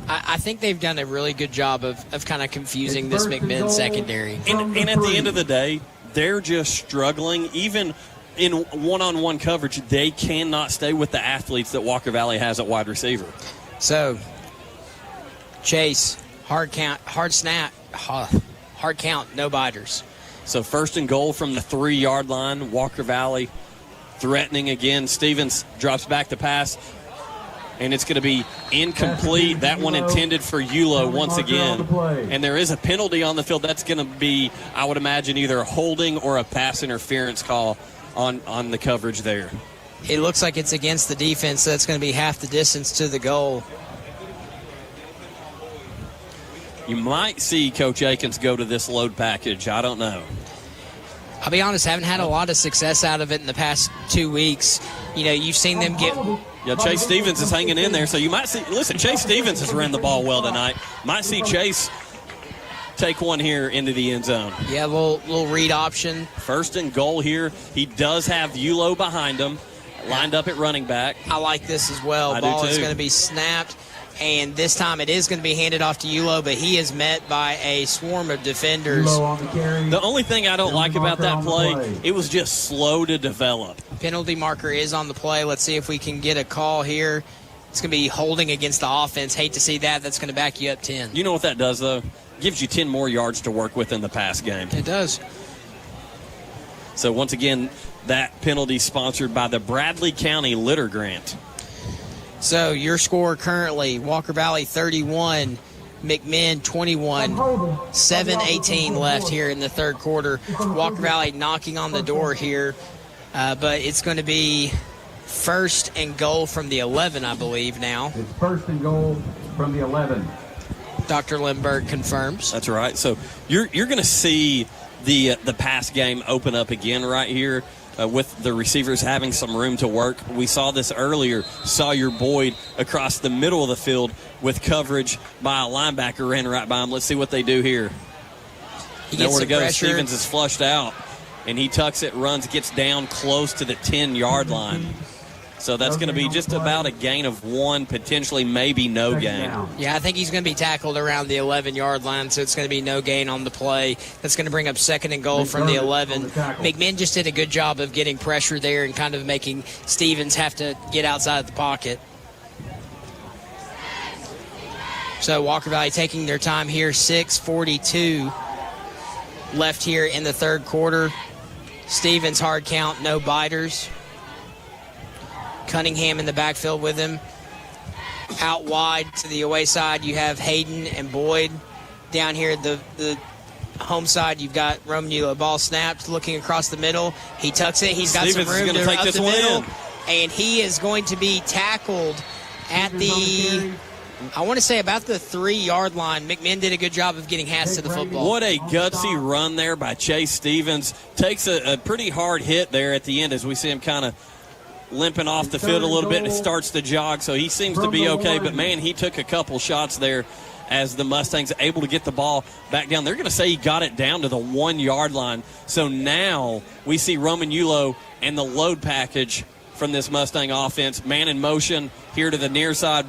I think they've done a really good job of kind of confusing this McMinn secondary. And at the end of the day, they're just struggling. Even in one-on-one coverage, they cannot stay with the athletes that Walker Valley has at wide receiver. So, Chase, hard count, no biters. So 1st and goal from the 3-yard line. Walker Valley threatening again. Stevens drops back the pass, and it's going to be incomplete. That one intended for Yulo once again. And there is a penalty on the field. That's going to be, I would imagine, either a holding or a pass interference call on the coverage there. It looks like it's against the defense, so that's going to be half the distance to the goal. You might see Coach Akins go to this load package. I don't know. I'll be honest, haven't had a lot of success out of it in the past 2 weeks. You know, you've seen them get... Yeah, Chase Stevens is hanging in there, so you might see... Listen, Chase Stevens has ran the ball well tonight. Might see Chase take one here into the end zone. Yeah, little read option. 1st and goal here. He does have Yulo behind him, lined up at running back. I like this as well. Ball is going to be snapped, and this time it is going to be handed off to Yulo, but he is met by a swarm of defenders. The only thing I don't like about that play, it was just slow to develop. Penalty marker is on the play. Let's see if we can get a call here. It's going to be holding against the offense. Hate to see that. That's going to back you up 10. You know what that does, though? Gives you 10 more yards to work with in the pass game. It does. So, once again, that penalty sponsored by the Bradley County Litter Grant. So your score currently, Walker Valley 31, McMinn 21, 7:18 left here in the third quarter. Walker Valley knocking on the door here, but it's going to be first and goal from the 11, I believe, now. It's first and goal from the 11. Dr. Lindbergh confirms. That's right. So you're going to see the pass game open up again right here with the receivers having some room to work. We saw this earlier. Sawyer Boyd across the middle of the field with coverage by a linebacker ran right by him. Let's see what they do here. Nowhere to go. Pressure. Stevens is flushed out, and he tucks it, runs, gets down close to the 10-yard line. So that's going to be just about a gain of 1, potentially maybe no gain. Yeah, I think he's going to be tackled around the 11-yard line, so it's going to be no gain on the play. That's going to bring up second and goal from the 11. McMinn just did a good job of getting pressure there and kind of making Stevens have to get outside the pocket. So Walker Valley taking their time here, 6:42 left here in the third quarter. Stevens hard count, no biters. Cunningham in the backfield with him. Out wide to the away side, you have Hayden and Boyd. Down here, the home side, you've got Romulo. Ball snapped, looking across the middle. He tucks it. He's got Stevens some room is to take up this the one middle. in. And he is going to be tackled at the, I want to say, about the 3-yard line. McMinn did a good job of getting Hass to the football. What a gutsy run there by Chase Stevens. Takes a pretty hard hit there at the end as we see him kind of limping off the field a little bit and starts to jog, so he seems to be okay. But, man, he took a couple shots there as the Mustangs able to get the ball back down. They're going to say he got it down to the 1-yard line. So now we see Romulo and the load package from this Mustang offense. Man in motion here to the near side.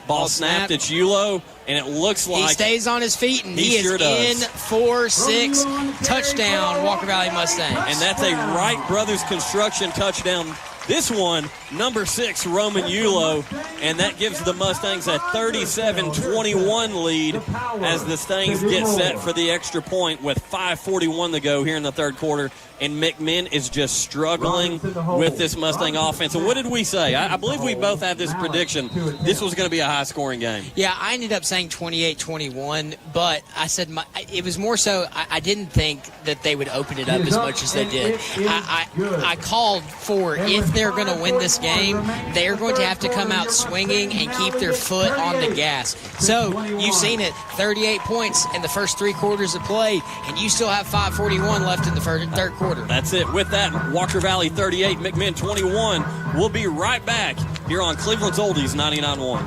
Ball snapped. It's Yulo, and it looks like he stays on his feet, and he sure is does. in 4-6 touchdown, Walker Valley Mustangs. And that's a Wright Brothers Construction touchdown. This one, number 6, Roman Yulo, and that gives the Mustangs a 37-21 lead as the Stangs get set for the extra point with 5:41 to go here in the third quarter. And McMinn is just struggling with this Mustang offense. And what did we say? I believe we both had this prediction. This was going to be a high-scoring game. Yeah, I ended up saying 28-21, but I said it was more so I didn't think that they would open it up as much as they did. I called for, if they're going to win this game, they're going to have to come out swinging and keep their foot on the gas. So you've seen it, 38 points in the first 3 quarters of play, and you still have 5:41 left in the third quarter. That's it. With that, Walker Valley 38, McMinn 21. We'll be right back here on Cleveland's Oldies 99.1.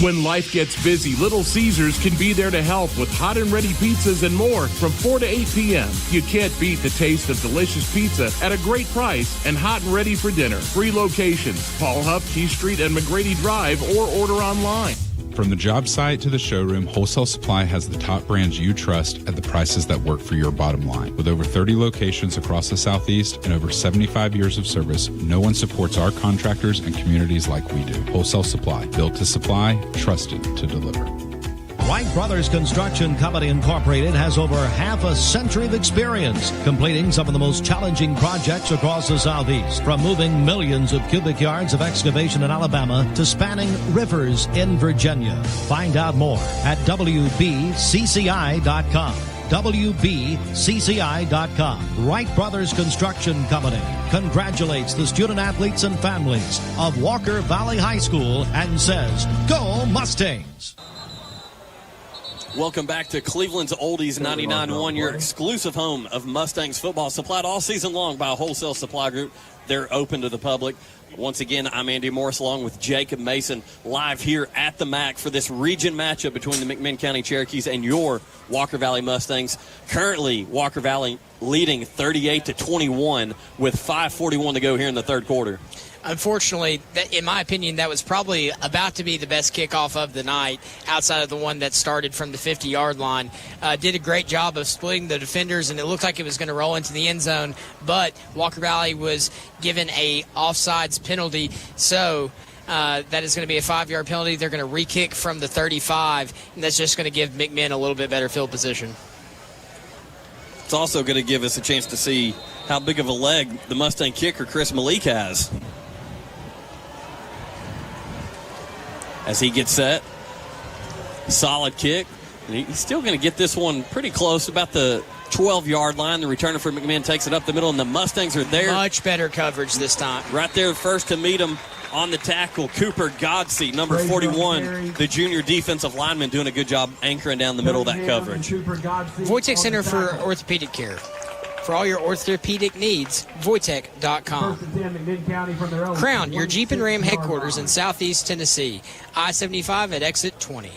When life gets busy, Little Caesars can be there to help with hot and ready pizzas and more from 4 to 8 p.m. You can't beat the taste of delicious pizza at a great price and hot and ready for dinner. 3 locations, Paul Huff, Key Street, and McGrady Drive, or order online. From the job site to the showroom, Wholesale Supply has the top brands you trust at the prices that work for your bottom line. With over 30 locations across the Southeast and over 75 years of service, no one supports our contractors and communities like we do. Wholesale Supply, built to supply, trusted to deliver. Wright Brothers Construction Company Incorporated has over half a century of experience completing some of the most challenging projects across the Southeast, from moving millions of cubic yards of excavation in Alabama to spanning rivers in Virginia. Find out more at WBCCI.com. WBCCI.com. Wright Brothers Construction Company congratulates the student athletes and families of Walker Valley High School and says, "Go Mustangs!" Welcome back to Cleveland's Oldies 99.1, your exclusive home of Mustangs football, supplied all season long by Wholesale Supply Group. They're open to the public. Once again, I'm Andy Morris along with Jacob Mason, live here at the MAC for this region matchup between the McMinn County Cherokees and your Walker Valley Mustangs. Currently, Walker Valley leading 38-21 with 5:41 to go here in the third quarter. Unfortunately, in my opinion, that was probably about to be the best kickoff of the night outside of the one that started from the 50-yard line. Did a great job of splitting the defenders, and it looked like it was going to roll into the end zone, but Walker Valley was given a offsides penalty, so that is going to be a 5-yard penalty. They're going to re-kick from the 35, and that's just going to give McMinn a little bit better field position. It's also going to give us a chance to see how big of a leg the Mustang kicker, Chris Malik, has. as he gets set. Solid kick. And he's still going to get this one pretty close, about the 12-yard line. The returner for McMinn takes it up the middle, and the Mustangs are there. Much better coverage this time. Right there, first to meet him on the tackle, Cooper Godsey, number 41, the junior defensive lineman, doing a good job anchoring down the middle of that coverage. Wojtek Center for Orthopedic Care. For all your orthopedic needs, Wojtek.com. Crown, your Jeep and Ram headquarters in Southeast Tennessee. I-75 at exit 20.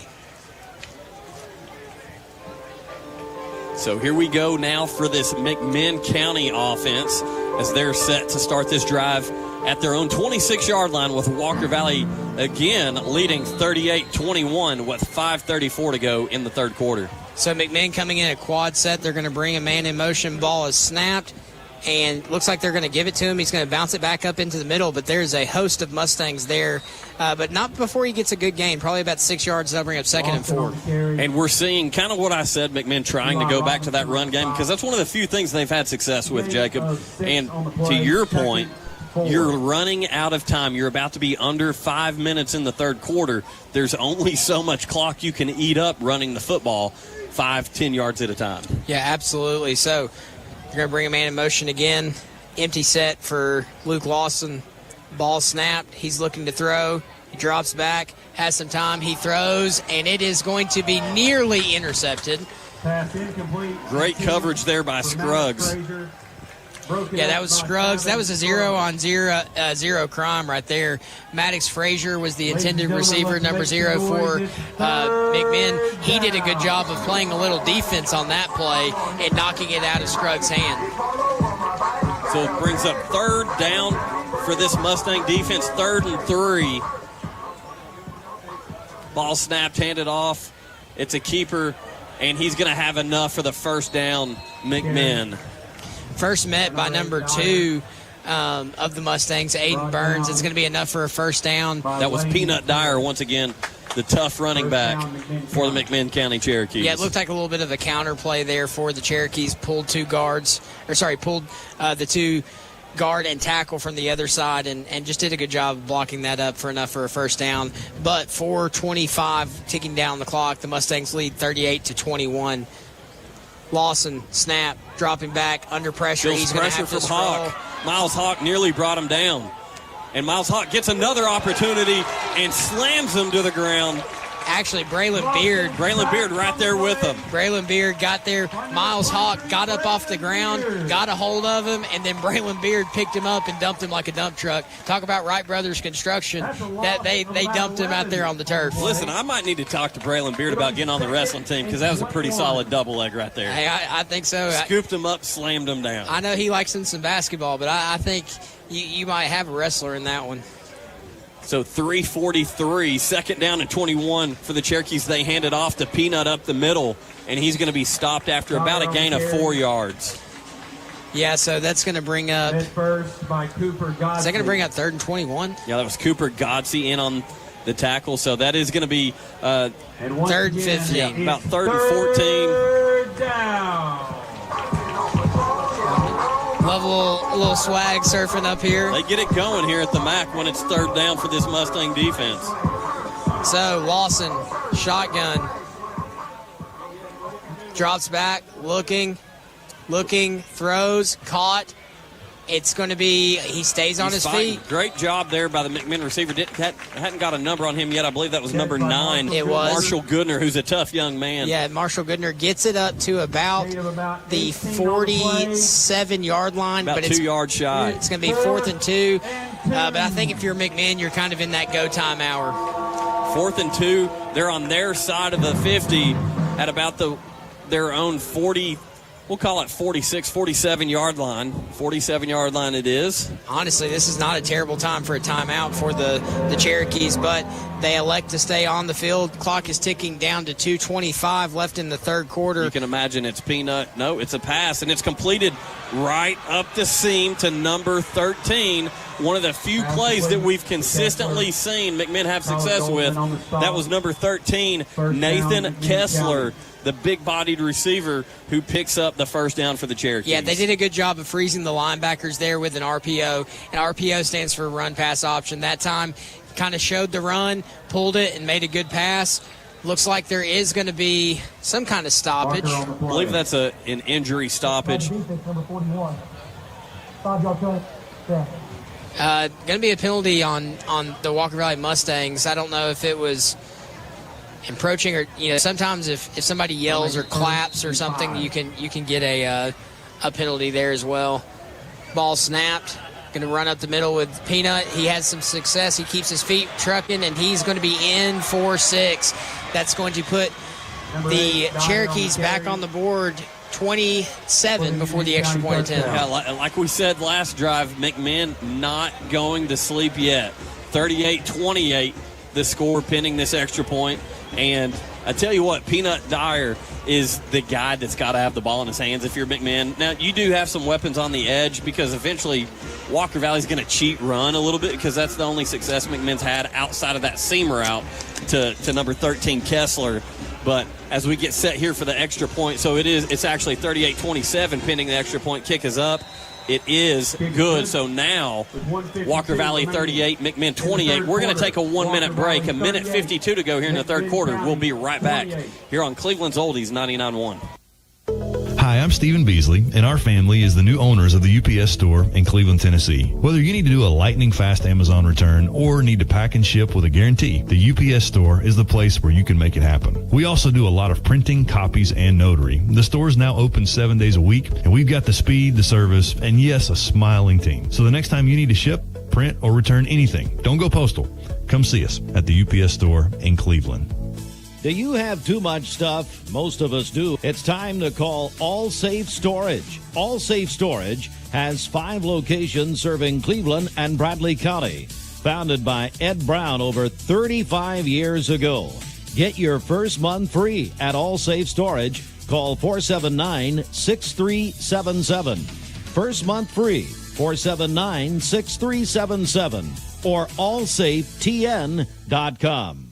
So here we go now for this McMinn County offense as they're set to start this drive at their own 26-yard line, with Walker Valley again leading 38-21 with 5:34 to go in the third quarter. So McMinn coming in at quad set. They're going to bring a man in motion. Ball is snapped, and looks like they're going to give it to him. He's going to bounce it back up into the middle, but there's a host of Mustangs there, but not before he gets a good gain. Probably about 6 yards. They'll bring up 2nd and 4. And we're seeing kind of what I said, McMinn trying to go back to that run game, because that's one of the few things they've had success with, Jacob. And to your point, you're running out of time. You're about to be under 5 minutes in the third quarter. There's only so much clock you can eat up running the football 5-10 yards at a time. Yeah, absolutely. So you're going to bring a man in motion again. Empty set for Luke Lawson. Ball snapped. He's looking to throw. He drops back, has some time. He throws, and it is going to be nearly intercepted. Great coverage there by Scruggs. Yeah, that was Scruggs. That was a 0-on-0 crime right there. Maddox Frazier was the intended receiver, number 0 for McMinn. He did a good job of playing a little defense on that play and knocking it out of Scruggs' hand. So it brings up third down for this Mustang defense, 3rd and 3. Ball snapped, handed off. It's a keeper, and he's going to have enough for the first down, McMinn. First met by number 2 of the Mustangs, Aiden Burns. It's going to be enough for a first down. That was Peanut Dyer once again, the tough running back for the McMinn County Cherokees. Yeah, it looked like a little bit of a counter play there for the Cherokees. Pulled the 2 guard and tackle from the other side and just did a good job of blocking that up for enough for a first down. But 4:25 ticking down the clock. The Mustangs lead 38-21. Lawson, snap, dropping back, under pressure. Feels He's going to have pressure to from Hawk. Miles Hawk nearly brought him down. And Miles Hawk gets another opportunity and slams him to the ground. Actually, Braylon Beard right there with him. Braylon Beard got there. Miles Hawk got up off the ground, got a hold of him, and then Braylon Beard picked him up and dumped him like a dump truck. Talk about Wright Brothers Construction. That they dumped him out there on the turf. Listen, I might need to talk to Braylon Beard about getting on the wrestling team, because that was a pretty solid double leg right there. Hey, I think so. Scooped him up, slammed him down. I know he likes some basketball, but I think you might have a wrestler in that one. So 3:43, 2nd down and 21 for the Cherokees. They hand it off to Peanut up the middle, and he's going to be stopped after about a gain of 4 yards. Yeah, so that's going to bring up. First by Cooper Godsey. Is that going to bring up 3rd and 21? Yeah, that was Cooper Godsey in on the tackle. So that is going to be 3rd and 15. Yeah, about 3rd and 14. Third down. Love a little swag surfing up here. They get it going here at the MAC when it's 3rd down for this Mustang defense. So Lawson, shotgun, drops back, looking, throws, caught. It's going to be, he stays on his feet. Great job there by the McMinn receiver. Hadn't got a number on him yet. I believe that was number 9. It was. Marshall Goodner, who's a tough young man. Yeah, Marshall Goodner gets it up to about the 47-yard line. About but 2 yards shy. It's going to be 4th and 2. But I think if you're McMinn, you're kind of in that go time hour. 4th and 2. They're on their side of the 50 at about their own 40. We'll call it 46, 47-yard line. 47-yard line it is. Honestly, this is not a terrible time for a timeout for the Cherokees, but they elect to stay on the field. Clock is ticking down to 2:25 left in the third quarter. You can imagine it's Peanut. No, it's a pass, and it's completed right up the seam to number 13. One of the few plays that we've consistently seen McMinn have success with. That was number 13, Nathan Kessler, the big-bodied receiver who picks up the first down for the Cherokees. Yeah, they did a good job of freezing the linebackers there with an RPO. And RPO stands for run pass option. That time, kind of showed the run, pulled it, and made a good pass. Looks like there is going to be some kind of stoppage. I believe that's an injury stoppage. Going to be a penalty on the Walker Valley Mustangs. I don't know if it was encroaching or, sometimes if somebody yells or claps or something, you can get a penalty there as well. Ball snapped. Going to run up the middle with Peanut. He has some success. He keeps his feet trucking, and he's going to be in for 6. That's going to put the Cherokees back on the board 27 before the extra point attempt. Yeah, like we said last drive, McMinn not going to sleep yet. 38-28 the score pending this extra point. And I tell you what, Peanut Dyer is the guy that's got to have the ball in his hands if you're McMinn. Now, you do have some weapons on the edge because eventually Walker Valley's going to cheat run a little bit because that's the only success McMinn's had outside of that seam route to number 13, Kessler. But as we get set here for the extra point, so it's actually 38-27 pending the extra point. Kick is up. It is good. So now Walker Valley 38, McMinn 28. We're going to take a 1-minute break. A minute 52 to go here in the third quarter. We'll be right back here on Cleveland's Oldies 99.1. Hi, I'm Stephen Beasley, and our family is the new owners of the UPS store in Cleveland, Tennessee. Whether you need to do a lightning-fast Amazon return or need to pack and ship with a guarantee, the UPS store is the place where you can make it happen. We also do a lot of printing, copies, and notary. The store is now open 7 days a week, and we've got the speed, the service, and yes, a smiling team. So the next time you need to ship, print, or return anything, don't go postal. Come see us at the UPS store in Cleveland. Do you have too much stuff? Most of us do. It's time to call All Safe Storage. All Safe Storage has 5 locations serving Cleveland and Bradley County. Founded by Ed Brown over 35 years ago. Get your first month free at All Safe Storage. Call 479-6377. First month free, 479-6377. Or allsafetn.com.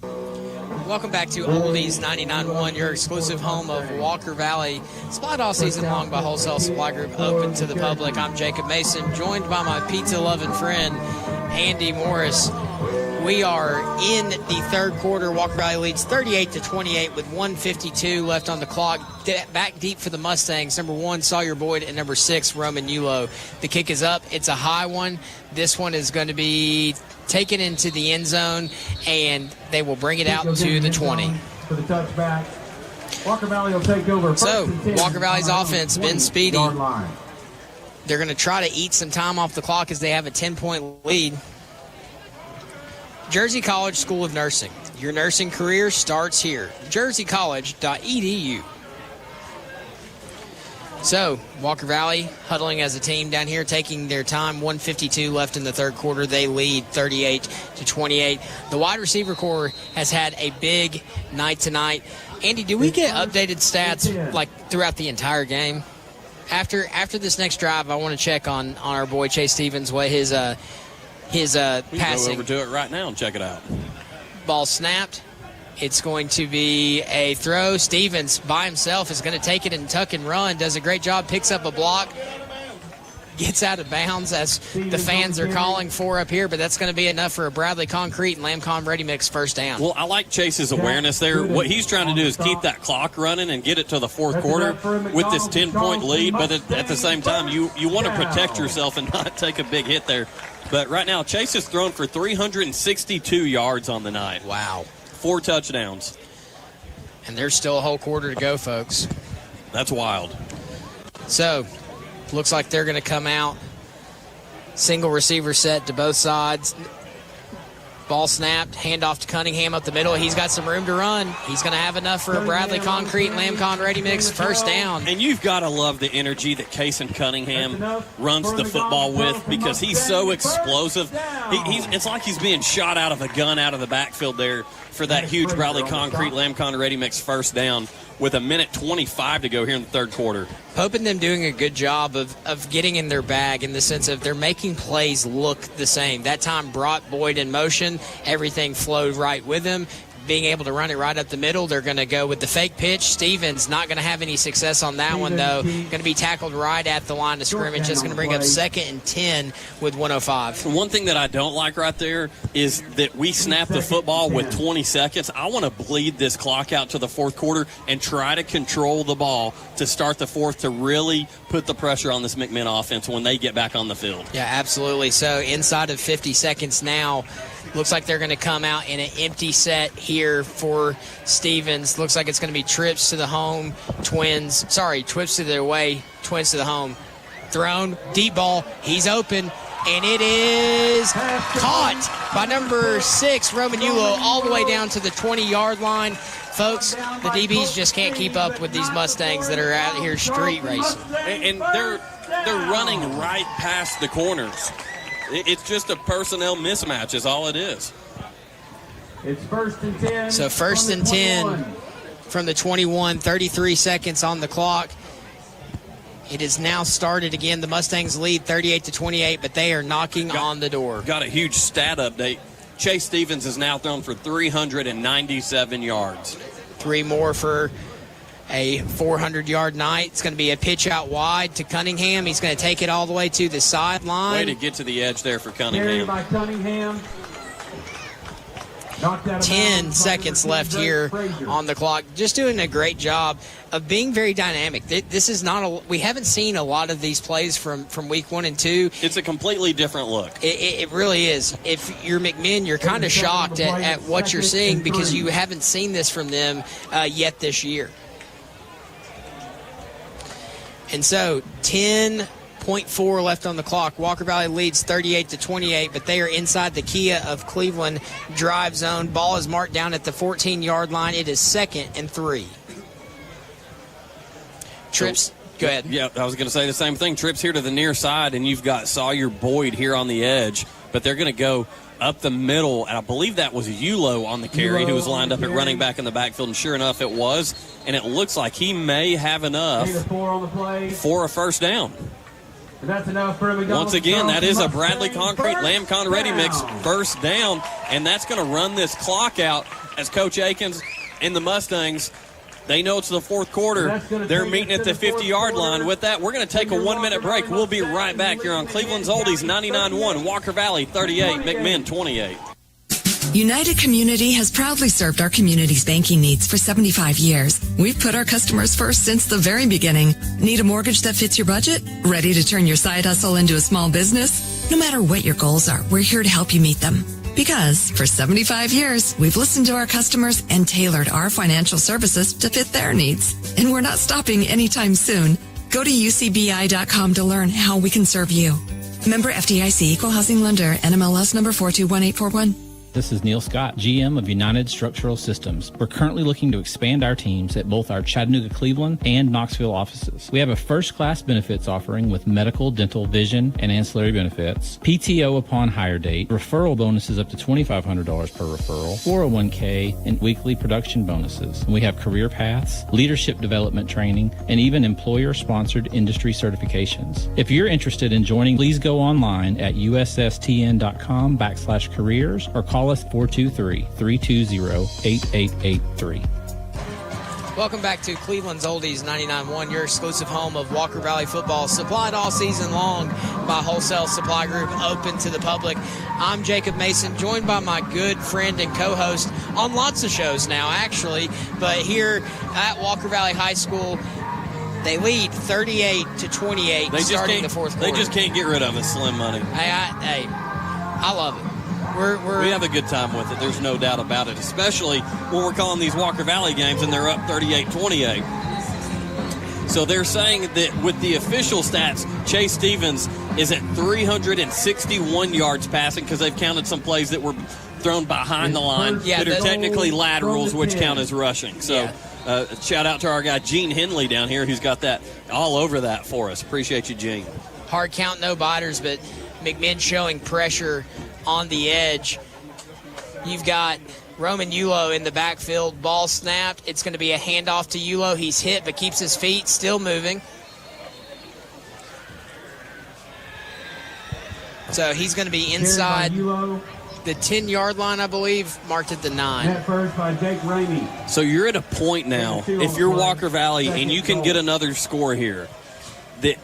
Welcome back to Oldies 99.1, your exclusive home of Walker Valley. Supplied all season long by Wholesale Supply Group, open to the public. I'm Jacob Mason, joined by my pizza-loving friend, Andy Morris. We are in the third quarter. Walker Valley leads 38-28 with 1:52 left on the clock. Back deep for the Mustangs. Number 1, Sawyer Boyd, and number 6, Roman Yulo. The kick is up. It's a high one. This one is going to be taken into the end zone, and they will bring it out to the 20. For the touchback, Walker Valley will take over. So, Walker Valley's offense been speedy. They're going to try to eat some time off the clock as they have a 10-point lead. Jersey College School of Nursing. Your nursing career starts here. jerseycollege.edu. So, Walker Valley huddling as a team down here, taking their time. 1:52 left in the third quarter. They lead 38-28. The wide receiver corps has had a big night tonight. Andy, do we get updated stats like throughout the entire game? After this next drive, I want to check on our boy Chase Stevens, what his We can passing. go over to it right now and check it out. Ball snapped. It's going to be a throw. Stevens by himself is going to take it and tuck and run. Does a great job. Picks up a block. Gets out of bounds as the fans are calling for up here, but that's going to be enough for a Bradley Concrete and Lamcon Ready Mix first down. Well, I like Chase's awareness there. What he's trying to do is keep that clock running and get it to the fourth quarter with this 10-point lead, but at the same time, you want to protect yourself and not take a big hit there. But right now, Chase has thrown for 362 yards on the night. Wow. 4 touchdowns. And there's still a whole quarter to go, folks. That's wild. So, looks like they're going to come out. Single receiver set to both sides. Ball snapped. Handoff to Cunningham up the middle. He's got some room to run. He's going to have enough for a Bradley Concrete and Lamcon Ready Mix first down. And you've got to love the energy that Kason Cunningham runs the football with because he's so explosive. It's like he's being shot out of a gun out of the backfield there for that huge Bradley Concrete Lamcon Ready Mix first down with 1:25 to go here in the third quarter. Pope and them doing a good job of getting in their bag in the sense of they're making plays look the same. That time brought Boyd in motion. Everything flowed right with him. being able to run it right up the middle. They're going to go with the fake pitch. Stevens not going to have any success on that one, though. Going to be tackled right at the line of scrimmage. That's going to bring up 2nd and 10 with 1:05. One thing that I don't like right there is that we snap the football with 20 seconds. I want to bleed this clock out to the fourth quarter and try to control the ball to start the fourth to really put the pressure on this McMinn offense when they get back on the field. Yeah, absolutely. So inside of 50 seconds now, looks like they're going to come out in an empty set here for Stevens. Looks like it's going to be trips to the home, trips to the away, Twins to the home. Thrown, deep ball, he's open, and it is caught by number 6, Roman Yulo, all the way down to the 20-yard line. Folks, the DBs just can't keep up with these Mustangs that are out here street racing. And they're running right past the corners. It's just a personnel mismatch is all it is. It's 1st and 10. So 1st and 10 from the 21, 33 seconds on the clock. It is now started again. The Mustangs lead 38-28, but they are knocking on the door. Got a huge stat update. Chase Stevens is now thrown for 397 yards. 3 more for a 400-yard night. It's going to be a pitch out wide to Cunningham. He's going to take it all the way to the sideline. Way to get to the edge there for Cunningham. Carried by Cunningham. 10 seconds left here on the clock. Just doing a great job of being very dynamic. This is not we haven't seen a lot of these plays from week 1 and 2. It's a completely different look. It really is. If you're McMinn, you're kind of shocked at what you're seeing because you haven't seen this from them yet this year. And so 10.4 left on the clock. Walker Valley leads 38-28, but they are inside the Kia of Cleveland drive zone. Ball is marked down at the 14-yard line. It is 2nd and 3. Trips, go ahead. Yeah, I was going to say the same thing. Trips here to the near side, and you've got Sawyer Boyd here on the edge, but they're going to go up the middle, and I believe that was Yulo on the carry who was lined up at running back in the backfield, and sure enough it was, and it looks like he may have enough for a first down. And that's enough for Once again, that is a Bradley Concrete Lamcon Ready Mix first down, and that's going to run this clock out as Coach Akins and the Mustangs, they know it's the fourth quarter. They're meeting at the 50-yard line. With that, we're going to take a 1-minute break. We'll be right back here on Cleveland's Oldies 99.1, Walker Valley 38, McMinn 28. United Community has proudly served our community's banking needs for 75 years. We've put our customers first since the very beginning. Need a mortgage that fits your budget? Ready to turn your side hustle into a small business? No matter what your goals are, we're here to help you meet them. Because for 75 years, we've listened to our customers and tailored our financial services to fit their needs. And we're not stopping anytime soon. Go to ucbi.com to learn how we can serve you. Member FDIC, Equal Housing Lender, NMLS number 421841. This is Neil Scott, GM of United Structural Systems. We're currently looking to expand our teams at both our Chattanooga, Cleveland, and Knoxville offices. We have a first-class benefits offering with medical, dental, vision, and ancillary benefits, PTO upon hire date, referral bonuses up to $2,500 per referral, 401k, and weekly production bonuses. And we have career paths, leadership development training, and even employer-sponsored industry certifications. If you're interested in joining, please go online at ussTN.com/careers or call us 423-320-8883. Welcome back to Cleveland's Oldies 99.1, your exclusive home of Walker Valley football, supplied all season long by Wholesale Supply Group, open to the public. I'm Jacob Mason, joined by my good friend and co-host on lots of shows now, actually, but here at Walker Valley High School, they lead 38-28 starting the fourth quarter. They just can't get rid of it, Slim Money. Hey, I love it. We have a good time with it. There's no doubt about it, especially when we're calling these Walker Valley games and they're up 38-28. So they're saying that with the official stats, Chase Stevens is at 361 yards passing because they've counted some plays that were thrown behind the line that are technically laterals, which count as rushing. So shout out to our guy Gene Henley down here who's got that all over that for us. Appreciate you, Gene. Hard count, no biters, but McMinn showing pressure on the edge. You've got Roman Yulo in the backfield. Ball snapped. It's going to be a handoff to Yulo. He's hit but keeps his feet, still moving. So he's going to be inside the 10-yard line, I believe, marked at the 9. Net first by Jake Ramey. So you're at a point now, if you're Walker Valley and you can get another score here, that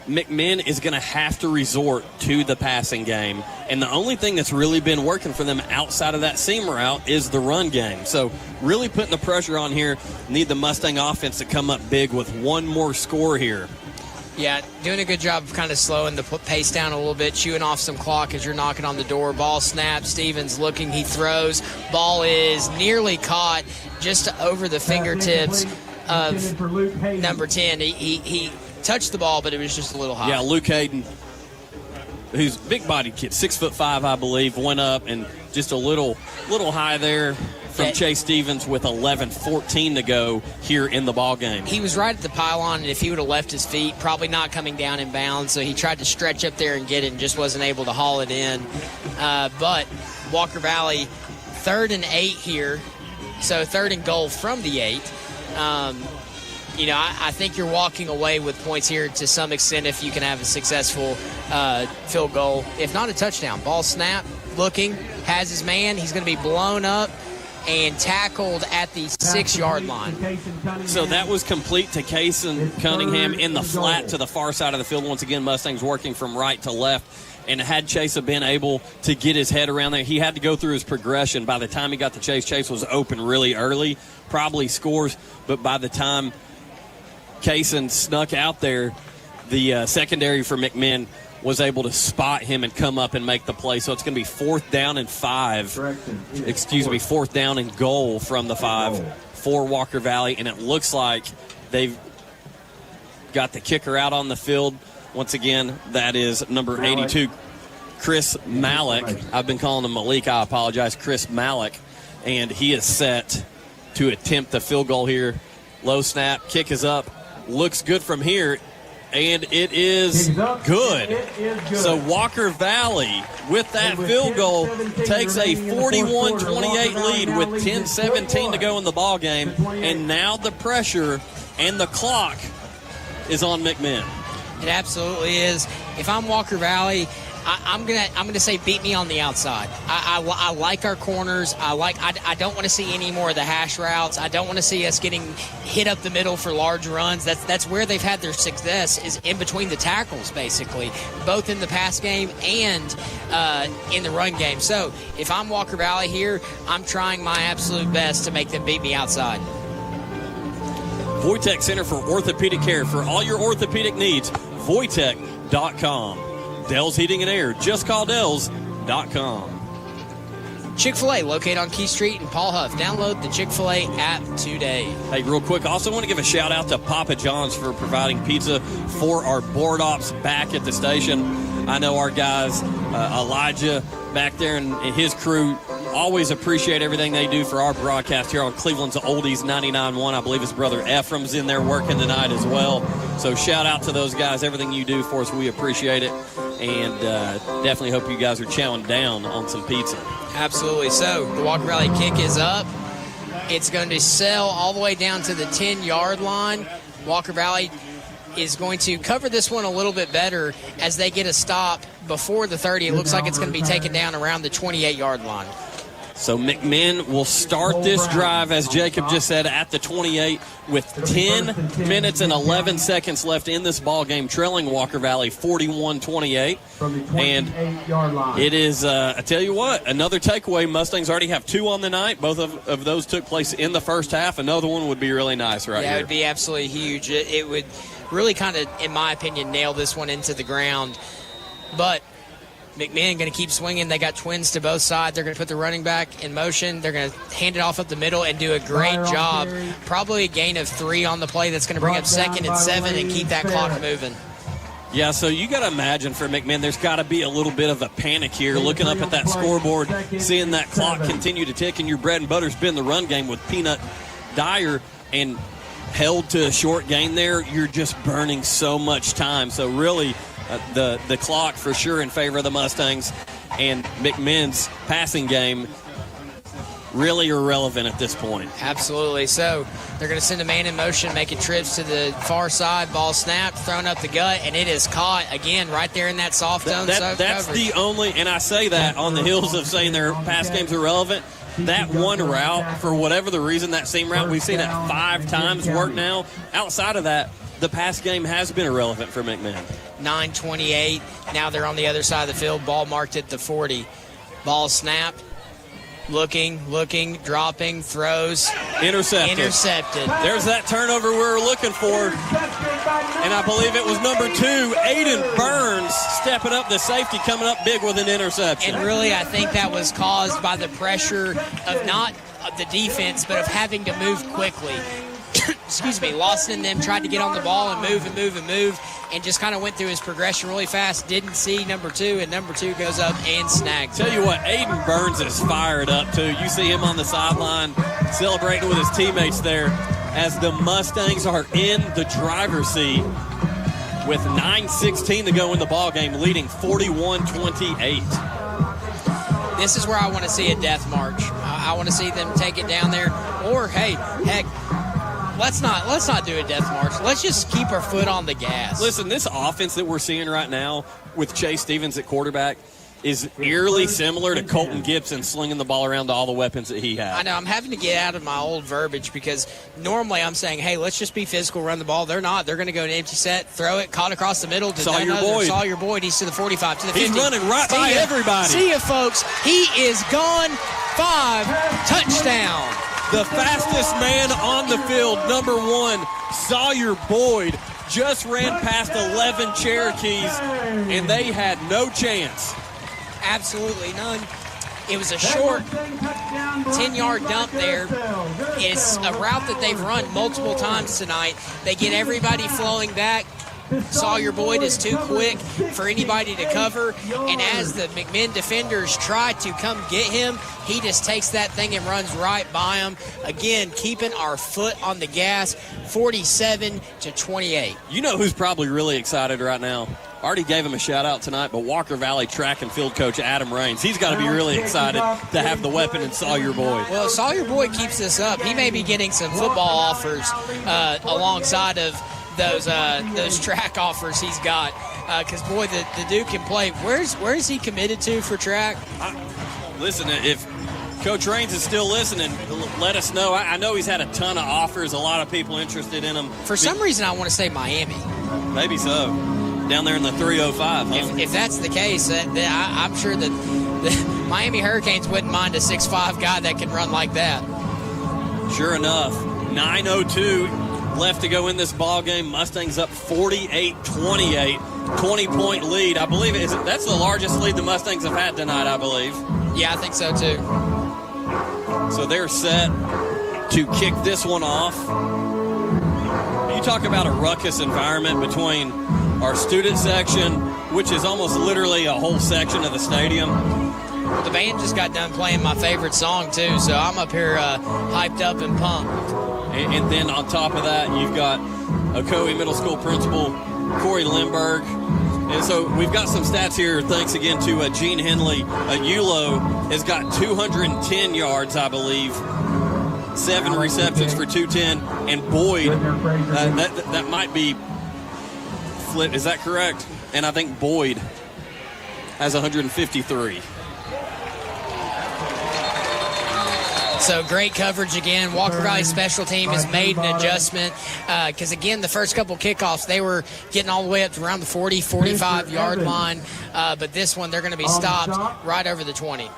McMinn is going to have to resort to the passing game. And the only thing that's really been working for them outside of that seam route is the run game. So really putting the pressure on here. Need the Mustang offense to come up big with one more score here. Yeah, doing a good job of kind of slowing the pace down a little bit, chewing off some clock as you're knocking on the door. Ball snaps. Stevens looking. He throws. Ball is nearly caught just over the fingertips of number 10. He touched the ball, but it was just a little high. Yeah, Luke Hayden, who's big-bodied kid, 6'5", I believe, went up and just a little high there from Chase Stevens with 11:14 to go here in the ball game. He was right at the pylon, and if he would have left his feet, probably not coming down in bounds. So he tried to stretch up there and get it and just wasn't able to haul it in. But Walker Valley, 3rd and 8 here. So 3rd and goal from the 8. I think you're walking away with points here to some extent if you can have a successful field goal. If not a touchdown. Ball snap, looking, has his man. He's going to be blown up and tackled at the 6-yard line. So that was complete to Kaysen Cunningham in the flat to the far side of the field. Once again, Mustangs working from right to left. And had Chase have been able to get his head around there, he had to go through his progression. By the time he got to Chase was open really early, probably scores. But by the time Kaysen snuck out there, the secondary for McMinn was able to spot him and come up and make the play. So it's going to be 4th down and 4th down and goal from the 5 for Walker Valley. And it looks like they've got the kicker out on the field. Once again, that is number 82, Chris Malik. I've been calling him Malik. I apologize. Chris Malik. And he is set to attempt the field goal here. Low snap. Kick is up. Looks good from here. And it is good. So Walker Valley, with that field goal, takes a 41-28 lead with 10:17 to go in the ball game. And now the pressure and the clock is on McMinn. It absolutely is. If I'm Walker Valley, I'm gonna say beat me on the outside. I like our corners. I don't want to see any more of the hash routes. I don't want to see us getting hit up the middle for large runs. That's where they've had their success, is in between the tackles, basically, both in the pass game and in the run game. So if I'm Walker Valley here, I'm trying my absolute best to make them beat me outside. Voitech Center for Orthopedic Care. For all your orthopedic needs, Voitech.com. Dell's Heating and Air. Just call Dells.com. Chick-fil-A, located on Key Street in Paul Huff. Download the Chick-fil-A app today. Hey, real quick, also want to give a shout-out to Papa John's for providing pizza for our board ops back at the station. I know our guys, Elijah back there and his crew, always appreciate everything they do for our broadcast here on Cleveland's Oldies 99.1. I believe his brother Ephraim's in there working tonight as well. So shout out to those guys. Everything you do for us, we appreciate it. And definitely hope you guys are chowing down on some pizza. Absolutely. So the Walker Valley kick is up. It's going to sail all the way down to the 10-yard line. Walker Valley is going to cover this one a little bit better as they get a stop before the 30. It looks like it's going to be taken down around the 28-yard line. So McMinn will start this drive, as Jacob just said, at the 28 with 10 minutes and 11 seconds left in this ball game, trailing Walker Valley 41-28. And it is, I tell you what, another takeaway. Mustangs already have 2 on the night. Both of those took place in the first half. Another one would be really nice right here. Yeah, it would be absolutely huge. It would really kind of, in my opinion, nail this one into the ground. But McMinn going to keep swinging. They got twins to both sides. They're going to put the running back in motion. They're going to hand it off up the middle and do a great job. Probably a gain of 3 on the play. That's going to bring up 2nd and 7 and keep that clock moving. Yeah, so you got to imagine for McMinn, there's got to be a little bit of a panic here, looking up at that scoreboard, seeing that clock continue to tick, and your bread and butter's been the run game with Peanut Dyer, and held to a short gain there. You're just burning so much time. So really, the clock for sure in favor of the Mustangs, and McMinn's passing game really irrelevant at this point. Absolutely. So they're going to send a man in motion, making trips to the far side. Ball snapped, thrown up the gut, and it is caught again right there in that soft zone. That's the only, and I say that on the heels of saying their pass games are relevant. That one route, for whatever the reason, that seam route, we've seen it 5 times work now. Outside of that, the pass game has been irrelevant for McMinn. 9:28. Now they're on the other side of the field. Ball marked at the 40. Ball snapped. Looking, dropping, throws. Intercepted. There's that turnover we were looking for. And I believe it was number 2, Aiden Burns, stepping up the safety, coming up big with an interception. And really, I think that was caused by the pressure of not of the defense, but of having to move quickly. Excuse me. Lawson and them tried to get on the ball and move, and just kind of went through his progression really fast. Didn't see number 2, and number 2 goes up and snags. Tell you what, Aiden Burns is fired up, too. You see him on the sideline celebrating with his teammates there as the Mustangs are in the driver's seat with 9:16 to go in the ball game, leading 41-28. This is where I want to see a death march. I want to see them take it down there. Or, hey, heck, let's not do a death march. Let's just keep our foot on the gas. Listen, this offense that we're seeing right now with Chase Stevens at quarterback is eerily similar to Colton Gibson slinging the ball around to all the weapons that he had. I know. I'm having to get out of my old verbiage because normally I'm saying, hey, let's just be physical, run the ball. They're not. They're going to go an empty set, throw it, caught across the middle to Sawyer Boyd. Sawyer Boyd. He's to the 45, to the 50. He's running right by everybody. See ya, folks. He is gone. 5, touchdown. The fastest man on the field, number 1, Sawyer Boyd, just ran past 11 Cherokees, and they had no chance. Absolutely none. It was a short 10-yard dump there. It's a route that they've run multiple times tonight. They get everybody flowing back. Sawyer Boyd is too quick for anybody to cover, and as the McMinn defenders try to come get him, he just takes that thing and runs right by him. Again, keeping our foot on the gas, 47-28. You know who's probably really excited right now? Already gave him a shout-out tonight, but Walker Valley track and field coach Adam Raines. He's got to be really excited to have the weapon in Sawyer Boyd. Well, Sawyer Boyd keeps this up. He may be getting some football offers alongside of those track offers he's got, because boy, the dude can play. Where is he committed to for track? Listen, if Coach Raines is still listening, let us know. I know he's had a ton of offers, a lot of people interested in him. For some reason, I want to say Miami. Maybe so. Down there in the 305, huh? If that's the case, I'm sure that the Miami Hurricanes wouldn't mind a 6'5" guy that can run like that. Sure enough, 9:02 left to go in this ball game. Mustangs up 48-28, 20-point lead. I believe that's the largest lead the Mustangs have had tonight, I believe. Yeah, I think so too. So they're set to kick this one off. You talk about a ruckus environment between our student section, which is almost literally a whole section of the stadium. Well, the band just got done playing my favorite song too, so I'm up here hyped up and pumped. And then on top of that, you've got Ocoee Middle School principal Corey Lindberg. And so we've got some stats here. Thanks again to Gene Henley. Yulo has got 210 yards, I believe. 7 receptions for 210. And Boyd, that might be flip. Is that correct? And I think Boyd has 153. So great coverage again. Walker Valley special team has made an adjustment because, again, the first couple kickoffs, they were getting all the way up to around the 40, 45-yard line. But this one, they're going to be stopped right over the 20.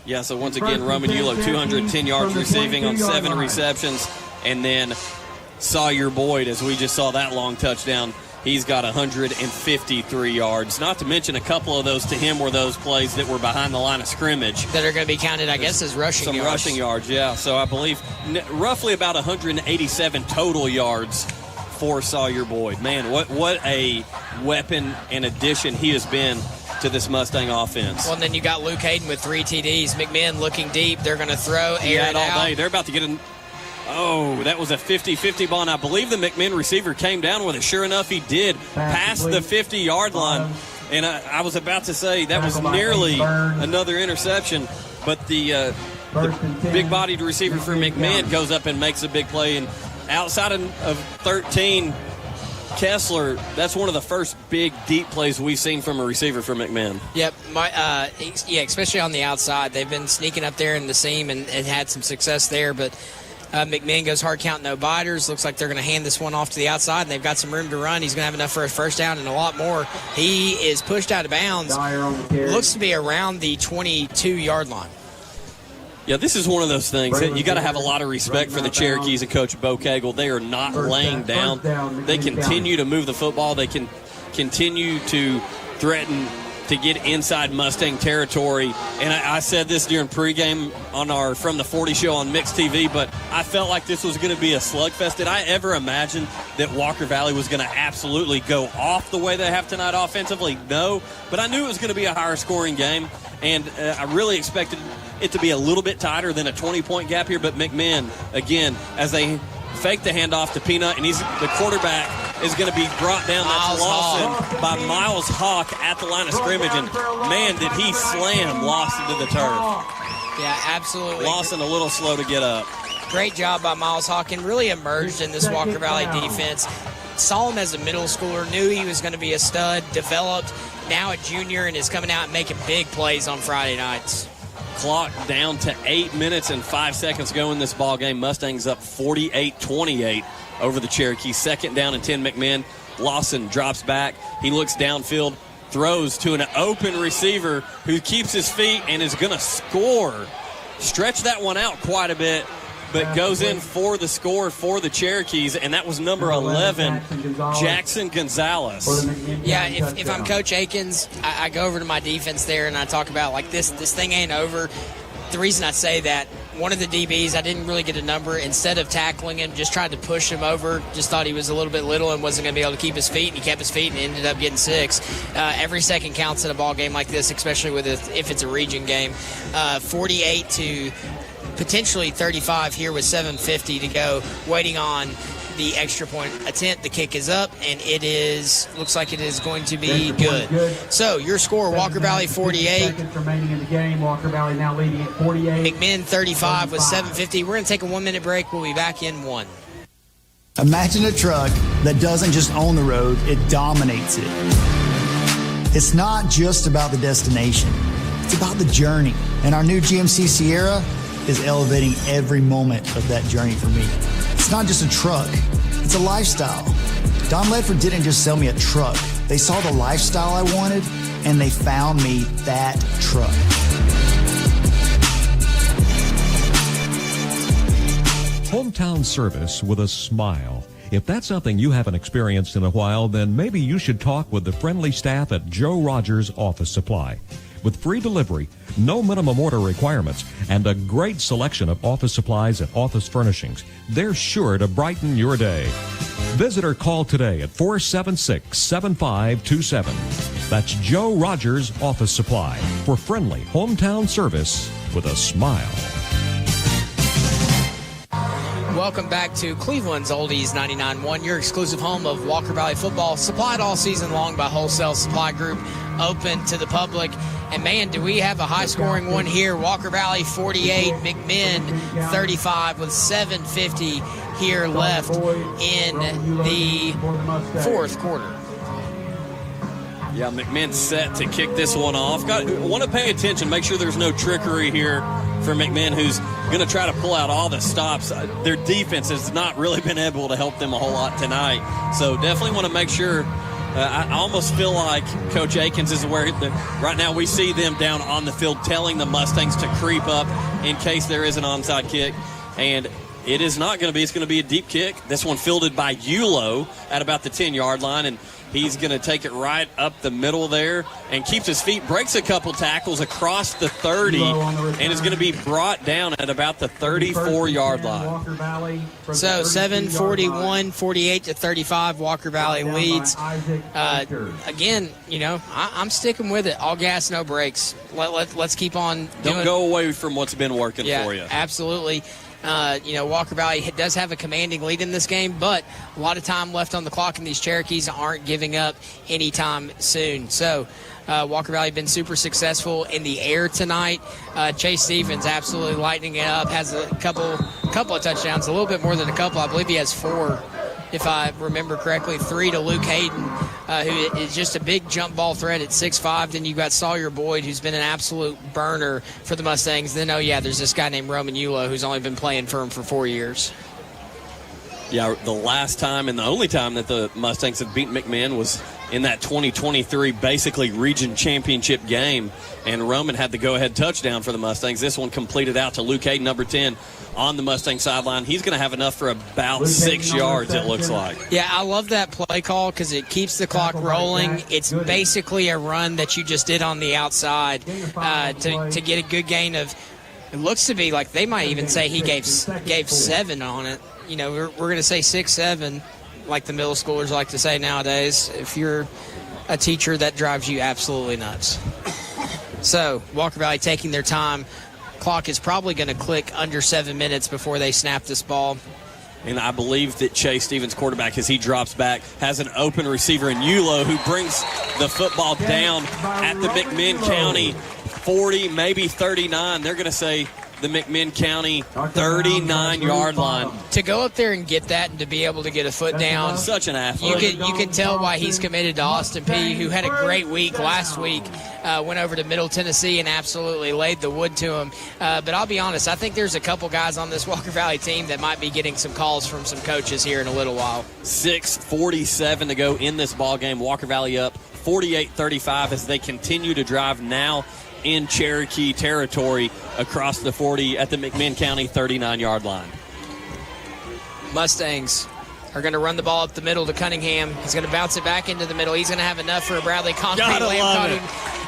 Yeah, so once again, Roman Yulo, 210 yards receiving on 7 receptions. And then Sawyer Boyd, as we just saw that long touchdown, he's got 153 yards. Not to mention a couple of those to him were those plays that were behind the line of scrimmage. That are going to be counted, I guess, as rushing yards. Some rushing yards, yeah. So I believe roughly about 187 total yards for Sawyer Boyd. Man, what a weapon and addition he has been to this Mustang offense. Well, and then you got Luke Hayden with 3 TDs. McMinn looking deep. They're going to throw, air it all out. day. They're about to get in. Oh, that was a 50-50 ball, and I believe the McMinn receiver came down with it. Sure enough, he did, past the 50-yard line. And I was about to say that was nearly another interception, but the the big-bodied receiver for McMinn goes up and makes a big play. And outside of 13, Kessler, that's one of the first big, deep plays we've seen from a receiver for McMinn. Yep, especially on the outside. They've been sneaking up there in the seam and had some success there, but McMinn goes hard count, no biters. Looks like they're going to hand this one off to the outside, and they've got some room to run. He's going to have enough for a first down and a lot more. He is pushed out of bounds. Looks to be around the 22-yard line. Yeah, this is one of those things that you got to have a lot of respect for the Cherokees and Coach Bo Cagle. They are not laying down. They continue to move the football. They can continue to threaten to get inside Mustang territory. And I said this during pregame on our From the 40 show on Mixed TV, but I felt like this was going to be a slugfest. Did I ever imagine that Walker Valley was going to absolutely go off the way they have tonight offensively? No, but I knew it was going to be a higher scoring game, and I really expected it to be a little bit tighter than a 20-point gap here. But McMinn, again, as they fake the handoff to Peanut, and the quarterback is going to be brought down. That's Lawson by Miles Hawk at the line of scrimmage, and man, did he slam Lawson to the turf. Yeah, absolutely. Lawson a little slow to get up. Great job by Miles Hawk, and really emerged in this Walker Valley defense. Saw him as a middle schooler, knew he was going to be a stud, developed, now a junior, and is coming out and making big plays on Friday nights. Clock down to 8 minutes and 5 seconds to go in this ball game. Mustangs up 48-28 over the Cherokee. 2nd down and 10. McMinn. Lawson drops back. He looks downfield, throws to an open receiver who keeps his feet and is going to score. Stretch that one out quite a bit, but goes in for the score for the Cherokees, and that was number 11, Jackson Gonzalez. Yeah, if I'm Coach Akins, I go over to my defense there and I talk about, like, this thing ain't over. The reason I say that, one of the DBs, I didn't really get a number. Instead of tackling him, just tried to push him over. Just thought he was a little bit little and wasn't going to be able to keep his feet, and he kept his feet and ended up getting 6. Every second counts in a ball game like this, especially if it's a region game. 48 to potentially 35 here with 7:50 to go, waiting on the extra point attempt. The kick is up, and looks like it is going to be good. So your score, Walker Valley 48. Seconds remaining in the game. Walker Valley now leading at 48. McMinn 35 with 7:50. We're going to take a 1-minute break. We'll be back in 1. Imagine a truck that doesn't just own the road, it dominates it. It's not just about the destination. It's about the journey. And our new GMC Sierra is elevating every moment of that journey for me. It's not just a truck, it's a lifestyle. Don Ledford didn't just sell me a truck. They saw the lifestyle I wanted, and they found me that truck. Hometown service with a smile. If that's something you haven't experienced in a while, then maybe you should talk with the friendly staff at Joe Rogers Office Supply. With free delivery, no minimum order requirements, and a great selection of office supplies and office furnishings, they're sure to brighten your day. Visit or call today at 476-7527. That's Joe Rogers Office Supply for friendly hometown service with a smile. Welcome back to Cleveland's Oldies 99.1, your exclusive home of Walker Valley football, supplied all season long by Wholesale Supply Group, open to the public. And, man, do we have a high-scoring one here. Walker Valley 48, McMinn 35 with 7:50 here left in the fourth quarter. Yeah, McMinn set to kick this one off. Want to pay attention, make sure there's no trickery here for McMinn, who's going to try to pull out all the stops. Their defense has not really been able to help them a whole lot tonight. So definitely want to make sure. I almost feel like Coach Akins is aware that right now we see them down on the field telling the Mustangs to creep up in case there is an onside kick. And it is not going to be. It's going to be a deep kick. This one fielded by Yulo at about the 10-yard line, and he's going to take it right up the middle there and keeps his feet, breaks a couple tackles across the 30, and is going to be brought down at about the 34-yard line. So 7:41, 48 to 35, Walker Valley leads. Again, I'm sticking with it. All gas, no brakes. Let's keep on doing. Don't go away from what's been working for you. Absolutely. Walker Valley does have a commanding lead in this game, but a lot of time left on the clock, and these Cherokees aren't giving up anytime soon. So Walker Valley been super successful in the air tonight. Chase Stevens absolutely lighting it up, has a couple of touchdowns, a little bit more than a couple. I believe he has 4, if I remember correctly. 3 to Luke Hayden, who is just a big jump ball threat at 6'5". Then you got Sawyer Boyd, who's been an absolute burner for the Mustangs. Then, there's this guy named Roman Yulo, who's only been playing for him for 4 years. Yeah, the last time and the only time that the Mustangs have beaten McMinn was in that 2023 basically region championship game, and Roman had the go-ahead touchdown for the Mustangs. This one completed out to Luke Hayden, number 10, on the Mustang sideline. He's going to have enough for about 6 yards, it looks like. Yeah, I love that play call because it keeps the clock rolling. It's basically a run that you just did on the outside to get a good gain of, it looks to be like they might even say he gave 7 on it. We're going to say 6, 7, like the middle schoolers like to say nowadays. If you're a teacher, that drives you absolutely nuts. So, Walker Valley taking their time. Clock is probably going to click under 7 minutes before they snap this ball. And I believe that Chase Stevens, quarterback, as he drops back, has an open receiver in Yulo, who brings the football down at the McMinn County 40, maybe 39. They're going to say the McMinn County 39-yard line. To go up there and get that and to be able to get a foot down. Such an athlete. You can tell why he's committed to Austin Peay, who had a great week last week. Went over to Middle Tennessee and absolutely laid the wood to him. But I'll be honest, I think there's a couple guys on this Walker Valley team that might be getting some calls from some coaches here in a little while. 6:47 to go in this ball game. Walker Valley up 48-35 as they continue to drive now in Cherokee territory across the 40 at the McMinn County 39-yard line. Mustangs are going to run the ball up the middle to Cunningham. He's going to bounce it back into the middle. He's going to have enough for a Bradley Concrete.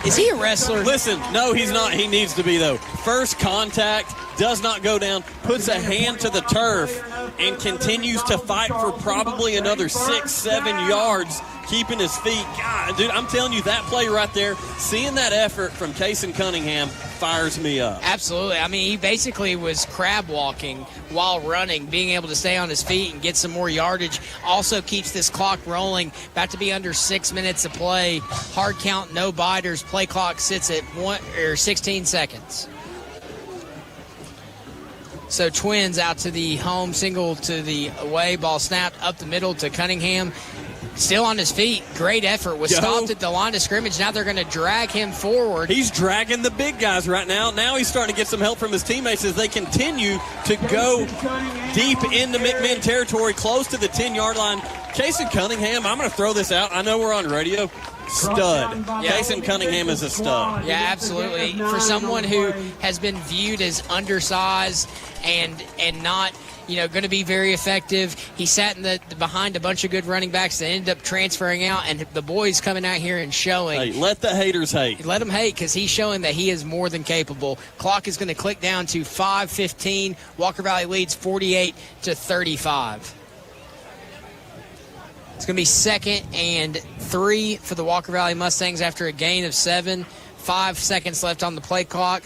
Is he a wrestler? Listen, no, he's not. He needs to be, though. First contact, does not go down, puts a hand to the turf, and continues to fight for probably another 6-7 yards, keeping his feet. God, dude, I'm telling you, that play right there, seeing that effort from Cason Cunningham fires me up. Absolutely. I mean, he basically was crab walking while running, being able to stay on his feet and get some more yardage. Also keeps this clock rolling. About to be under 6 minutes of play. Hard count, no biters. Play clock sits at 16 seconds. So Twins out to the home, single to the away, ball snapped up the middle to Cunningham. Still on his feet. Great effort. Was stopped at the line of scrimmage. Now they're going to drag him forward. He's dragging the big guys right now. Now he's starting to get some help from his teammates as they continue to go deep into McMinn territory, close to the 10-yard line. Cason Cunningham, I'm going to throw this out. I know we're on radio. Stud. Cason Cunningham is a stud. Yeah, absolutely. For someone who has been viewed as undersized and not, going to be very effective. He sat in the behind a bunch of good running backs that ended up transferring out, and the boys coming out here and showing. Hey, let the haters hate. Let them hate because he's showing that he is more than capable. Clock is going to click down to 5:15. Walker Valley leads 48-35. It's going to be 2nd and 3 for the Walker Valley Mustangs after a gain of 7. 5 seconds left on the play clock.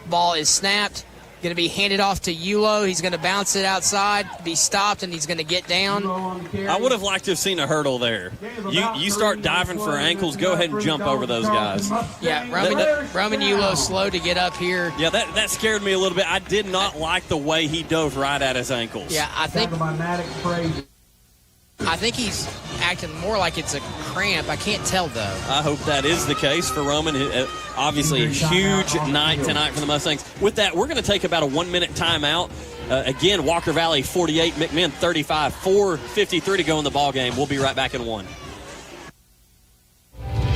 Ball is snapped. Going to be handed off to Yulo. He's going to bounce it outside, be stopped, and he's going to get down. I would have liked to have seen a hurdle there. You start diving for ankles, go ahead and jump over those guys. Yeah, Roman Yulo slow to get up here. Yeah, that scared me a little bit. I did not like the way he dove right at his ankles. Yeah, I think he's acting more like it's a cramp. I can't tell, though. I hope that is the case for Roman. Obviously, a huge night tonight for the Mustangs. With that, we're going to take about a 1-minute timeout. Again, Walker Valley 48, McMinn 35, 4:53 to go in the ball game. We'll be right back in 1.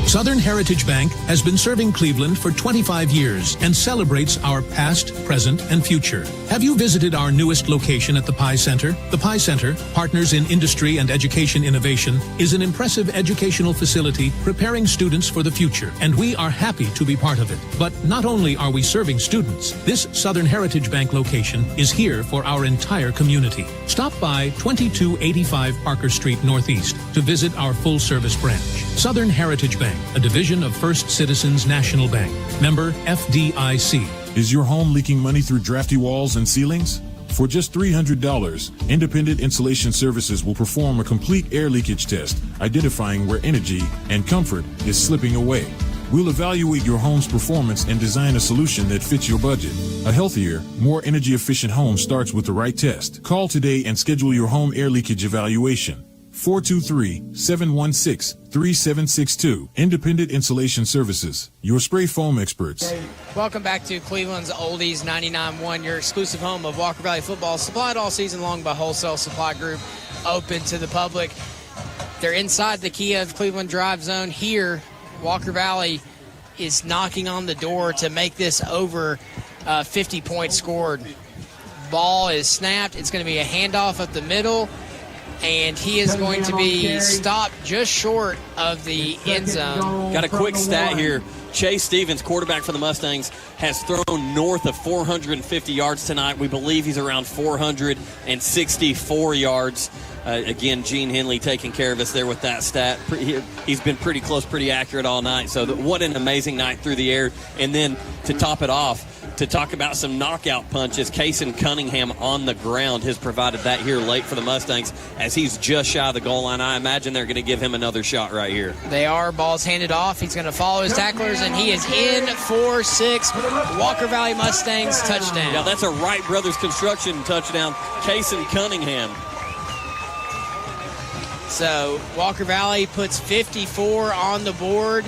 Southern Heritage Bank has been serving Cleveland for 25 years and celebrates our past, present, and future. Have you visited our newest location at the Pi Center? The Pi Center, Partners in Industry and Education Innovation, is an impressive educational facility preparing students for the future, and we are happy to be part of it. But not only are we serving students, this Southern Heritage Bank location is here for our entire community. Stop by 2285 Parker Street Northeast to visit our full-service branch. Southern Heritage Bank, a division of First Citizens National Bank. Member FDIC. Is your home leaking money through drafty walls and ceilings? For just $300, Independent Insulation Services will perform a complete air leakage test, identifying where energy and comfort is slipping away. We'll evaluate your home's performance and design a solution that fits your budget. A healthier, more energy-efficient home starts with the right test. Call today and schedule your home air leakage evaluation. 423-716-3762. Independent Insulation Services, your spray foam experts. Welcome back to Cleveland's Oldies 99.1, your exclusive home of Walker Valley football, supplied all season long by Wholesale Supply Group, open to the public. They're inside the Kia Cleveland drive zone here. Walker Valley is knocking on the door to make this over 50 points scored. Ball is snapped. It's going to be a handoff up the middle, and he is going to be stopped just short of the end zone. Got a quick stat here. Chase Stevens, quarterback for the Mustangs, has thrown north of 450 yards tonight. We believe he's around 464 yards. Again, Gene Henley taking care of us there with that stat. He's been pretty close, pretty accurate all night. So what an amazing night through the air. And then to top it off, to talk about some knockout punches, Kason Cunningham on the ground has provided that here late for the Mustangs as he's just shy of the goal line. I imagine they're going to give him another shot right here. They are. Ball's handed off. He's going to follow his tacklers, and he is in for 6. Walker Valley Mustangs touchdown. Yeah, that's a Wright Brothers Construction touchdown. Kason Cunningham. So Walker Valley puts 54 on the board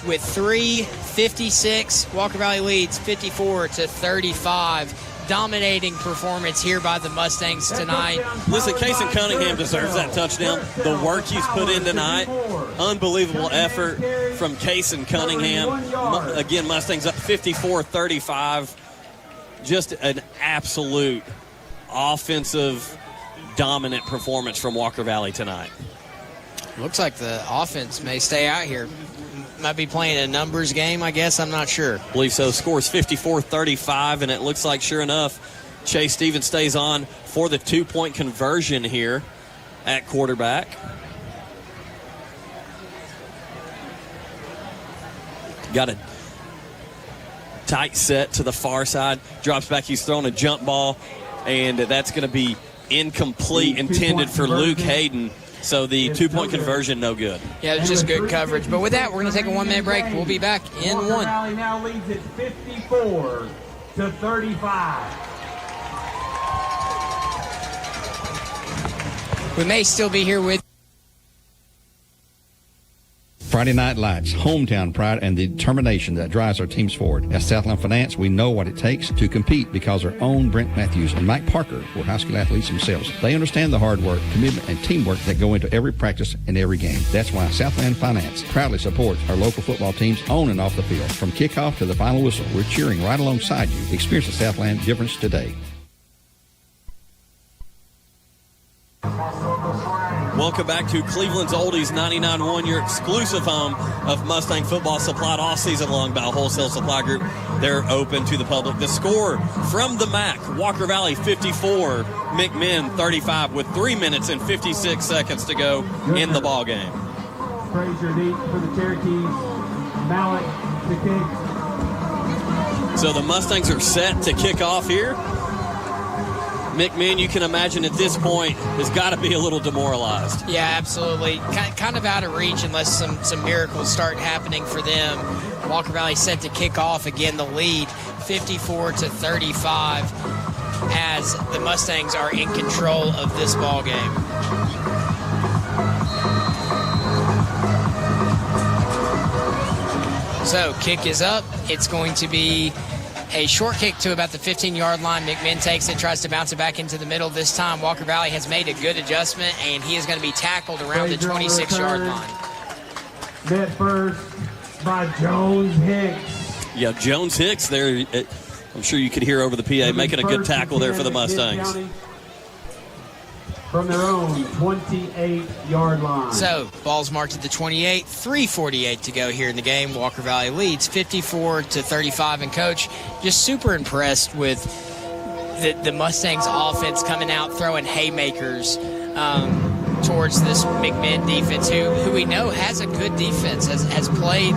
with 3:56. Walker Valley leads 54-35. Dominating performance here by the Mustangs tonight. Listen, Kason Cunningham deserves that touchdown. The work he's put in tonight, unbelievable effort from Kason Cunningham. Again, Mustangs up 54-35. Just an absolute offensive dominant performance from Walker Valley tonight. Looks like the offense may stay out here. Might be playing a numbers game, I guess. I'm not sure. I believe so. Scores 54-35, and it looks like, sure enough, Chase Stevens stays on for the 2-point conversion here at quarterback. Got a tight set to the far side. Drops back. He's throwing a jump ball, and that's going to be incomplete, intended for Luke Hayden. So the 2-point conversion, no good. Yeah, it's just good coverage. But with that, we're going to take a 1-minute break. We'll be back in 1. Walker Valley now leads it 54-35. We may still be here with Friday Night Lights, hometown pride, and the determination that drives our teams forward. At Southland Finance, we know what it takes to compete because our own Brent Matthews and Mike Parker were high school athletes themselves. They understand the hard work, commitment, and teamwork that go into every practice and every game. That's why Southland Finance proudly supports our local football teams on and off the field. From kickoff to the final whistle, we're cheering right alongside you. Experience the Southland difference today. Welcome back to Cleveland's Oldies 99.1, your exclusive home of Mustang football, supplied all season long by Wholesale Supply Group. They're open to the public. The score from the MAC, Walker Valley 54, McMinn 35, with 3 minutes and 56 seconds to go in the ball game. Frazier deep for the Cherokees. Malik to kick. So the Mustangs are set to kick off here. McMinn, you can imagine at this point, has got to be a little demoralized. Yeah, absolutely. Kind of out of reach unless some miracles start happening for them. Walker Valley set to kick off again, the lead 54-35 as the Mustangs are in control of this ball game. So kick is up. It's going to be a short kick to about the 15-yard line. McMinn takes it, tries to bounce it back into the middle. This time, Walker Valley has made a good adjustment, and he is going to be tackled around the 26-yard line. Met first by Jones Hicks. Yeah, Jones Hicks there. I'm sure you could hear over the PA making a good tackle there for the Mustangs. From their own 28-yard line. So, ball's marked at the 28, 3:48 to go here in the game. Walker Valley leads 54-35, and Coach, just super impressed with the Mustangs offense coming out, throwing haymakers towards this McMinn defense, who we know has a good defense, has played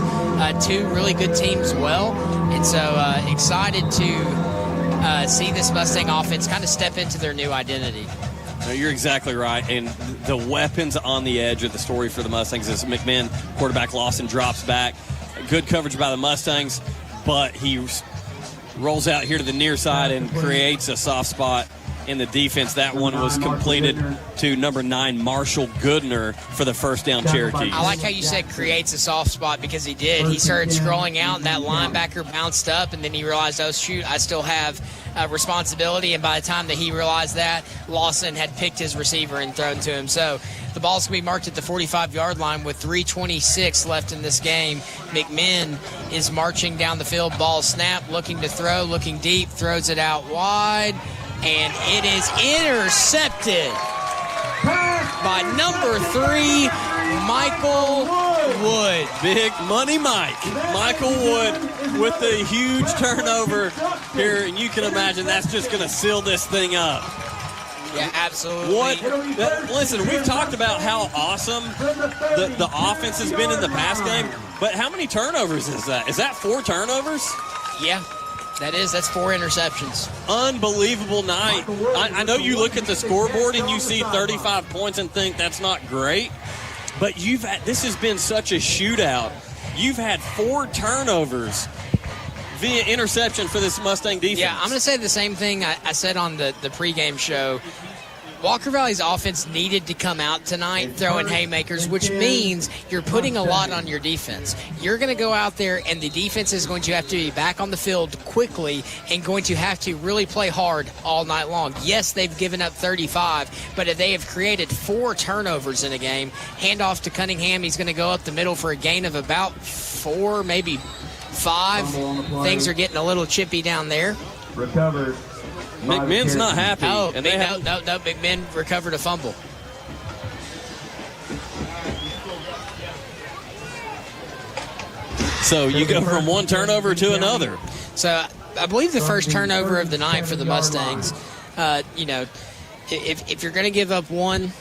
two really good teams well, and so excited to see this Mustang offense kind of step into their new identity. No, you're exactly right, and the weapons on the edge of the story for the Mustangs is McMinn, quarterback Lawson drops back, Good coverage by the Mustangs, but he rolls out here to the near side and creates a soft spot in the defense. That one was completed to number 9, Marshall Goodner, for the first down Cherokee. I like how you said creates a soft spot, because he did. He started scrolling out, and that linebacker bounced up, and then he realized, oh, shoot, I still have responsibility. And by the time that he realized that, Lawson had picked his receiver and thrown to him. So the ball's going to be marked at the 45-yard line with 3:26 left in this game. McMinn is marching down the field. Ball snap, looking to throw, looking deep, throws it out wide, and it is intercepted by number 3, Michael Wood. Big money Mike. Michael Wood with the huge turnover here, and you can imagine that's just going to seal this thing up. Yeah, absolutely. Listen, we've talked about how awesome the offense has been in the pass game, but how many turnovers is that? Is that 4 turnovers? Yeah. That's 4 interceptions. Unbelievable night. I know you look at the scoreboard and you see 35 points and think that's not great, but this has been such a shootout. You've had 4 turnovers via interception for this Mustang defense. Yeah, I'm going to say the same thing I said on the pregame show. Walker Valley's offense needed to come out tonight throwing haymakers, which means you're putting a lot on your defense. You're going to go out there, and the defense is going to have to be back on the field quickly and going to have to really play hard all night long. Yes, they've given up 35, but they have created 4 turnovers in a game. Handoff to Cunningham. He's going to go up the middle for a gain of about 4, maybe 5. Things are getting a little chippy down there. Recovered. McMinn's not happy. No, McMinn recovered a fumble. So you go from one turnover to another. So I believe the first turnover of the night for the Mustangs, if you're going to give up one,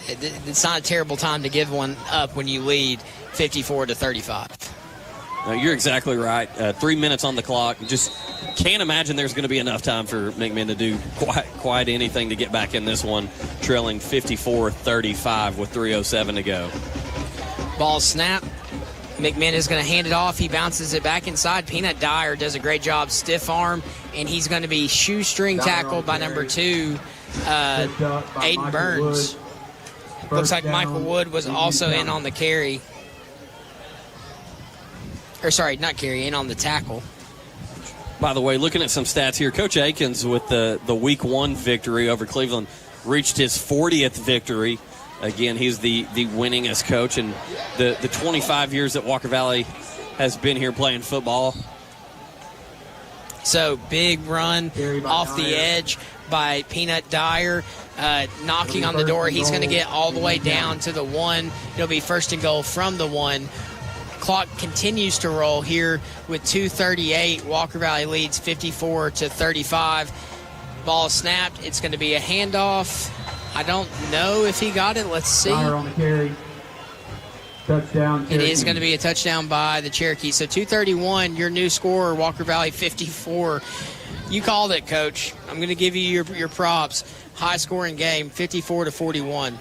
it's not a terrible time to give one up when you lead 54-35. No, you're exactly right. 3 minutes on the clock. Just can't imagine there's going to be enough time for McMinn to do quite anything to get back in this one, trailing 54-35 with 3:07 to go. Ball snap. McMinn is going to hand it off. He bounces it back inside. Peanut Dyer does a great job. Stiff arm, and he's going to be shoestring tackled by number 2, Aiden Burns. Looks like Michael Wood was also in on the carry. In on the tackle. By the way, looking at some stats here, Coach Akins with the Week 1 victory over Cleveland reached his 40th victory. Again, he's the winningest coach, and the 25 years that Walker Valley has been here playing football. So big run off the edge by Peanut Dyer, knocking on the door. He's going to get all the way down to the 1. It'll be first and goal from the 1. Clock continues to roll here with 2:38. Walker Valley leads 54-35. Ball snapped. It's going to be a handoff. I don't know if he got it. Let's see. On the carry. Touchdown, Cherokee. It is going to be a touchdown by the Cherokee. So 2:31, your new scorer, Walker Valley 54. You called it, Coach. I'm going to give you your props. High-scoring game, 54-41.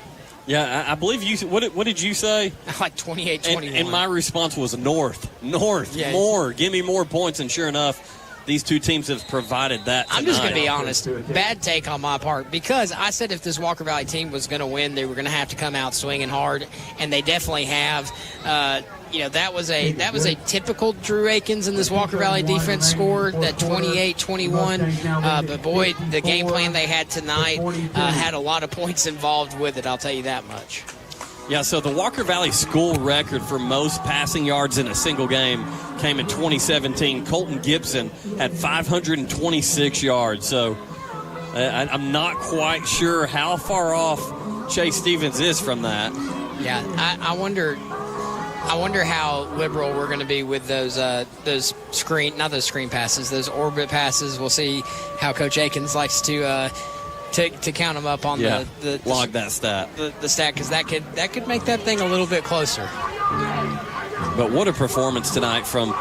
Yeah, I believe you. What did you say? Like 28-21. And my response was north, yeah, more. Give me more points. And sure enough, these two teams have provided that tonight. I'm just going to be honest. Bad take on my part, because I said if this Walker Valley team was going to win, they were going to have to come out swinging hard, and they definitely have. That was a typical Drew Akins and this Walker Valley defense scored, that 28-21. But boy, the game plan they had tonight had a lot of points involved with it, I'll tell you that much. Yeah, so the Walker Valley school record for most passing yards in a single game came in 2017. Colton Gibson had 526 yards. So I'm not quite sure how far off Chase Stevens is from that. Yeah, I wonder how liberal we're going to be with those screen passes, those orbit passes. We'll see how Coach Akins likes to count them up on the log that stat. The stat, because that could make that thing a little bit closer. But what a performance tonight from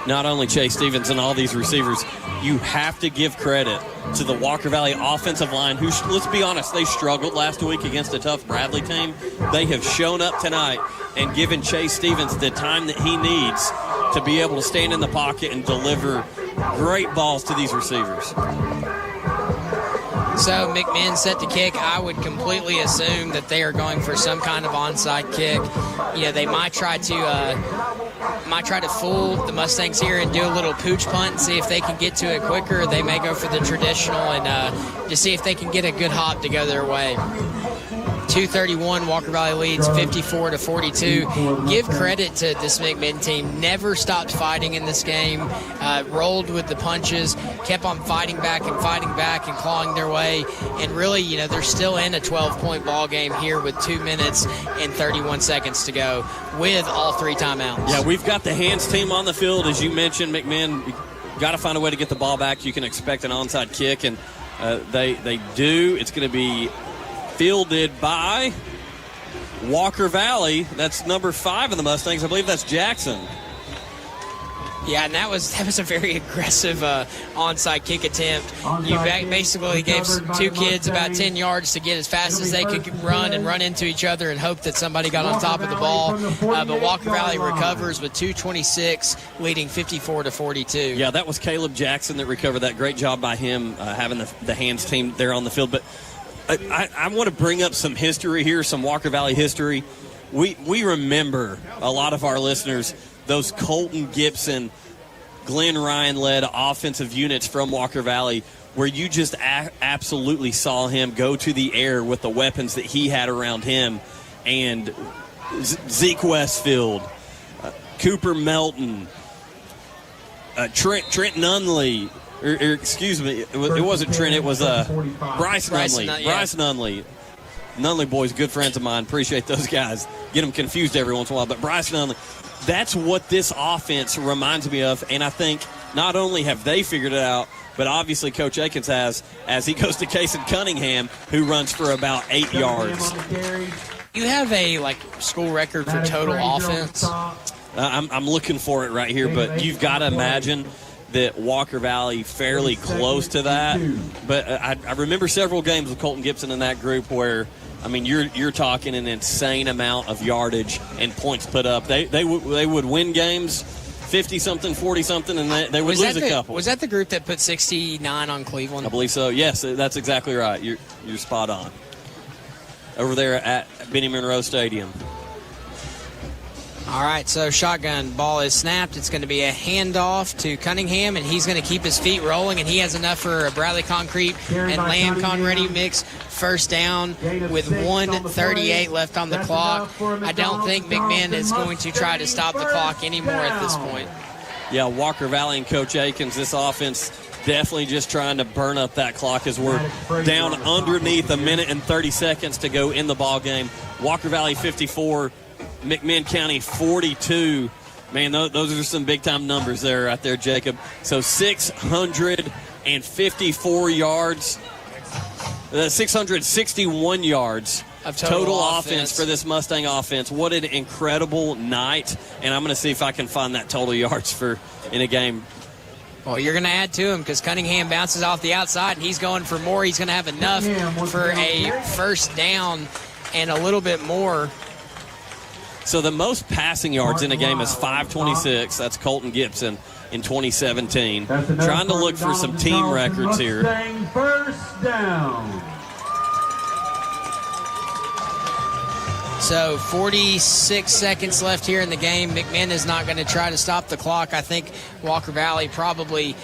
not only Chase Stevens and all these receivers, you have to give credit to the Walker Valley offensive line, who, let's be honest, they struggled last week against a tough Bradley team. They have shown up tonight and given Chase Stevens the time that he needs to be able to stand in the pocket and deliver great balls to these receivers. So McMinn set to kick. I would completely assume that they are going for some kind of onside kick. You know, they might try to fool the Mustangs here and do a little pooch punt and see if they can get to it quicker. They may go for the traditional and just see if they can get a good hop to go their way. 2:31, Walker Valley leads 54-42. Give credit to this McMinn team. Never stopped fighting in this game. Rolled with the punches. Kept on fighting back and clawing their way. And really, you know, they're still in a 12-point ball game here with 2 minutes and 31 seconds to go with all 3 timeouts. Yeah, we've got the hands team on the field. As you mentioned, McMinn, got to find a way to get the ball back. You can expect an onside kick, and they do. It's going to be fielded by Walker Valley. That's number 5 of the Mustangs. I believe that's Jackson. Yeah, and that was a very aggressive onside kick attempt. You basically gave 2 kids about 10 yards to get as fast as they could run and run into each other and hope that somebody got on top of the ball. But Walker Valley recovers with 2:26, leading 54-42. Yeah, that was Caleb Jackson that recovered that. Great job by him having the hands team there on the field. But I want to bring up some history here, some Walker Valley history. We remember, a lot of our listeners, those Colton Gibson, Glenn Ryan-led offensive units from Walker Valley, where you just absolutely saw him go to the air with the weapons that he had around him. And Zeke Westfield, Cooper Melton, Trent Nunley, or excuse me, it wasn't Trent, it was Bryce Nunley. Bryce Nunley. Nunley boys, good friends of mine. Appreciate those guys. Get them confused every once in a while. But Bryce Nunley, that's what this offense reminds me of. And I think not only have they figured it out, but obviously Coach Akins has, as he goes to Cason Cunningham, who runs for about 8 yards. You have a school record for total offense? I'm looking for it right here, but you've got to imagine that Walker Valley fairly close to that. But I remember several games with Colton Gibson in that group where, I mean, you're talking an insane amount of yardage and points put up. They would win games 50-something, 40-something, and they would lose a couple. Was that the group that put 69 on Cleveland? I believe so. Yes, that's exactly right. You're spot on. Over there at Benny Monroe Stadium. All right, so shotgun ball is snapped. It's going to be a handoff to Cunningham, and he's going to keep his feet rolling, and he has enough for a Bradley Concrete and Lamb Conready mix. First down with 1:38 left on the clock. I don't think McMinn is going to try to stop the clock anymore at this point. Yeah, Walker Valley and Coach Akins, this offense definitely just trying to burn up that clock as we're down underneath 1 minute and 30 seconds to go in the ball game. Walker Valley 54, McMinn County 42. Man, those are some big-time numbers there right there, Jacob. So 654 yards, 661 yards of total offense for this Mustang offense. What an incredible night. And I'm going to see if I can find that total yards in a game. Well, you're going to add to him because Cunningham bounces off the outside, and he's going for more. He's going to have enough for a first down and a little bit more. So the most passing yards in a game is 526. That's Colton Gibson in 2017. Trying to look for some team records here. First down. So 46 seconds left here in the game. McMinn is not going to try to stop the clock. I think Walker Valley probably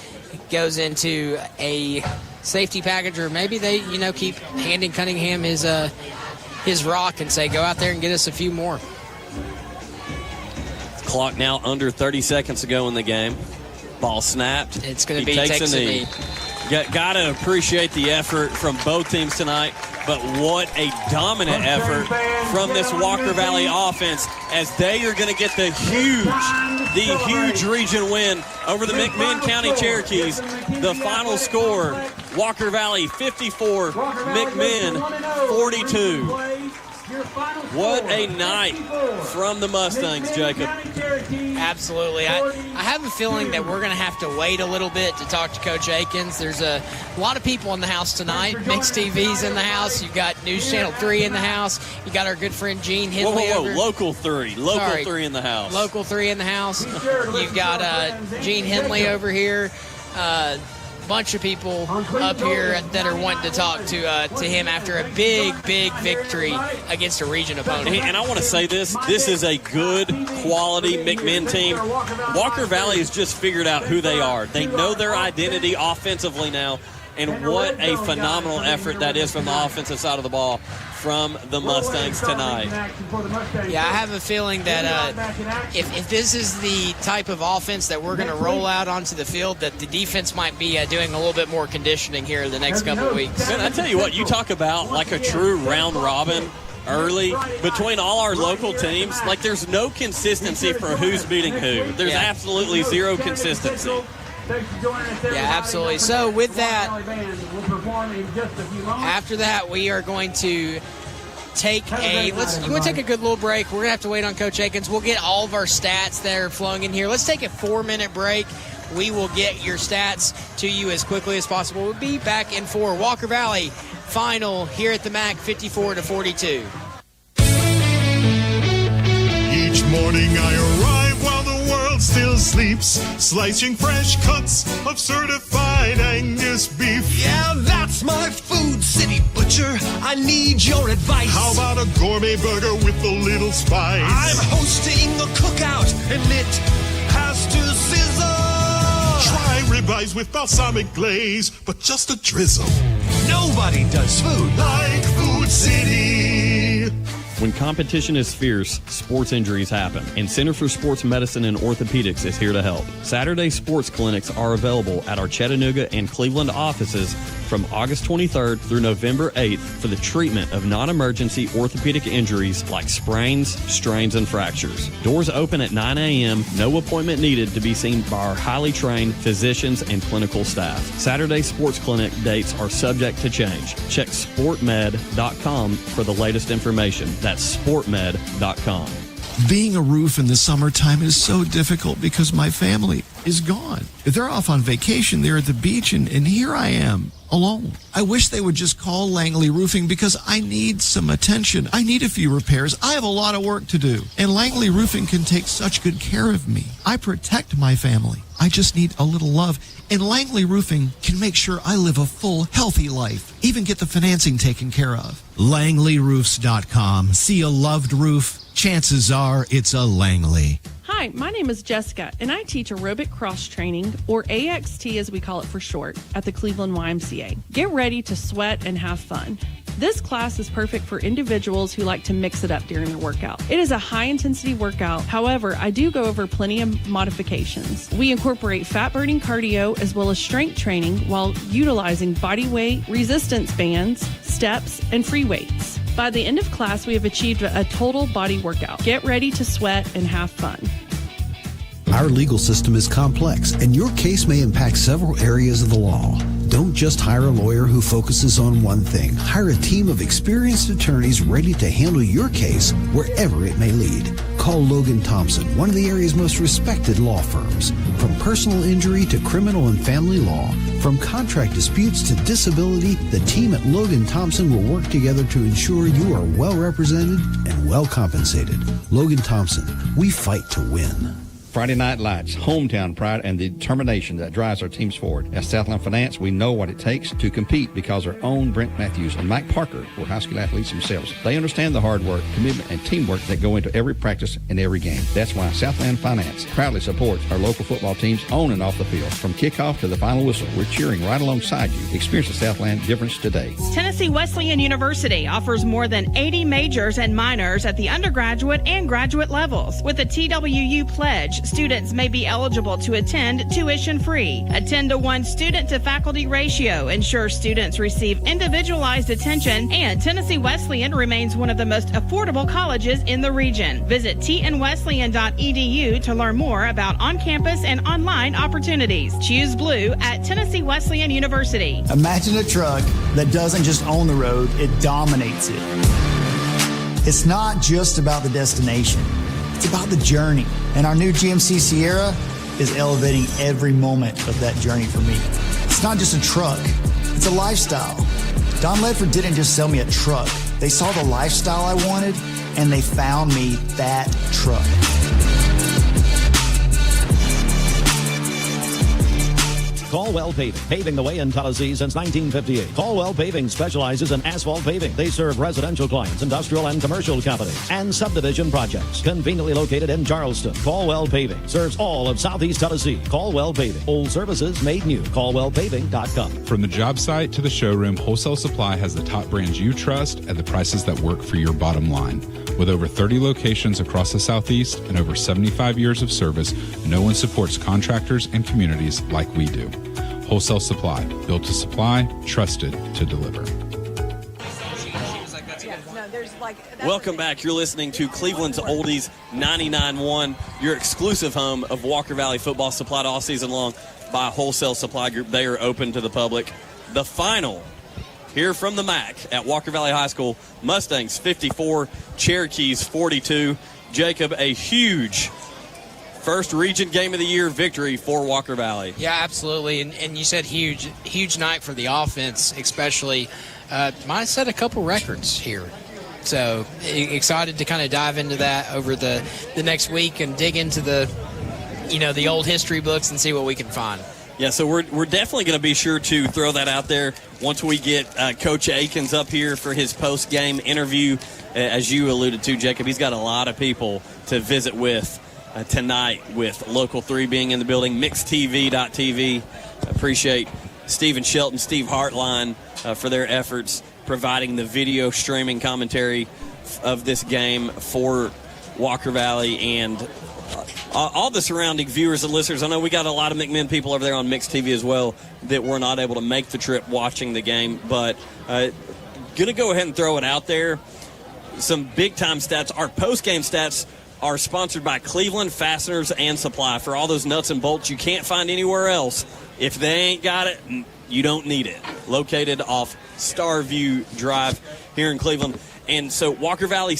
goes into a safety package, or maybe they, keep handing Cunningham his rock and say, go out there and get us a few more. Clock now under 30 seconds to go in the game. Ball snapped. It's going to be takes a knee. Got to appreciate the effort from both teams tonight, but what a dominant effort from this Walker Valley offense as they are going to get the huge region win over the McMinn County Cherokees. The final score, Walker Valley 54, McMinn 42. What a night from the Mustangs, Jacob. Absolutely. I have a feeling that we're going to have to wait a little bit to talk to Coach Akins. There's a lot of people in the house tonight. Mixed TV's in the house. You've got News Channel 3 in the house. You got our good friend Gene Henley. Whoa. Local 3 in the house. Local 3 in the house. You've got Gene Henley over here. Bunch of people up here that are wanting to talk to him after a big victory against a region opponent. And I want to say this is a good quality McMinn team. Walker Valley has just figured out who they are. They know their identity offensively now, and what a phenomenal effort that is from the offensive side of the ball from the Mustangs tonight. Yeah, I have a feeling that if this is the type of offense that we're going to roll out onto the field, that the defense might be doing a little bit more conditioning here in the next couple of weeks. Man, I tell you what, you talk about like a true round robin early between all our local teams. Like, there's no consistency for who's beating who. There's absolutely zero consistency. Yeah, absolutely. So with that, after that, we are going to take you want to take a good little break. We're going to have to wait on Coach Akins. We'll get all of our stats that are flowing in here. Let's take a 4-minute break. We will get your stats to you as quickly as possible. We'll be back in 4. Walker Valley final here at the MAC, 54-42. Each morning I arrive while the world still sleeps, slicing fresh cuts of certified Angus beef. Yeah, that's my Food City butcher. I need your advice. How about a gourmet burger with a little spice? I'm hosting a cookout and it has to sizzle. Try ribeyes with balsamic glaze, but just a drizzle. Nobody does food like Food City. When competition is fierce, sports injuries happen, and Center for Sports Medicine and Orthopedics is here to help. Saturday sports clinics are available at our Chattanooga and Cleveland offices from August 23rd through November 8th for the treatment of non-emergency orthopedic injuries like sprains, strains, and fractures. Doors open at 9 a.m., no appointment needed to be seen by our highly trained physicians and clinical staff. Saturday sports clinic dates are subject to change. Check sportmed.com for the latest information. That's sportmed.com. Being a roof in the summertime is so difficult because my family is gone. They're off on vacation. They're at the beach, and here I am, alone. I wish they would just call Langley Roofing because I need some attention. I need a few repairs. I have a lot of work to do, and Langley Roofing can take such good care of me. I protect my family. I just need a little love, and Langley Roofing can make sure I live a full, healthy life, even get the financing taken care of. LangleyRoofs.com. See a loved roof? Chances are it's a Langley. Hi, my name is Jessica, and I teach aerobic cross training, or AXT as we call it for short, at the Cleveland YMCA. Get ready to sweat and have fun. This class is perfect for individuals who like to mix it up during their workout. It is a high-intensity workout. However, I do go over plenty of modifications. We incorporate fat-burning cardio as well as strength training while utilizing body weight, resistance bands, steps, and free weights. By the end of class, we have achieved a total body workout. Get ready to sweat and have fun. Our legal system is complex, and your case may impact several areas of the law. Don't just hire a lawyer who focuses on one thing. Hire a team of experienced attorneys ready to handle your case wherever it may lead. Call Logan Thompson, one of the area's most respected law firms. From personal injury to criminal and family law, from contract disputes to disability, the team at Logan Thompson will work together to ensure you are well represented and well compensated. Logan Thompson, we fight to win. Friday Night Lights, hometown pride, and the determination that drives our teams forward. At Southland Finance, we know what it takes to compete because our own Brent Matthews and Mike Parker were high school athletes themselves. They understand the hard work, commitment, and teamwork that go into every practice and every game. That's why Southland Finance proudly supports our local football teams on and off the field. From kickoff to the final whistle, we're cheering right alongside you. Experience the Southland difference today. Tennessee Wesleyan University offers more than 80 majors and minors at the undergraduate and graduate levels. With a TWU pledge, students may be eligible to attend tuition-free. A 10-to-1 student-to-faculty ratio ensures students receive individualized attention, and Tennessee Wesleyan remains one of the most affordable colleges in the region. Visit tnwesleyan.edu to learn more about on-campus and online opportunities. Choose blue at Tennessee Wesleyan University. Imagine a truck that doesn't just own the road, it dominates it. It's not just about the destination. It's about the journey. And our new GMC Sierra is elevating every moment of that journey for me. It's not just a truck. It's a lifestyle. Don Ledford didn't just sell me a truck. They saw the lifestyle I wanted, and they found me that truck. Caldwell Paving, paving the way in Tallahassee since 1958. Caldwell Paving specializes in asphalt paving. They serve residential clients, industrial and commercial companies, and subdivision projects. Conveniently located in Charleston, Caldwell Paving serves all of Southeast Tallahassee. Caldwell Paving, old services made new. CaldwellPaving.com. From the job site to the showroom, Wholesale Supply has the top brands you trust at the prices that work for your bottom line. With over 30 locations across the Southeast and over 75 years of service, no one supports contractors and communities like we do. Wholesale Supply, built to supply, trusted to deliver. Welcome back. You're listening to Cleveland's Oldies 99.1, your exclusive home of Walker Valley football, supplied all season long by Wholesale Supply Group. They are open to the public. The final here from the MAC at Walker Valley High School, Mustangs 54, Cherokees 42. Jacob, a huge first region game of the year victory for Walker Valley. Yeah, absolutely. And you said huge night for the offense, especially. Might set a couple records here. So excited to kind of dive into that over the next week and dig into the old history books and see what we can find. Yeah, so we're definitely going to be sure to throw that out there once we get Coach Akins up here for his post-game interview. As you alluded to, Jacob, he's got a lot of people to visit with tonight, with Local 3 being in the building, mixtv.tv. Appreciate Stephen Shelton, Steve Hartline for their efforts providing the video streaming commentary of this game for Walker Valley and all the surrounding viewers and listeners. I know we got a lot of McMinn people over there on Mixed TV as well that were not able to make the trip watching the game, but going to go ahead and throw it out there. Some big-time stats. Our post-game stats are sponsored by Cleveland Fasteners and Supply. For all those nuts and bolts you can't find anywhere else, if they ain't got it, you don't need it. Located off Starview Drive here in Cleveland. And so Walker Valley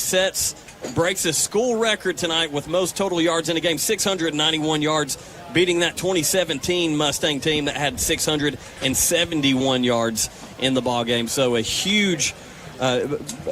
breaks a school record tonight with most total yards in a game, 691 yards, beating that 2017 Mustang team that had 671 yards in the ball game. So a huge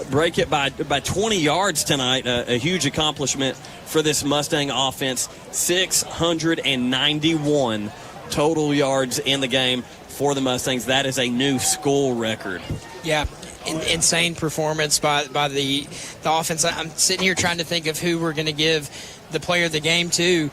break it by 20 yards tonight, a huge accomplishment for this Mustang offense. 691 total yards in the game for the Mustangs. That is a new school record. Yeah, insane performance by the offense. I'm sitting here trying to think of who we're going to give the player of the game to.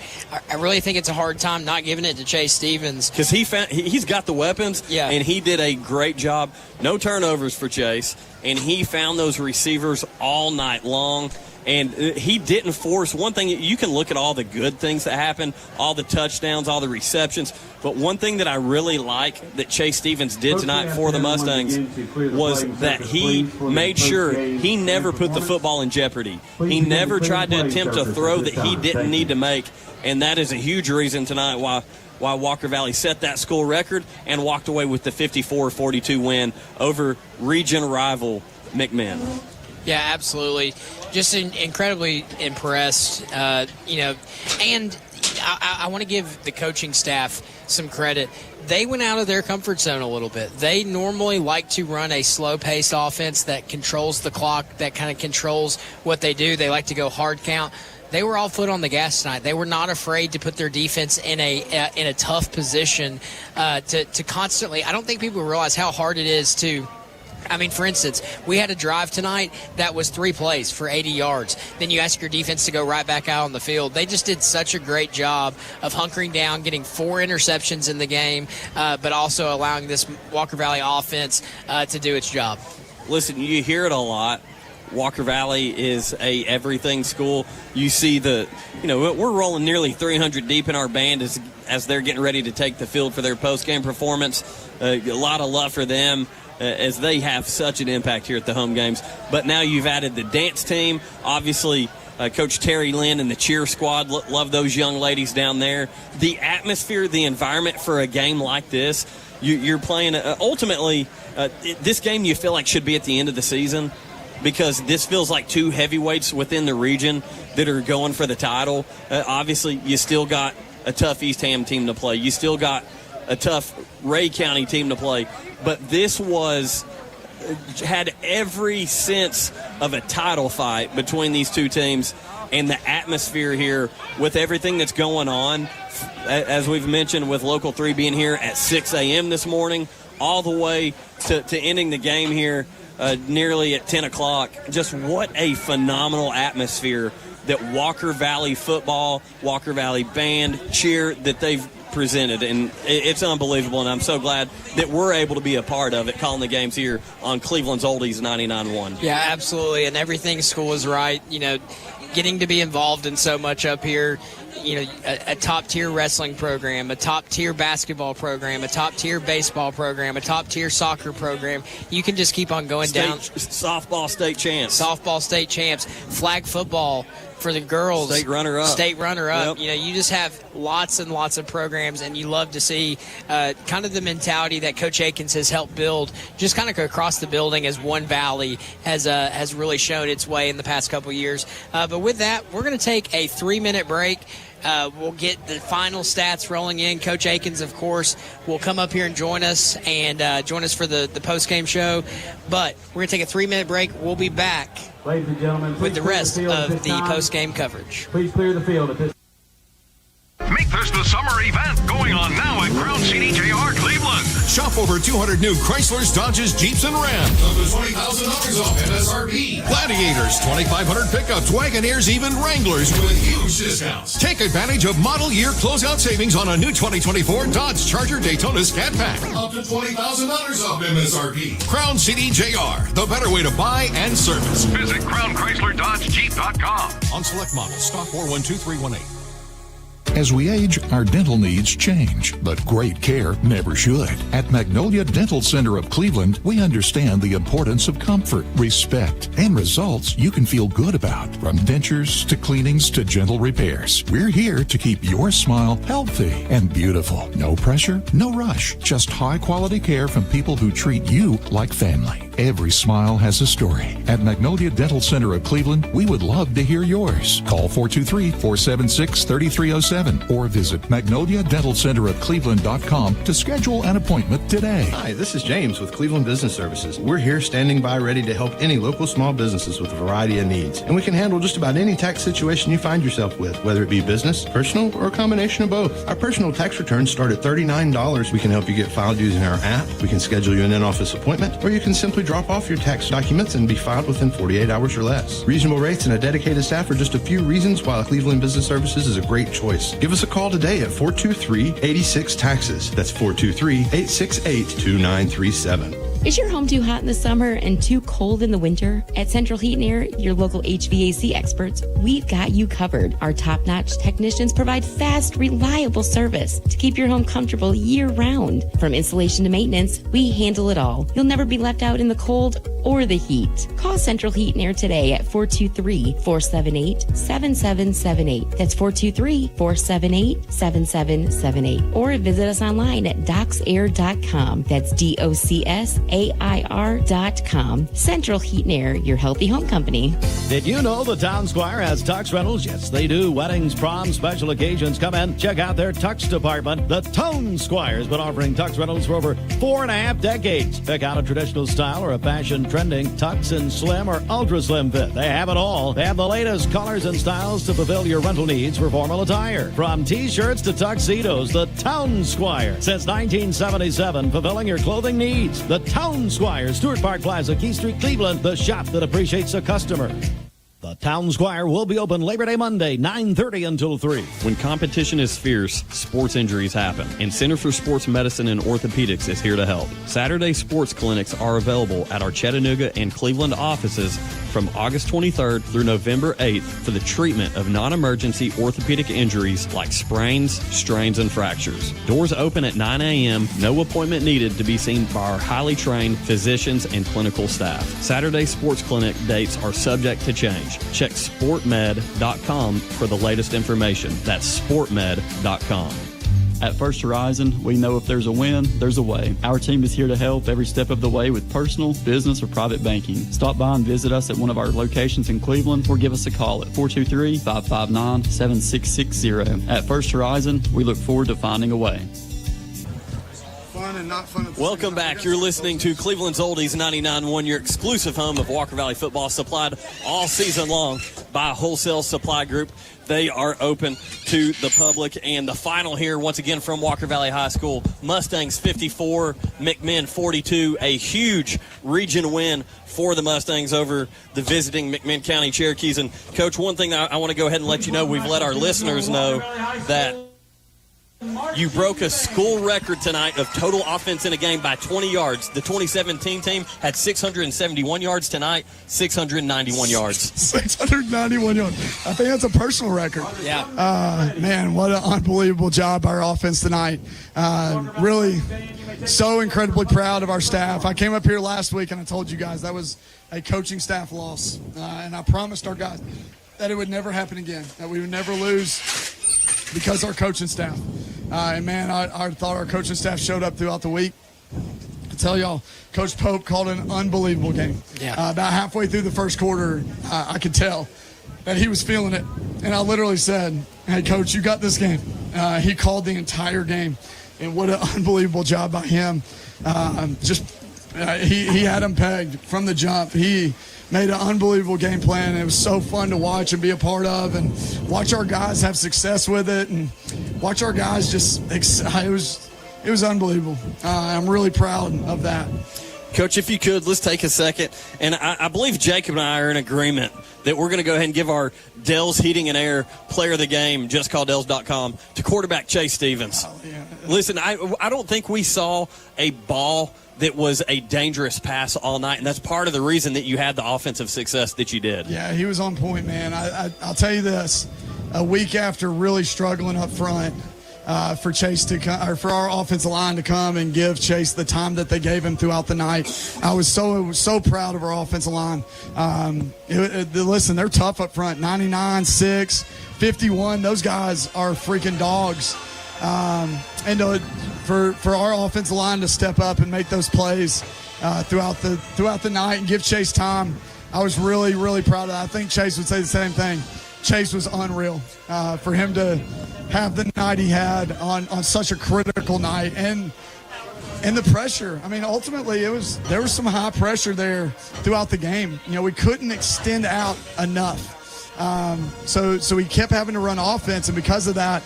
I really think it's a hard time not giving it to Chase Stevens. Because he's got the weapons, yeah, and he did a great job. No turnovers for Chase, and he found those receivers all night long. And he didn't force one thing. You can look at all the good things that happened, all the touchdowns, all the receptions. But one thing that I really like that Chase Stevens did tonight for the Mustangs was that he made sure he never put the football in jeopardy. He never tried to attempt a throw that he didn't need to make. And that is a huge reason tonight why Walker Valley set that school record and walked away with the 54-42 win over region rival McMinn. Yeah, absolutely. Just incredibly impressed, and I want to give the coaching staff some credit. They went out of their comfort zone a little bit. They normally like to run a slow-paced offense that controls the clock, that kind of controls what they do. They like to go hard count. They were all foot on the gas tonight. They were not afraid to put their defense in a tough position to constantly. I don't think people realize how hard it is to. I mean, for instance, we had a drive tonight that was 3 plays for 80 yards. Then you ask your defense to go right back out on the field. They just did such a great job of hunkering down, getting 4 interceptions in the game, but also allowing this Walker Valley offense to do its job. Listen, you hear it a lot. Walker Valley is a everything school. You see we're rolling nearly 300 deep in our band as they're getting ready to take the field for their post-game performance. A lot of love for them, as they have such an impact here at the home games. But now you've added the dance team. Obviously, Coach Terry Lynn and the cheer squad, love those young ladies down there. The atmosphere, the environment for a game like this, you're playing ultimately, this game you feel like should be at the end of the season. because this feels like two heavyweights within the region that are going for the title. Obviously, you still got a tough East Ham team to play. You still got a tough Ray County team to play. But this had every sense of a title fight between these two teams, and the atmosphere here with everything that's going on, as we've mentioned, with Local 3 being here at 6 a.m. this morning, all the way to ending the game here nearly at 10 o'clock. Just what a phenomenal atmosphere that Walker Valley football, Walker Valley band, cheer that they've presented, and it's unbelievable, and I'm so glad that we're able to be a part of it, calling the games here on Cleveland's Oldies 99.1. Yeah, absolutely, and everything school is right. Getting to be involved in so much up here, a top-tier wrestling program, a top-tier basketball program, a top-tier baseball program, a top-tier soccer program. You can just keep on going down. Softball state champs. Flag football for the girls. State runner-up. Yep. You just have lots and lots of programs, and you love to see kind of the mentality that Coach Akins has helped build just kind of across the building as one valley has really shown its way in the past couple of years. But with that, we're going to take a 3-minute break. We'll get the final stats rolling in. Coach Akins, of course, will come up here and join us for the post-game show. But we're going to take a 3-minute break. We'll be back Ladies and gentlemen, with the rest of the post-game coverage. Please clear the field at this. Make this the summer event going on now at Crown CDJR Cleveland. Shop over 200 new Chryslers, Dodges, Jeeps, and Rams. Up to $20,000 off MSRP. Gladiators, 2,500 pickups, Wagoneers, even Wranglers with huge discounts. Take advantage of model year closeout savings on a new 2024 Dodge Charger Daytona Scat Pack. Up to $20,000 off MSRP. Crown CDJR, the better way to buy and service. Visit CrownChryslerDodgeJeep.com. On select models, stock 412318. As we age, our dental needs change, but great care never should. At Magnolia Dental Center of Cleveland, we understand the importance of comfort, respect, and results you can feel good about. From dentures to cleanings to gentle repairs, we're here to keep your smile healthy and beautiful. No pressure, no rush, just high-quality care from people who treat you like family. Every smile has a story. At Magnolia Dental Center of Cleveland, we would love to hear yours. Call 423-476-3307 or visit magnoliadentalcenterofcleveland.com to schedule an appointment today. Hi, this is James with Cleveland Business Services. We're here standing by ready to help any local small businesses with a variety of needs. And we can handle just about any tax situation you find yourself with, whether it be business, personal, or a combination of both. Our personal tax returns start at $39. We can help you get filed using our app. We can schedule you an in-office appointment, or you can simply drop off your tax documents and be filed within 48 hours or less. Reasonable rates and a dedicated staff are just a few reasons why Cleveland Business Services is a great choice. Give us a call today at 423-86-TAXES. That's 423-868-2937. Is your home too hot in the summer and too cold in the winter? At Central Heat and Air, your local HVAC experts, we've got you covered. Our top-notch technicians provide fast, reliable service to keep your home comfortable year-round. From installation to maintenance, we handle it all. You'll never be left out in the cold or the heat. Call Central Heat and Air today at 423-478-7778. That's 423-478-7778. Or visit us online at docsair.com. That's DOCSAIR.com. Central Heat and Air, your healthy home company. Did you know the Town Squire has tux rentals? Yes, they do. Weddings, proms, special occasions. Come in, check out their tux department. The Town Squire has been offering tux rentals for over 4.5 decades. Pick out a traditional style or a fashion trending tux in slim or ultra slim fit. They have it all. They have the latest colors and styles to fulfill your rental needs for formal attire. From t-shirts to tuxedos, the Town Squire. Since 1977, fulfilling your clothing needs. The Town Squire, Stewart Park Plaza, Key Street, Cleveland, the shop that appreciates the customer. The Town Squire will be open Labor Day Monday, 9:30 until 3. When competition is fierce, sports injuries happen, and Center for Sports Medicine and Orthopedics is here to help. Saturday sports clinics are available at our Chattanooga and Cleveland offices from August 23rd through November 8th for the treatment of non-emergency orthopedic injuries like sprains, strains, and fractures. Doors open at 9 a.m., no appointment needed to be seen by our highly trained physicians and clinical staff. Saturday sports clinic dates are subject to change. Check sportmed.com for the latest information. That's sportmed.com. At First Horizon, we know if there's a win, there's a way. Our team is here to help every step of the way with personal, business, or private banking. Stop by and visit us at one of our locations in Cleveland or give us a call at 423-559-7660. At First Horizon, we look forward to finding a way. Fun and not fun. Welcome back. You're listening to Cleveland's Oldies 99.1, your exclusive home of Walker Valley football, supplied all season long by Wholesale Supply Group. They are open to the public. And the final here, once again, from Walker Valley High School, Mustangs 54, McMinn 42, a huge region win for the Mustangs over the visiting McMinn County Cherokees. And, Coach, one thing I want to go ahead and let you know, we've let our listeners know that you broke a school record tonight of total offense in a game by 20 yards. The 2017 team had 671 yards tonight, 691 yards. 691 yards. I think that's a personal record. Yeah. Man, what an unbelievable job by our offense tonight. Really so incredibly proud of our staff. I came up here last week and I told you guys that was a coaching staff loss. And I promised our guys that it would never happen again, that we would never lose because our coaching staff. And, man, I thought our coaching staff showed up throughout the week. I tell y'all, Coach Pope called an unbelievable game. Yeah. About halfway through the first quarter, I could tell that he was feeling it. And I literally said, hey, Coach, you got this game. He called the entire game. And what an unbelievable job by him. He had him pegged from the jump. He made an unbelievable game plan. It was so fun to watch and be a part of, and watch our guys have success with it, and watch our guys it was unbelievable. I'm really proud of that. Coach, if you could, let's take a second. And I believe Jacob and I are in agreement that we're going to go ahead and give our Dell's Heating and Air Player of the Game, justcalldells.com, to quarterback Chase Stevens. Oh, yeah. Listen, I don't think we saw a ball that was a dangerous pass all night, and that's part of the reason that you had the offensive success that you did. Yeah, he was on point, man. I'll tell you this, a week after really struggling up front, for Chase to come, or for our offensive line to come and give Chase the time that they gave him throughout the night. I was so proud of our offensive line. Listen, they're tough up front. 99, 6, 51. Those guys are freaking dogs. And for our offensive line to step up and make those plays throughout the night and give Chase time, I was really, really proud of that. I think Chase would say the same thing. Chase was unreal for him to have the night he had on such a critical night, and the pressure. I mean, ultimately, there was some high pressure there throughout the game. You know, we couldn't extend out enough, so we kept having to run offense, and because of that,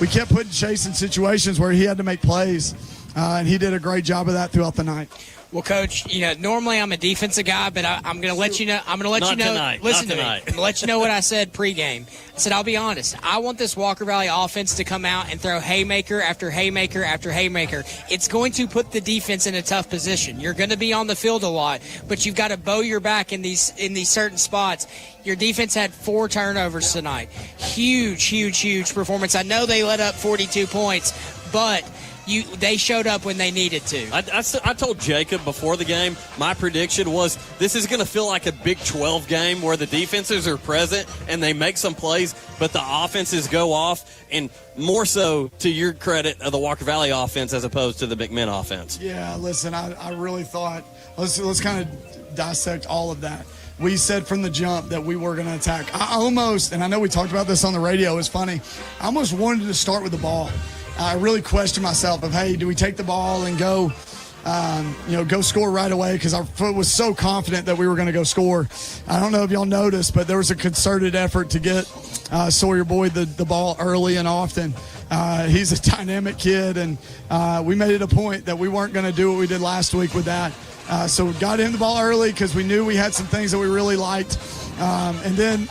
we kept putting Chase in situations where he had to make plays, and he did a great job of that throughout the night. Well, Coach, normally I'm a defensive guy, but I'm going to let you know. I'm going to let Not you know. tonight. Listen Not to me. tonight. I'm going to let you know what I said pregame. I said, I'll be honest. I want this Walker Valley offense to come out and throw haymaker after haymaker after haymaker. It's going to put the defense in a tough position. You're going to be on the field a lot, but you've got to bow your back in these certain spots. Your defense had 4 turnovers tonight. Huge performance. I know they let up 42 points, but they showed up when they needed to. I told Jacob before the game, my prediction was this is going to feel like a Big 12 game where the defenses are present and they make some plays, but the offenses go off, and more so to your credit of the Walker Valley offense as opposed to the McMinn offense. Yeah, listen, I really thought, let's kind of dissect all of that. We said from the jump that we were going to attack. I almost, and I know we talked about this on the radio, it was funny, I almost wanted to start with the ball. I really questioned myself of, hey, do we take the ball and go score right away? Because our foot was so confident that we were going to go score. I don't know if y'all noticed, but there was a concerted effort to get Sawyer Boyd the ball early and often. He's a dynamic kid, and we made it a point that we weren't going to do what we did last week with that. So we got him the ball early because we knew we had some things that we really liked. And then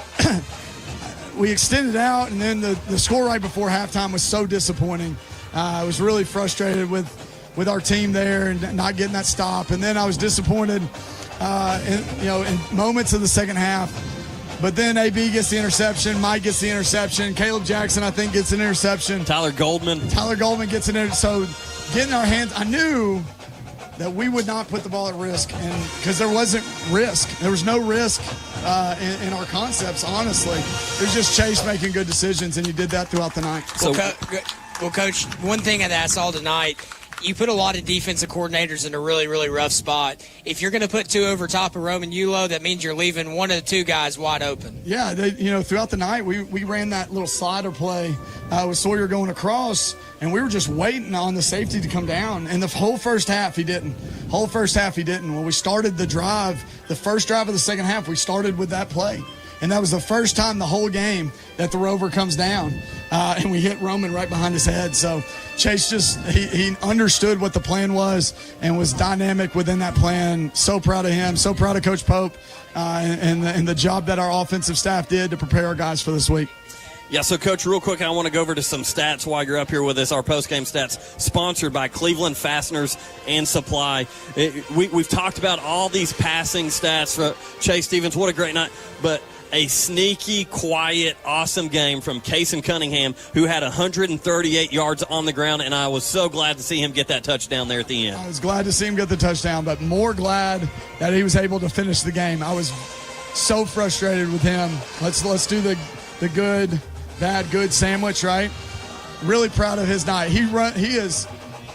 we extended out, and then the score right before halftime was so disappointing. I was really frustrated with our team there and not getting that stop. And then I was disappointed in moments of the second half. But then AB gets the interception, Mike gets the interception, Caleb Jackson, I think, gets an interception. Tyler Goldman gets an interception. So getting our hands, I knew that we would not put the ball at risk, and because there wasn't risk. There was no risk in our concepts, honestly. It was just Chase making good decisions, and he did that throughout the night. So, Well, Coach, one thing that I saw tonight, you put a lot of defensive coordinators in a really, really rough spot. If you're going to put two over top of Roman Yulo, that means you're leaving one of the two guys wide open. Yeah, throughout the night, we ran that little slider play with Sawyer going across, and we were just waiting on the safety to come down. And the whole first half, he didn't. When we started the drive, the first drive of the second half, we started with that play. And that was the first time the whole game that the rover comes down. And we hit Roman right behind his head. So Chase he understood what the plan was and was dynamic within that plan. So proud of him. So proud of Coach Pope and the job that our offensive staff did to prepare our guys for this week. Yeah, so, Coach, real quick, I want to go over to some stats while you're up here with us. Our post-game stats sponsored by Cleveland Fasteners and Supply. We've talked about all these passing stats for Chase Stevens. What a great night. But a sneaky, quiet, awesome game from Kason Cunningham, who had 138 yards on the ground, and I was so glad to see him get that touchdown there at the end. I was glad to see him get the touchdown, but more glad that he was able to finish the game. I was so frustrated with him. Let's do the good, bad, good sandwich, right? Really proud of his night. He is,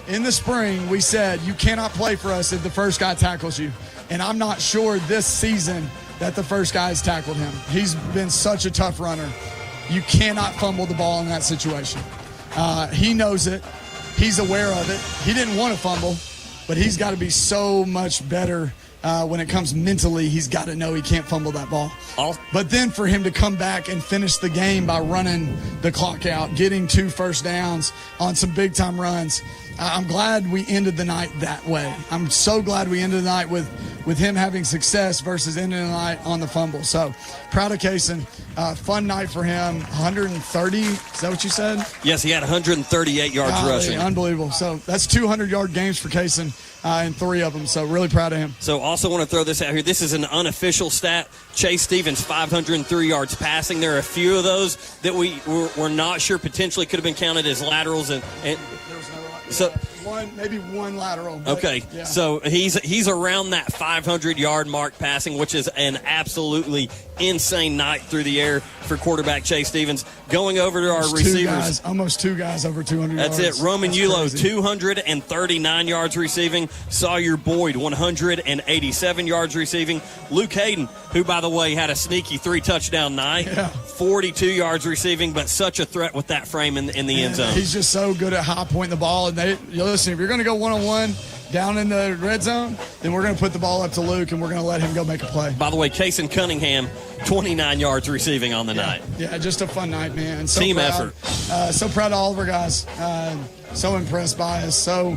in the spring, we said, you cannot play for us if the first guy tackles you. And I'm not sure this season that the first guy has tackled him. He's been such a tough runner. You cannot fumble the ball in that situation. He knows it. He's aware of it. He didn't want to fumble, but he's got to be so much better when it comes mentally. He's got to know he can't fumble that ball. But then for him to come back and finish the game by running the clock out, getting 2 first downs on some big-time runs, I'm glad we ended the night that way. I'm so glad we ended the night with him having success versus ending the night on the fumble. So proud of Kason. Fun night for him. 130, is that what you said? Yes, he had 138 yards rushing. Unbelievable. So that's 200-yard games for Kason and 3 of them. So really proud of him. So also want to throw this out here. This is an unofficial stat. Chase Stevens, 503 yards passing. There are a few of those that we're not sure potentially could have been counted as laterals. And so maybe one lateral. Okay, yeah. So he's around that 500-yard mark passing, which is an absolutely insane night through the air for quarterback Chase Stevens. Going over to our receivers. Almost 2 guys over 200 yards. That's it. Roman Yulo, 239 yards receiving. Sawyer Boyd, 187 yards receiving. Luke Hayden, who, by the way, had a sneaky 3-touchdown night, 42 yards receiving, but such a threat with that frame in the end zone. He's just so good at high pointing the ball. And listen, if you're going to go one-on-one down in the red zone, then we're going to put the ball up to Luke, and we're going to let him go make a play. By the way, Kason Cunningham, 29 yards receiving on the night. Yeah, just a fun night, man. So Team proud. effort. So proud of all of our guys. So impressed by us. So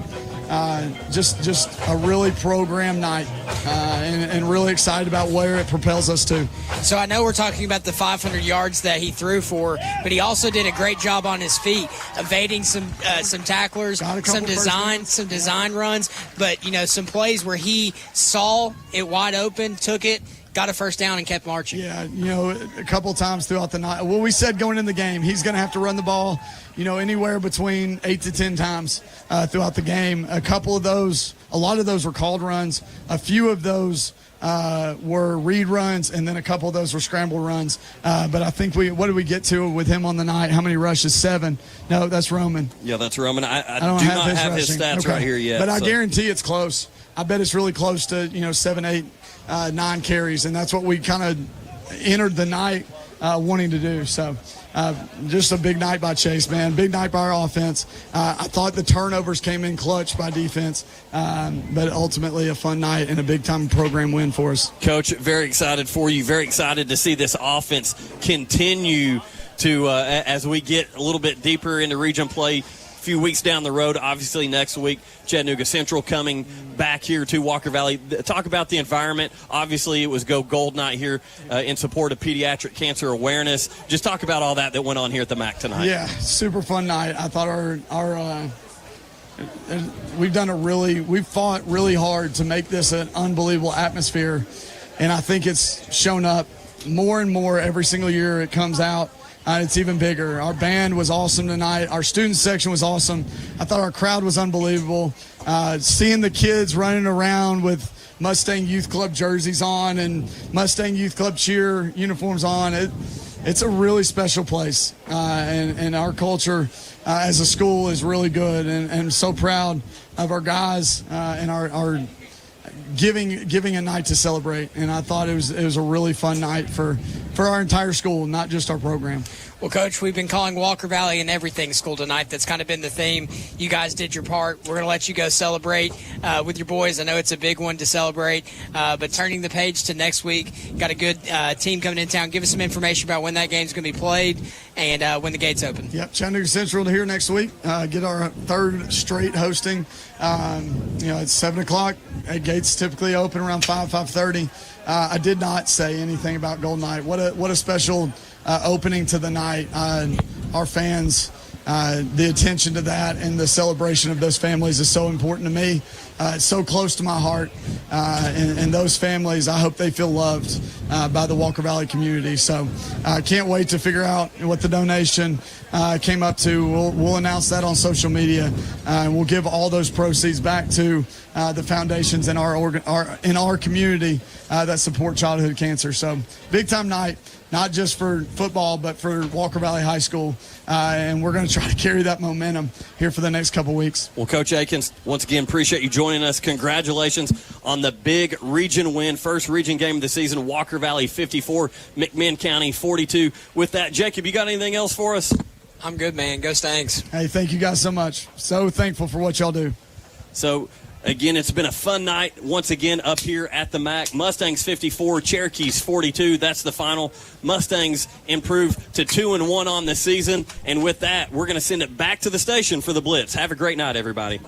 just a really programmed night and really excited about where it propels us to. So I know we're talking about the 500 yards that he threw for, but he also did a great job on his feet, evading some tacklers, some design runs, but some plays where he saw it wide open, took it, got a first down, and kept marching. Yeah, a couple times throughout the night. Well, we said going in the game, he's going to have to run the ball, anywhere between 8 to 10 times throughout the game. A lot of those were called runs. A few of those were read runs, and then a couple of those were scramble runs. But I think what did we get to with him on the night? How many rushes? 7. No, that's Roman. Yeah, that's Roman. I don't do not have his stats okay. right here yet. But I guarantee it's close. I bet it's really close to 7, 8, 9 carries, and that's what we kind of entered the night wanting to do. So just a big night by Chase, man. Big night by our offense. I thought the turnovers came in clutch by defense, but ultimately a fun night and a big-time program win for us. Coach, very excited for you. Very excited to see this offense continue to, as we get a little bit deeper into region play, few weeks down the road. Obviously next week, Chattanooga Central coming back here to Walker Valley. Talk about the environment. Obviously it was Go Gold Night here in support of pediatric cancer awareness. Just talk about all that went on here at the MAC tonight. Yeah, super fun night. I thought we've fought really hard to make this an unbelievable atmosphere, and I think it's shown up more and more every single year it comes out. It's even bigger. Our band was awesome tonight. Our student section was awesome. I thought our crowd was unbelievable. Seeing the kids running around with Mustang Youth Club jerseys on and Mustang Youth Club cheer uniforms on, it's a really special place, and our culture as a school is really good, and I'm so proud of our guys and our giving a night to celebrate. And I thought it was a really fun night for our entire school, not just our program. Well, Coach, we've been calling Walker Valley an everything school tonight. That's kind of been the theme. You guys did your part. We're going to let you go celebrate with your boys. I know it's a big one to celebrate, but turning the page to next week, got a good team coming in town. Give us some information about when that game's going to be played and when the gates open. Yep, Chattanooga Central here next week. Get our third straight hosting. It's 7 o'clock. Gates typically open around 5:30. I did not say anything about Golden Knight. What a special opening to the night. Our fans, the attention to that and the celebration of those families is so important to me. It's so close to my heart. And those families, I hope they feel loved by the Walker Valley community. So I can't wait to figure out what the donation came up to. We'll announce that on social media, and we'll give all those proceeds back to the foundations in our community that support childhood cancer. So big time night, not just for football, but for Walker Valley High School. And we're going to try to carry that momentum here for the next couple weeks. Well, Coach Akins, once again, appreciate you joining us. Congratulations on the big region win. First region game of the season, Walker Valley 54, McMinn County 42. With that, Jacob, you got anything else for us? I'm good, man. Go Stanks. Hey, thank you guys so much. So thankful for what y'all do. So, again, it's been a fun night once again up here at the MAC. Mustangs 54, Cherokees 42. That's the final. Mustangs improve to 2-1 on the season. And with that, we're going to send it back to the station for the Blitz. Have a great night, everybody.